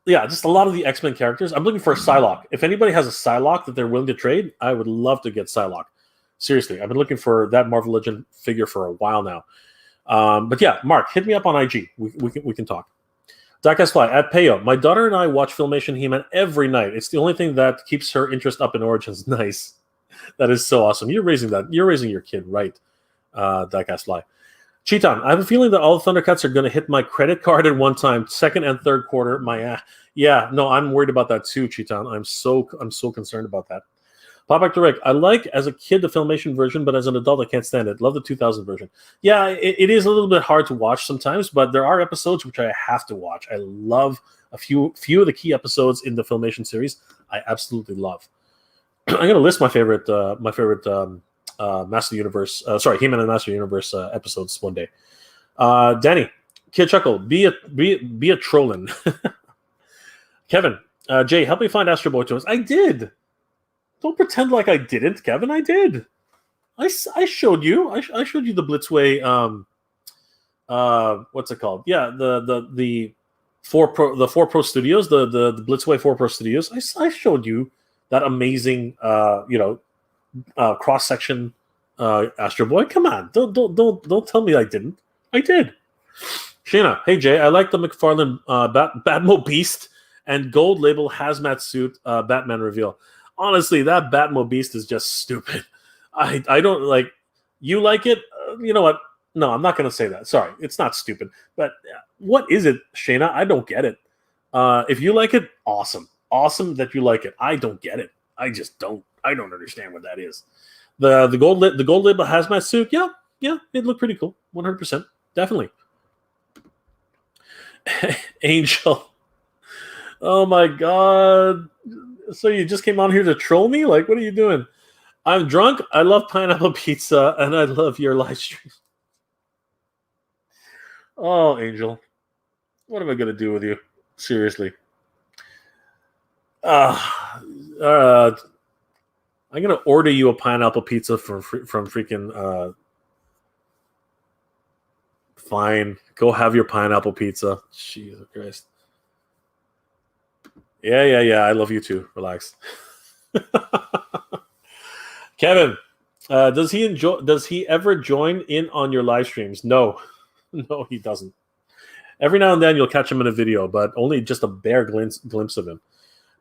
just a lot of the X-Men characters. I'm looking for a Psylocke. If anybody has a Psylocke that they're willing to trade, I would love to get Psylocke. Seriously, I've been looking for that Marvel Legend figure for a while now. But yeah, Mark, hit me up on IG. We can talk. Diecast Fly at Payo. My daughter and I watch Filmation He-Man every night. It's the only thing that keeps her interest up in Origins. Nice. That is so awesome. You're raising your kid right. Diecast Fly. Cheeton, I have a feeling that all the Thundercats are going to hit my credit card at one time, second and third quarter. Yeah, no, I'm worried about that too, Cheeton. I'm so concerned about that. Pop back to Rick. I like as a kid the Filmation version, but as an adult I can't stand it. Love the 2000 version. Yeah, it is a little bit hard to watch sometimes, but there are episodes which I have to watch. I love a few of the key episodes in the Filmation series. I absolutely love. I'm going to list my favorite Master Universe. He-Man and Master Universe episodes one day. Danny, Kid Chuckle, be a trollin'. Kevin, Jay, help me find Astro Boy toys. I did. Don't pretend like I didn't, Kevin. I did. I showed you. I showed you the Blitzway what's it called? Yeah, the 4 Pro Studios, the Blitzway 4 Pro Studios. I showed you that amazing cross section Astro Boy. Come on, don't tell me I didn't. I did. Shayna, hey Jay, I like the McFarlane Batmo Beast and gold label hazmat suit Batman reveal. Honestly, that Batmo Beast is just stupid. I don't like. You like it? You know what? No, I'm not going to say that. Sorry, it's not stupid. But what is it, Shayna? I don't get it. If you like it, awesome that you like it. I don't get it. I just don't. I don't understand what that is. The gold label hazmat suit. Yeah, it looked pretty cool. 100%, definitely. Angel. Oh my god. So you just came on here to troll me? Like, what are you doing? I'm drunk. I love pineapple pizza, and I love your live stream. Oh, Angel. What am I going to do with you? Seriously. I'm going to order you a pineapple pizza from freaking... Fine. Go have your pineapple pizza. Jesus Christ. Yeah. I love you too. Relax. Kevin, does he ever join in on your live streams? No. No, he doesn't. Every now and then you'll catch him in a video, but only just a bare glimpse of him.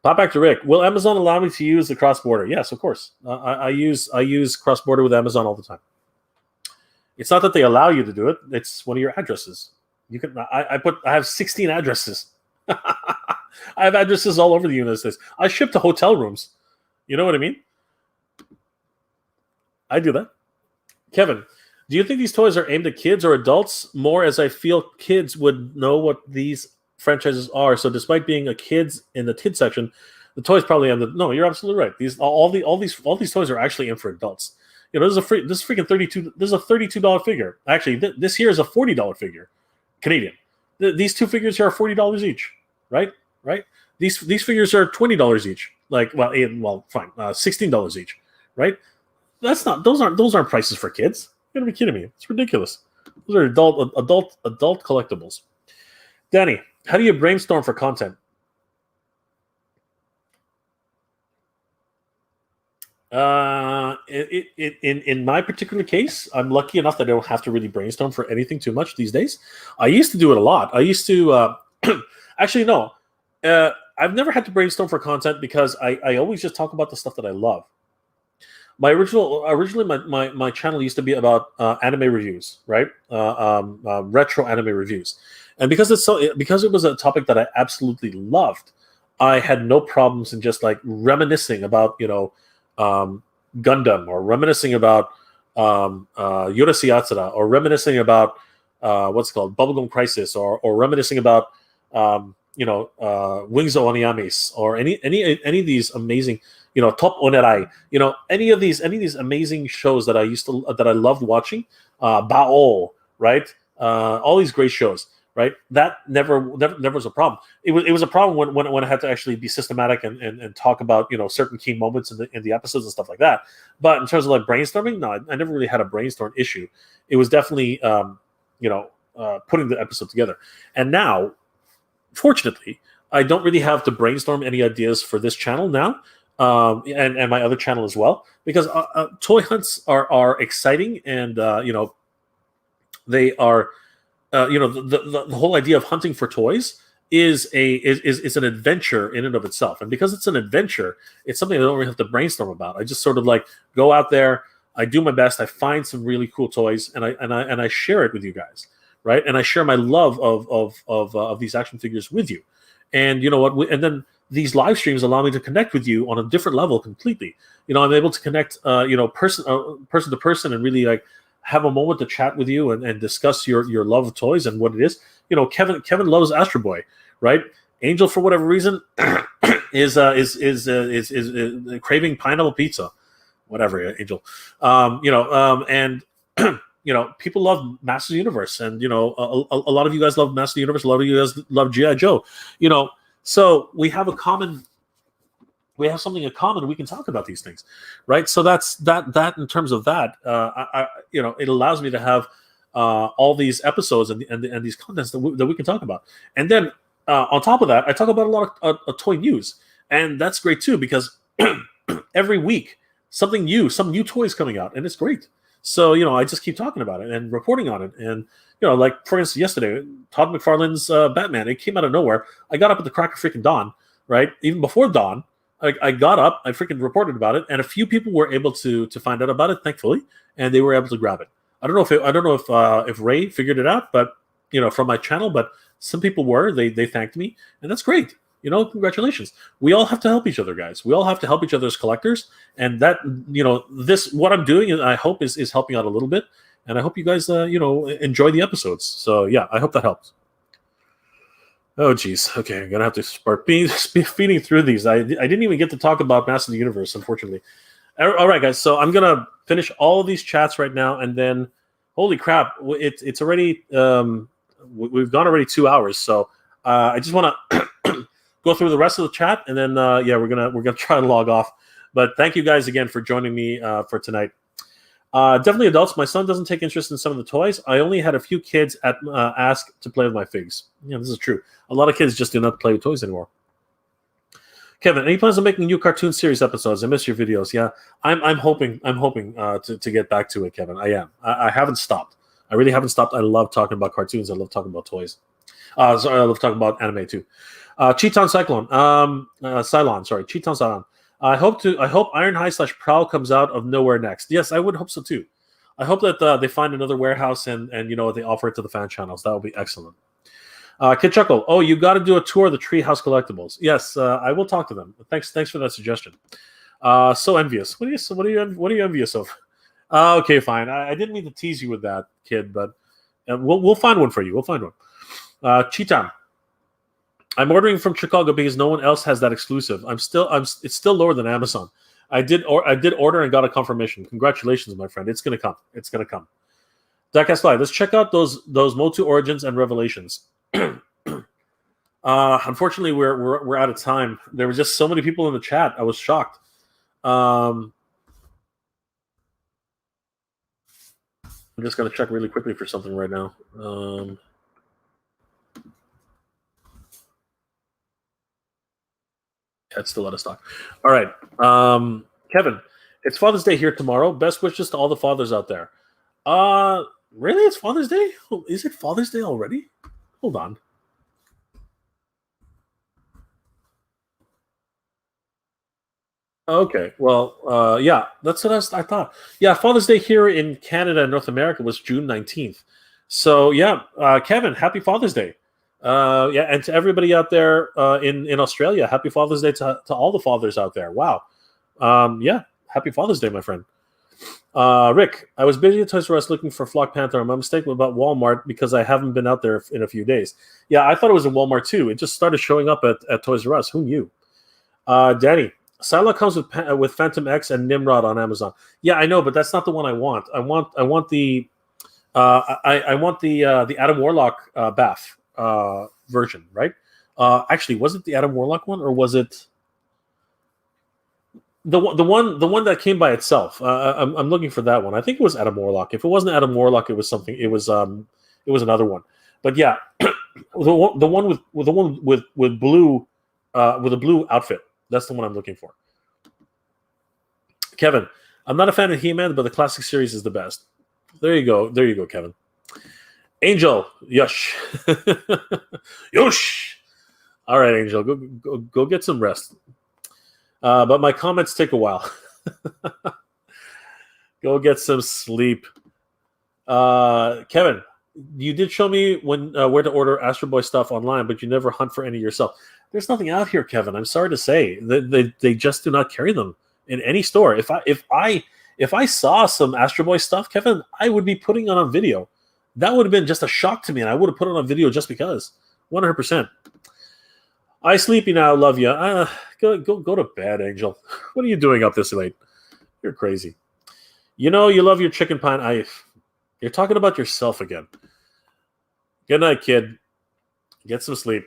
Pop back to Rick. Will Amazon allow me to use the cross-border? Yes, of course. I use cross-border with Amazon all the time. It's not that they allow you to do it. It's one of your addresses. You can. I have 16 addresses. I have addresses all over the United States. I ship to hotel rooms. You know what I mean? I do that. Kevin, do you think these toys are aimed at kids or adults more, as I feel kids would know what these franchises are? So despite being a kids in the kid section, the toys probably aimed at... No, you're absolutely right. All these toys are actually aimed for adults. You know, this is freaking $32. This is a $32 figure. Actually, this here is a $40 figure, Canadian. These two figures here are $40 each, right? These figures are $20 each. Like, fine, $16 each, right? Those aren't prices for kids. You're gonna be kidding me. It's ridiculous. Those are adult collectibles. Danny, how do you brainstorm for content? In my particular case, I'm lucky enough that I don't have to really brainstorm for anything too much these days. I used to do it a lot. I used to actually no. I've never had to brainstorm for content because I always just talk about the stuff that I love. Originally my channel used to be about anime reviews, right? Retro anime reviews, and because it was a topic that I absolutely loved, I had no problems in just like reminiscing about Gundam, or reminiscing about Yorosei Yatsura, or reminiscing about what's it called, Bubblegum Crisis, or reminiscing about Wings of Oniyamis, or any of these amazing, Top Onerai, any of these amazing shows that I loved watching, Baol, right? All these great shows, right? That never was a problem. It was a problem when I had to actually be systematic and talk about certain key moments in the episodes and stuff like that. But in terms of like brainstorming, no, I never really had a brainstorm issue. It was definitely putting the episode together. And now, fortunately, I don't really have to brainstorm any ideas for this channel now. And my other channel as well, because toy hunts are exciting, and they are the whole idea of hunting for toys is an adventure in and of itself. And because it's an adventure, it's something I don't really have to brainstorm about. I just sort of like go out there, I do my best, I find some really cool toys, and I share it with you guys, right? And I share my love of these action figures with you. And you know what? And then these live streams allow me to connect with you on a different level completely. I'm able to connect, person to person, and really like have a moment to chat with you and discuss your love of toys and what it is. Kevin loves Astro Boy, right? Angel, for whatever reason, is craving pineapple pizza, whatever. Angel, and people love Masters Universe, and a lot of you guys love Masters Universe. A lot of you guys love G.I. Joe. So we have something in common. We can talk about these things, right? So that's that in terms of that. It allows me to have all these episodes and these contents that we can talk about. And then on top of that, I talk about a lot of toy news, and that's great too because every week some new toys coming out, and it's great. So I just keep talking about it and reporting on it, and like for instance, yesterday, Todd McFarlane's Batman. It came out of nowhere. I got up at the crack of freaking dawn, right? Even before dawn, I got up, I freaking reported about it, and a few people were able to find out about it, thankfully, and they were able to grab it. I don't know if Ray figured it out, but from my channel, but some people were. They thanked me, and that's great. Congratulations. We all have to help each other, guys. We all have to help each other as collectors, and that this what I'm doing, I hope is helping out a little bit, and I hope you guys enjoy the episodes. So yeah, I hope that helps. Oh geez, okay, I'm gonna have to start feeding through these. I didn't even get to talk about Master of the Universe, unfortunately. All right, guys. So I'm gonna finish all of these chats right now, and then, holy crap, it's already we've gone already 2 hours. So I just want to go through the rest of the chat, and then yeah, we're gonna try and log off. But thank you guys again for joining me for tonight. Definitely adults. My son doesn't take interest in some of the toys. I only had a few kids ask to play with my figs. Yeah, this is true. A lot of kids just do not play with toys anymore. Kevin, any plans on making new cartoon series episodes? I miss your videos. Yeah, I'm hoping to get back to it, Kevin. I am. I haven't stopped. I really haven't stopped. I love talking about cartoons. I love talking about toys. Sorry, I love talking about anime too. Cheeton Cyclone. Cylon. Sorry, Cheeton Cylon. I hope Iron High / Prowl comes out of nowhere next. Yes, I would hope so too. I hope that they find another warehouse and they offer it to the fan channels. That would be excellent. Kid Chuckle. Oh, you got to do a tour of the Treehouse Collectibles. Yes, I will talk to them. Thanks for that suggestion. So envious. What are you envious of? Okay, fine. I didn't mean to tease you with that, kid, but we'll find one for you. We'll find one. Cheetan. I'm ordering from Chicago because no one else has that exclusive. It's still lower than Amazon. I did order and got a confirmation. Congratulations, my friend. It's gonna come. It's gonna come. Diecast Live. Let's check out those MOTU Origins and Revelations. Unfortunately, we're out of time. There were just so many people in the chat. I was shocked. I'm just gonna check really quickly for something right now. It's still out of stock. All right. Kevin, it's Father's Day here tomorrow. Best wishes to all the fathers out there. Really? It's Father's Day? Is it Father's Day already? Hold on. Okay. Well, yeah, that's what I thought. Yeah, Father's Day here in Canada and North America was June 19th. So, yeah, Kevin, happy Father's Day. Yeah, and to everybody out there in Australia, happy Father's Day to all the fathers out there. Wow. Yeah, happy Father's Day, my friend. Rick, I was busy at Toys R Us looking for Flock Panther. I'm mistaken about Walmart because I haven't been out there in a few days. Yeah, I thought it was in Walmart too. It just started showing up at Toys R Us. Who knew? Danny, Psylocke comes with Phantom X and Nimrod on Amazon. Yeah, I know, but that's not the one I want. I want the Adam Warlock Bath version, right? Actually, was it the Adam Warlock one, or was it the one that came by itself? I'm looking for that one. I think it was Adam Warlock. If it wasn't Adam Warlock, it was something. It was another one. But yeah, the one with blue with a blue outfit. That's the one I'm looking for. Kevin, I'm not a fan of He-Man, but the classic series is the best. There you go, Kevin. Angel, yush. Yush. All right, Angel, go get some rest. But my comments take a while. Go get some sleep. Kevin, you did show me where to order Astro Boy stuff online, but you never hunt for any yourself. There's nothing out here, Kevin. I'm sorry to say. They just do not carry them in any store. If I saw some Astro Boy stuff, Kevin, I would be putting it on video. That would have been just a shock to me, and I would have put it on video just because. 100%. I sleepy now. Love you. Go to bed, Angel. What are you doing up this late? You're crazy. You love your chicken pie. You're talking about yourself again. Good night, kid. Get some sleep.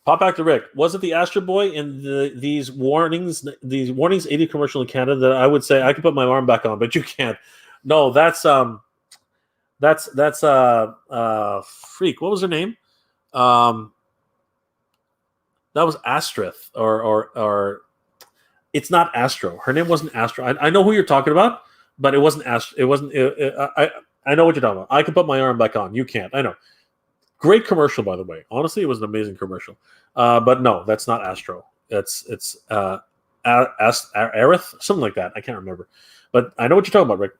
Pop back to Rick. Was it the Astro Boy in these warnings 80 commercial in Canada that I would say I could put my arm back on, but you can't? No, that's That's freak. What was her name? Um, that was Astrith, or it's not Astro. Her name wasn't Astro. I know who you're talking about, but it wasn't Astro. It wasn't. I know what you're talking about. I can put my arm back on. You can't. I know. Great commercial, by the way. Honestly, it was an amazing commercial. But no, that's not Astro. It's Aerith, something like that. I can't remember. But I know what you're talking about, Rick.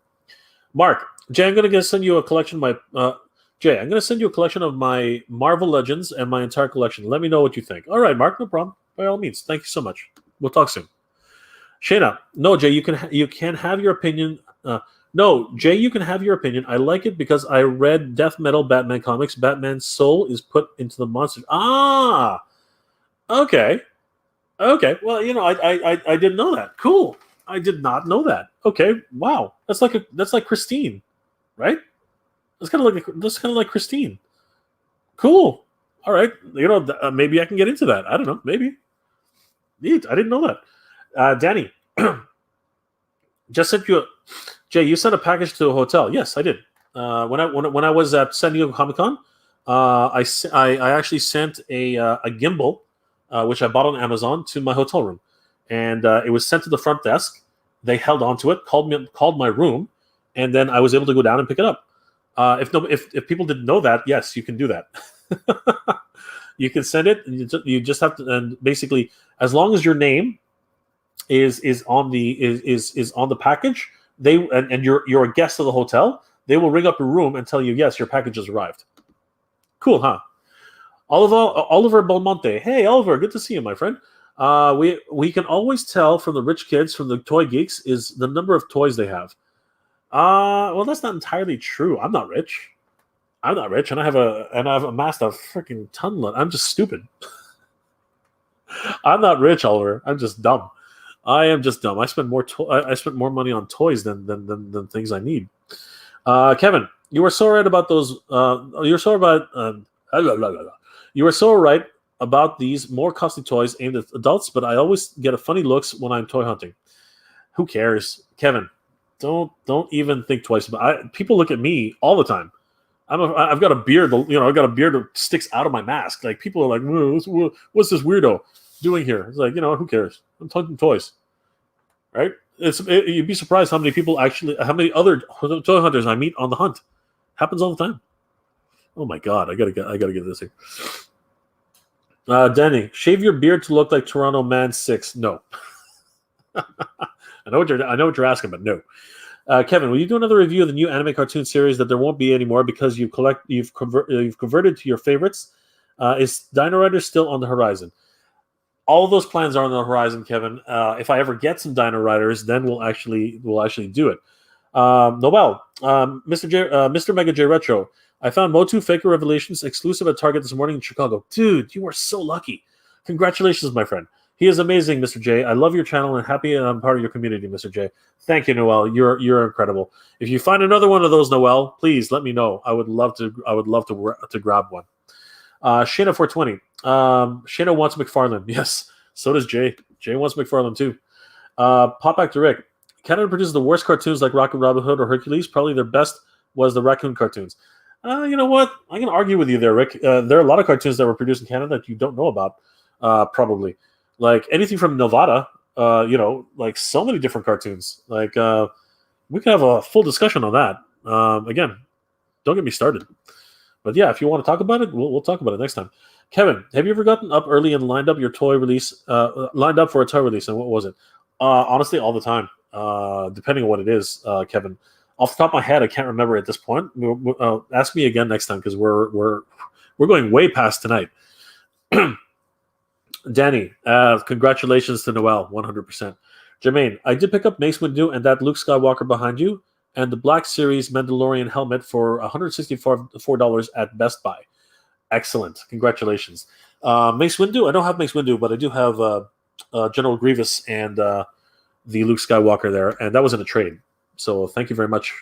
Mark, Jay, I'm going to send you a collection of my Jay, I'm going to send you a collection of my Marvel Legends and my entire collection. Let me know what you think. All right, Mark, no problem. By all means, thank you so much. We'll talk soon. Shayna, no, Jay, you can have your opinion. No, Jay, you can have your opinion. I like it because I read Death Metal Batman comics. Batman's soul is put into the monster. Ah, okay. Well, I didn't know that. Cool. I did not know that. Okay. Wow. That's like Christine, right? That's kind of like Christine. Cool. All right. Maybe I can get into that. I don't know. Maybe. Neat. I didn't know that. Danny, just sent you. Jay, you sent a package to a hotel. Yes, I did. When I was at San Diego Comic Con, I actually sent a gimbal, which I bought on Amazon, to my hotel room, and it was sent to the front desk. They held onto it, called my room, and then I was able to go down and pick it up. If people didn't know that, yes, you can do that. You can send it, and you just have to, and basically, as long as your name is on the package, and you're a guest of the hotel, they will ring up your room and tell you, yes, your package has arrived. Cool, huh? Oliver Belmonte. Hey, Oliver, good to see you, my friend. We can always tell from the rich kids, from the toy geeks, is the number of toys they have. Well, that's not entirely true. I'm not rich, and I've amassed a freaking ton. I'm just stupid. I'm not rich, Oliver. I'm just dumb. I am just dumb. I spend more money on toys than things I need. Kevin, you were so right about those. You're so about. You were so right about these more costly toys aimed at adults, but I always get a funny looks when I'm toy hunting. Who cares, Kevin? Don't even think twice about it. People look at me all the time. I've got a beard. I've got a beard that sticks out of my mask. Like, people are like, what's this weirdo doing here? It's like, who cares? I'm hunting toys, right? You'd be surprised how many other toy hunters I meet on the hunt. Happens all the time. Oh my God, I gotta get this here. Danny, shave your beard to look like Toronto Man 6. No. I know what you're asking, but no. Kevin, will you do another review of the new anime cartoon series that there won't be anymore because you've converted to your favorites? Is Dino Rider still on the horizon? All of those plans are on the horizon, Kevin. If I ever get some Dino Riders, then we'll actually do it. Nobel, Mr. Mega J Retro, I found MOTU Faker Revelations exclusive at Target this morning in Chicago. Dude, you are so lucky. Congratulations, my friend. He is amazing, Mr. J. I love your channel and happy I'm part of your community, Mr. J. Thank you, Noel. You're incredible. If you find another one of those, Noel, please let me know. I would love to grab one. Shayna 420. Shayna wants McFarlane. Yes, so does Jay. Jay wants McFarlane too. Pop back to Rick. Canada produces the worst cartoons like Rocket Robin Hood or Hercules. Probably their best was the raccoon cartoons. You know what? I'm going to argue with you there, Rick. There are a lot of cartoons that were produced in Canada that you don't know about, probably. Like anything from Nevada, like so many different cartoons. Like, we could have a full discussion on that. Again, don't get me started. But yeah, if you want to talk about it, we'll talk about it next time. Kevin, have you ever gotten up early and lined up for a toy release, and what was it? Honestly, all the time, depending on what it is, Kevin. Off the top of my head, I can't remember at this point. Ask me again next time because we're going way past tonight. Danny, congratulations to Noel, 100%. Jermaine, I did pick up Mace Windu and that Luke Skywalker behind you, and the Black Series Mandalorian helmet for $164 at Best Buy. Excellent, congratulations. Mace Windu, I don't have Mace Windu, but I do have General Grievous and the Luke Skywalker there, and that was in a trade. So thank you very much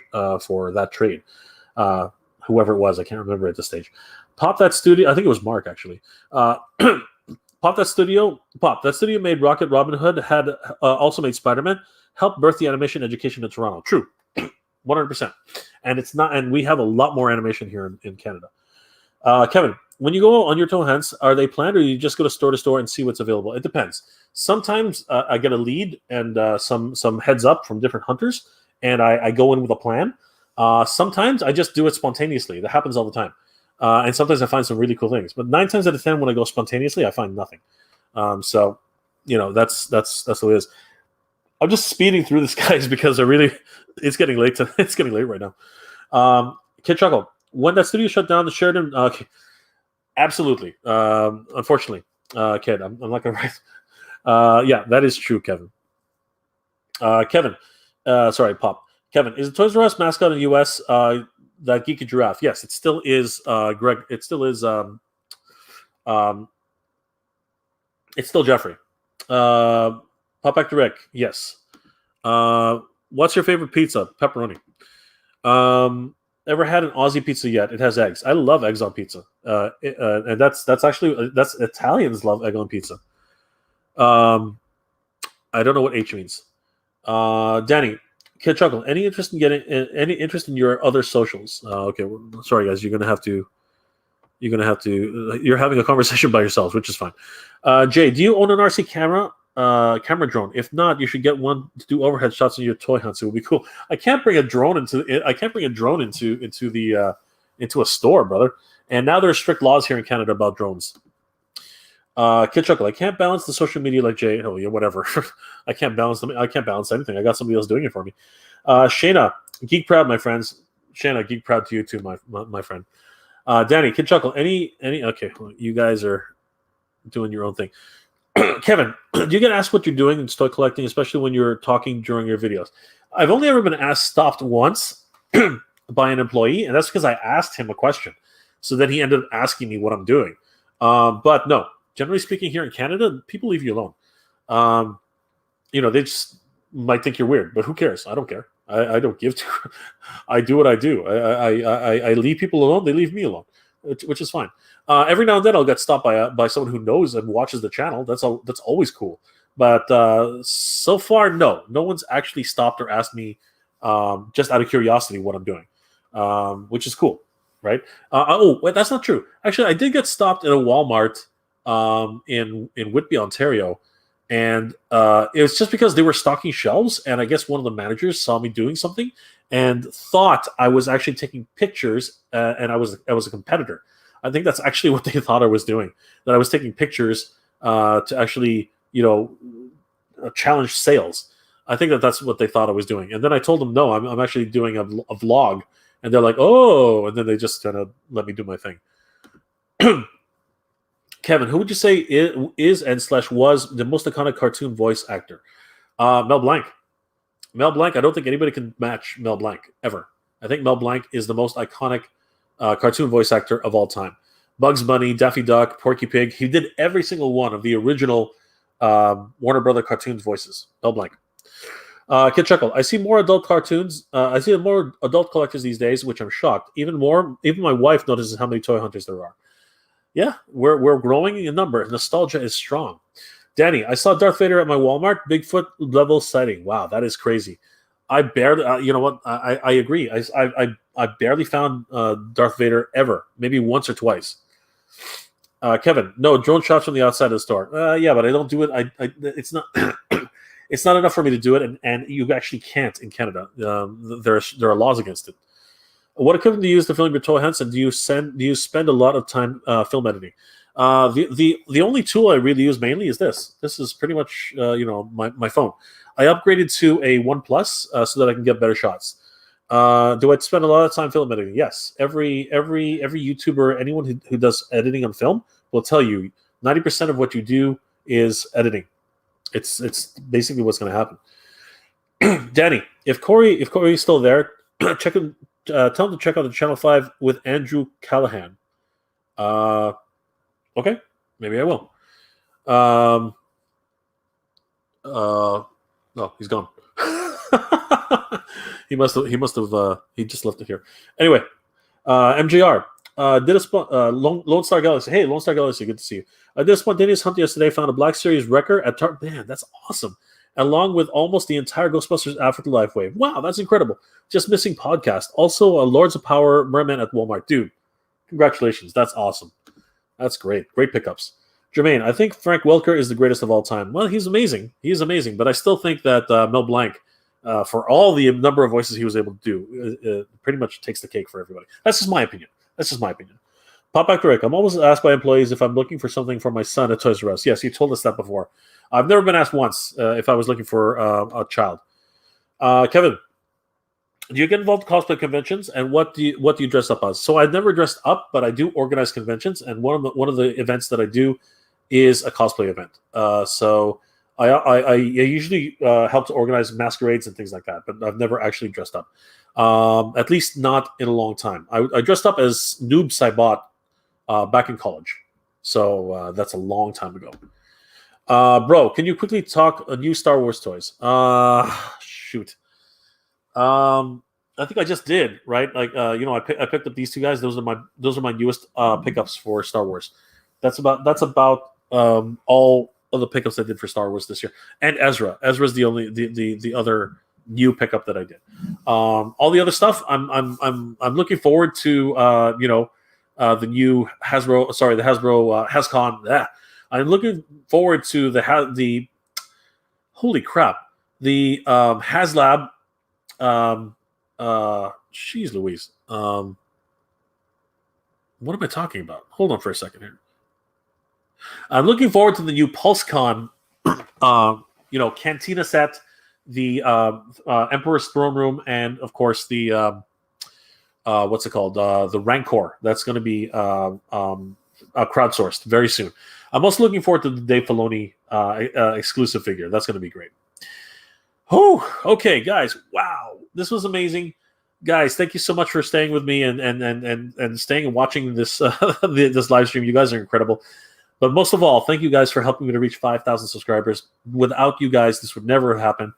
for that trade. Whoever it was, I can't remember at this stage. Pop That Studio, I think it was Mark actually. Pop That Studio made Rocket Robin Hood, had also made Spider-Man, helped birth the animation education in Toronto. True. 100%. And it's not. And we have a lot more animation here in Canada. Kevin, when you go on your toy hunts, are they planned, or you just go to store and see what's available? It depends. Sometimes I get a lead and some heads up from different hunters, and I go in with a plan. Sometimes I just do it spontaneously. That happens all the time. And sometimes I find some really cool things. But 9 times out of 10, when I go spontaneously, I find nothing. So, that's the way it is. I'm just speeding through this, guys, because it's getting late. It's getting late right now. Kid Chuckle, when that studio shut down, the Sheridan. Okay, absolutely. Unfortunately, Kid, I'm not gonna write. Yeah, that is true, Kevin. Kevin, sorry, Pop. Kevin, is the Toys R Us mascot in the U.S. That geeky giraffe? Yes, it still is. Greg, it still is. It's still Jeffrey. Pop back to Rick. Yes. What's your favorite pizza? Pepperoni. Ever had an Aussie pizza yet? It has eggs. I love eggs on pizza. And that's Italians love egg on pizza. I don't know what H means. Danny, Kid Chuckle, any interest in your other socials? Okay, well, sorry guys, you're having a conversation by yourselves, which is fine. Jay, do you own an RC camera drone? If not, you should get one to do overhead shots in your toy hunts. It would be cool. I can't bring a drone into a store, brother. And now there are strict laws here in Canada about drones. Kid Chuckle, I can't balance the social media like Jay. Oh yeah, whatever. I can't balance them. I can't balance anything. I got somebody else doing it for me. Shayna, geek proud, my friends. Shayna, geek proud to you too, my friend. Danny, Kid Chuckle, any okay, well, you guys are doing your own thing. Kevin, do you get asked what you're doing in toy collecting, especially when you're talking during your videos? I've only ever been stopped once by an employee, and that's because I asked him a question. So then he ended up asking me what I'm doing. But no, generally speaking, here in Canada, people leave you alone. They just might think you're weird, but who cares? I don't care. I don't give to. I do what I do. I leave people alone. They leave me alone, which is fine. Every now and then I'll get stopped by someone who knows and watches the channel. That's always cool. But so far, no one's actually stopped or asked me just out of curiosity what I'm doing, which is cool, right? Wait, that's not true. Actually, I did get stopped at a Walmart in Whitby, Ontario. And it was just because they were stocking shelves, and I guess one of the managers saw me doing something and thought I was actually taking pictures, and I was a competitor. I think that's actually what they thought I was doing, that I was taking pictures to actually, challenge sales. I think that's what they thought I was doing. And then I told them, no, I'm actually doing a vlog. And they're like, oh, and then they just kind of let me do my thing. Kevin, who would you say is and / was the most iconic cartoon voice actor? Mel Blanc. Mel Blanc, I don't think anybody can match Mel Blanc, ever. I think Mel Blanc is the most iconic cartoon voice actor of all time. Bugs Bunny, Daffy Duck, Porky Pig. He did every single one of the original Warner Brother cartoons voices. Mel Blanc. Kid Chuckle, I see more adult cartoons. I see more adult collectors these days, which I'm shocked. Even my wife notices how many toy hunters there are. Yeah, we're growing in number. Nostalgia is strong. Danny, I saw Darth Vader at my Walmart. Bigfoot level sighting. Wow, that is crazy. I barely, you know what? I agree. I barely found Darth Vader ever. Maybe once or twice. Kevin, no drone shots from the outside of the store. Yeah, but I don't do it. It's not. It's not enough for me to do it, and you actually can't in Canada. There are laws against it. What equipment do you use to film your toy hunts, and do you spend a lot of time film editing? The only tool I really use mainly is this. This is pretty much my phone. I upgraded to a One Plus so that I can get better shots. Do I spend a lot of time film editing? Yes. Every YouTuber, anyone who does editing on film will tell you 90% of what you do is editing. It's basically what's going to happen. Danny, if Corey is still there, check him. Tell him to check out the Channel 5 with Andrew Callahan. Okay, maybe I will. No, he's gone. He just left it here. Anyway, MJR did a Lone Star Galaxy. Hey, Lone Star Galaxy, good to see you. I did a spontaneous hunt yesterday. Found a Black Series wrecker at man, that's awesome. along with almost the entire Ghostbusters Afterlife wave. Wow, that's incredible. Just missing podcast. Also, a Lords of Power Merman at Walmart. Dude, congratulations. That's awesome. That's great. Great pickups. Jermaine, I think Frank Welker is the greatest of all time. Well, he's amazing. He is amazing. But I still think that Mel Blanc, for all the number of voices he was able to do, pretty much takes the cake for everybody. That's just my opinion. Pop back to Rick. I'm always asked by employees if I'm looking for something for my son at Toys R Us. Yes, you told us that before. I've never been asked once if I was looking for a child. Kevin, do you get involved in cosplay conventions, and what do you dress up as? So I've never dressed up, but I do organize conventions, and one of the events that I do is a cosplay event. So I usually help to organize masquerades and things like that, but I've never actually dressed up. At least not in a long time. I dressed up as Noob Saibot back in college, so that's a long time ago. Bro, can you quickly talk new Star Wars toys? Shoot. I think I just did, right? Like, I picked up these two guys. Those are my newest pickups for Star Wars. That's about all of the pickups I did for Star Wars this year. And Ezra. Ezra's the only the other new pickup that I did. All the other stuff, I'm looking forward to the new Hasbro. Sorry, the Hasbro Hascon. Yeah. I'm looking forward to the holy crap, the HasLab. Jeez Louise. What am I talking about? Hold on for a second here. I'm looking forward to the new PulseCon, Cantina set, the Emperor's Throne Room, and of course the what's it called? The Rancor. That's going to be crowdsourced very soon. I'm also looking forward to the Dave Filoni exclusive figure. That's going to be great. Oh, okay, guys. Wow, this was amazing, guys. Thank you so much for staying with me and staying and watching this this live stream. You guys are incredible. But most of all, thank you guys for helping me to reach 5,000 subscribers. Without you guys, this would never have happened.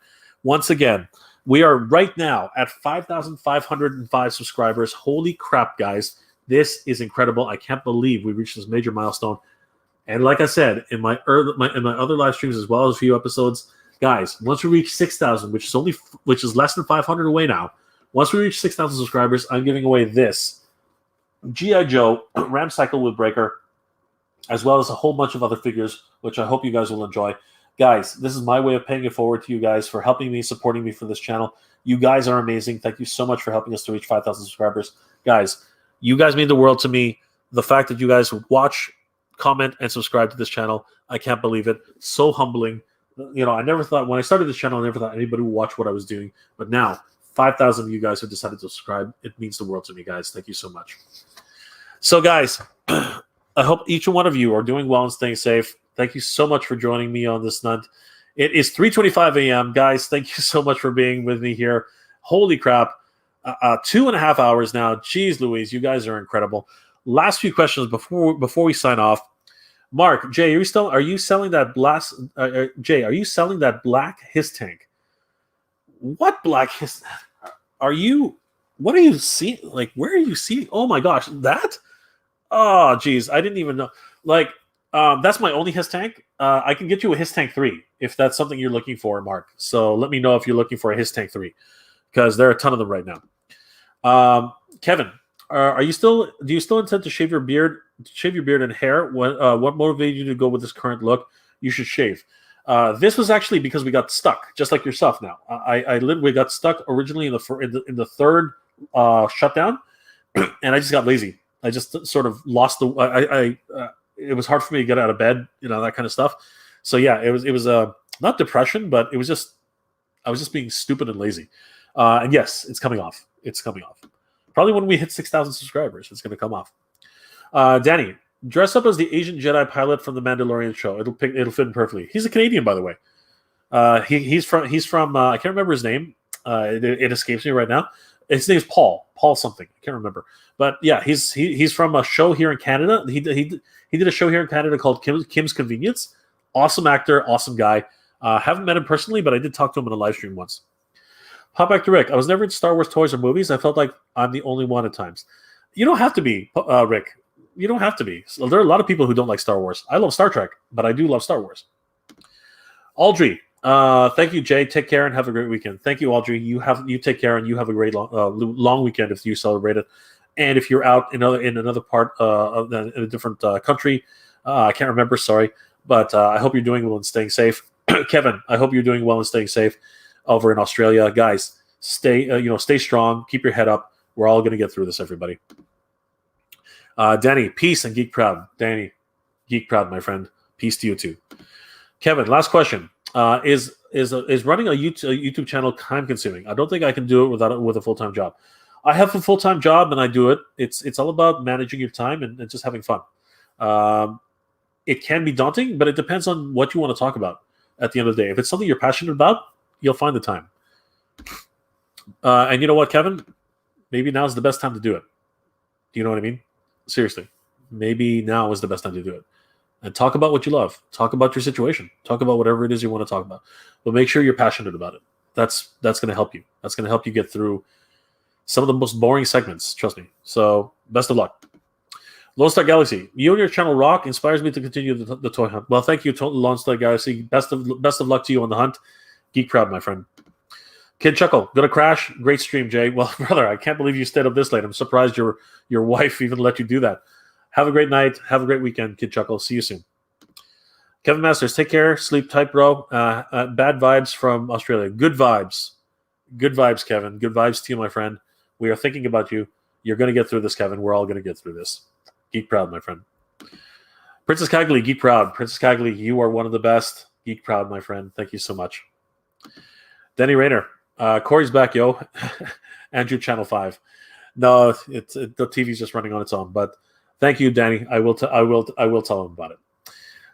Once again, we are right now at 5,505 subscribers. Holy crap, guys. This is incredible. I can't believe we reached this major milestone. And like I said, in my other live streams as well as a few episodes, guys, once we reach 6,000, which is less than 500 away now, once we reach 6,000 subscribers, I'm giving away this G.I. Joe Ram Cycle with Breaker, as well as a whole bunch of other figures, which I hope you guys will enjoy. Guys, this is my way of paying it forward to you guys for helping me, supporting me for this channel. You guys are amazing. Thank you so much for helping us to reach 5,000 subscribers. Guys, you guys mean the world to me. The fact that you guys would watch, comment, and subscribe to this channel, I can't believe it. So humbling. I never thought, when I started this channel, I never thought anybody would watch what I was doing. But now, 5,000 of you guys have decided to subscribe. It means the world to me, guys. Thank you so much. So, guys, I hope each one of you are doing well and staying safe. Thank you so much for joining me on this night. It is 3:25 a.m. Guys, thank you so much for being with me here. Holy crap. 2.5 hours now. Jeez Louise, you guys are incredible. Last few questions before we sign off. Mark, Jay, are you selling that black his tank? What black his? What are you seeing? Like, where are you seeing? Oh my gosh, that? Oh, geez, I didn't even know. Like, that's my only his tank. I can get you a his tank 3 if that's something you're looking for, Mark. So let me know if you're looking for a his tank 3, because there are a ton of them right now. Kevin, do you still intend to shave your beard and hair? What motivated you to go with this current look? You should shave. This was actually because we got stuck, just like yourself. Now, we got stuck originally in the third shutdown, and I just got lazy. I just sort of lost it was hard for me to get out of bed, that kind of stuff. So yeah, it was not depression, but I was just being stupid and lazy. And yes, it's coming off. It's coming off. Probably when we hit 6,000 subscribers, it's going to come off. Danny, dress up as the Asian Jedi pilot from the Mandalorian show. It'll fit in perfectly. He's a Canadian, by the way. He's from I can't remember his name. It escapes me right now. His name is Paul something. I can't remember. But yeah, he's from a show here in Canada. He did a show here in Canada called Kim's Convenience. Awesome actor, awesome guy. Haven't met him personally, but I did talk to him in a live stream once. Pop back to Rick. I was never into Star Wars toys or movies. I felt like I'm the only one at times. You don't have to be, Rick. You don't have to be. So there are a lot of people who don't like Star Wars. I love Star Trek, but I do love Star Wars. Audrey, Thank you, Jay. Take care and have a great weekend. Thank you, Audrey. You take care and you have a great long weekend if you celebrate it. And if you're out in another part in a different country, I can't remember. Sorry, but I hope you're doing well and staying safe. Kevin, I hope you're doing well and staying safe over in Australia, guys. Stay strong. Keep your head up. We're all going to get through this, everybody. Danny, peace and geek proud. Danny, geek proud, my friend. Peace to you too. Kevin, last question. Is running a YouTube channel time consuming? I don't think I can do it with a full-time job. I have a full-time job and I do it. It's all about managing your time and just having fun. It can be daunting, but it depends on what you want to talk about at the end of the day. If it's something you're passionate about, you'll find the time. And you know what, Kevin? Maybe now is the best time to do it. Do you know what I mean? Seriously. Maybe now is the best time to do it. And talk about what you love. Talk about your situation. Talk about whatever it is you want to talk about. But make sure you're passionate about it. That's going to help you. That's going to help you get through some of the most boring segments. Trust me. So best of luck. Lone Star Galaxy, you and your channel rock. Inspires me to continue the toy hunt. Well, thank you, Lone Star Galaxy. Best of luck to you on the hunt. Geek proud, my friend. Kid Chuckle, gonna crash. Great stream, Jay. Well, brother, I can't believe you stayed up this late. I'm surprised your wife even let you do that. Have a great night. Have a great weekend, Kid Chuckle. See you soon. Kevin Masters, take care. Sleep tight, bro. Bad vibes from Australia. Good vibes. Good vibes, Kevin. Good vibes to you, my friend. We are thinking about you. You're going to get through this, Kevin. We're all going to get through this. Geek proud, my friend. Princess Cagley, geek proud. Princess Cagley, you are one of the best. Geek proud, my friend. Thank you so much. Denny Rayner, Corey's back, yo. Andrew, Channel 5. No, the TV's just running on its own. But thank you, Danny. I will tell him about it.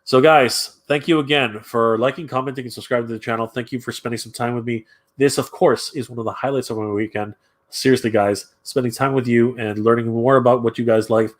So, guys, thank you again for liking, commenting, and subscribing to the channel. Thank you for spending some time with me. This, of course, is one of the highlights of my weekend. Seriously, guys, spending time with you and learning more about what you guys like,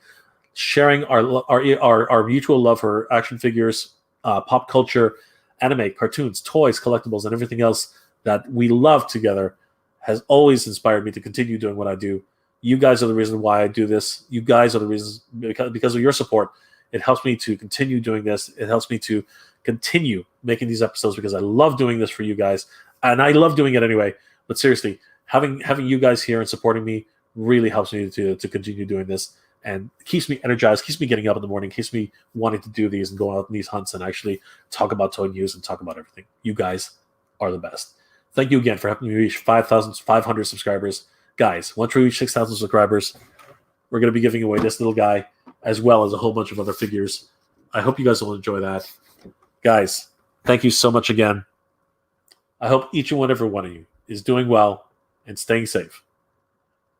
sharing our mutual love for action figures, pop culture, anime, cartoons, toys, collectibles, and everything else that we love together has always inspired me to continue doing what I do. You guys are the reason why I do this. You guys are the reasons, because of your support. It helps me to continue doing this. It helps me to continue making these episodes because I love doing this for you guys. And I love doing it anyway. But seriously, having you guys here and supporting me really helps me to continue doing this. And keeps me energized, keeps me getting up in the morning, keeps me wanting to do these and go out on these hunts and actually talk about toy news and talk about everything. You guys are the best. Thank you again for helping me reach 5,500 subscribers. Guys, once we reach 6,000 subscribers, we're going to be giving away this little guy as well as a whole bunch of other figures. I hope you guys will enjoy that. Guys, thank you so much again. I hope each and every one of you is doing well and staying safe.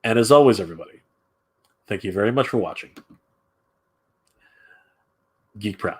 And as always, everybody, thank you very much for watching. Geek proud.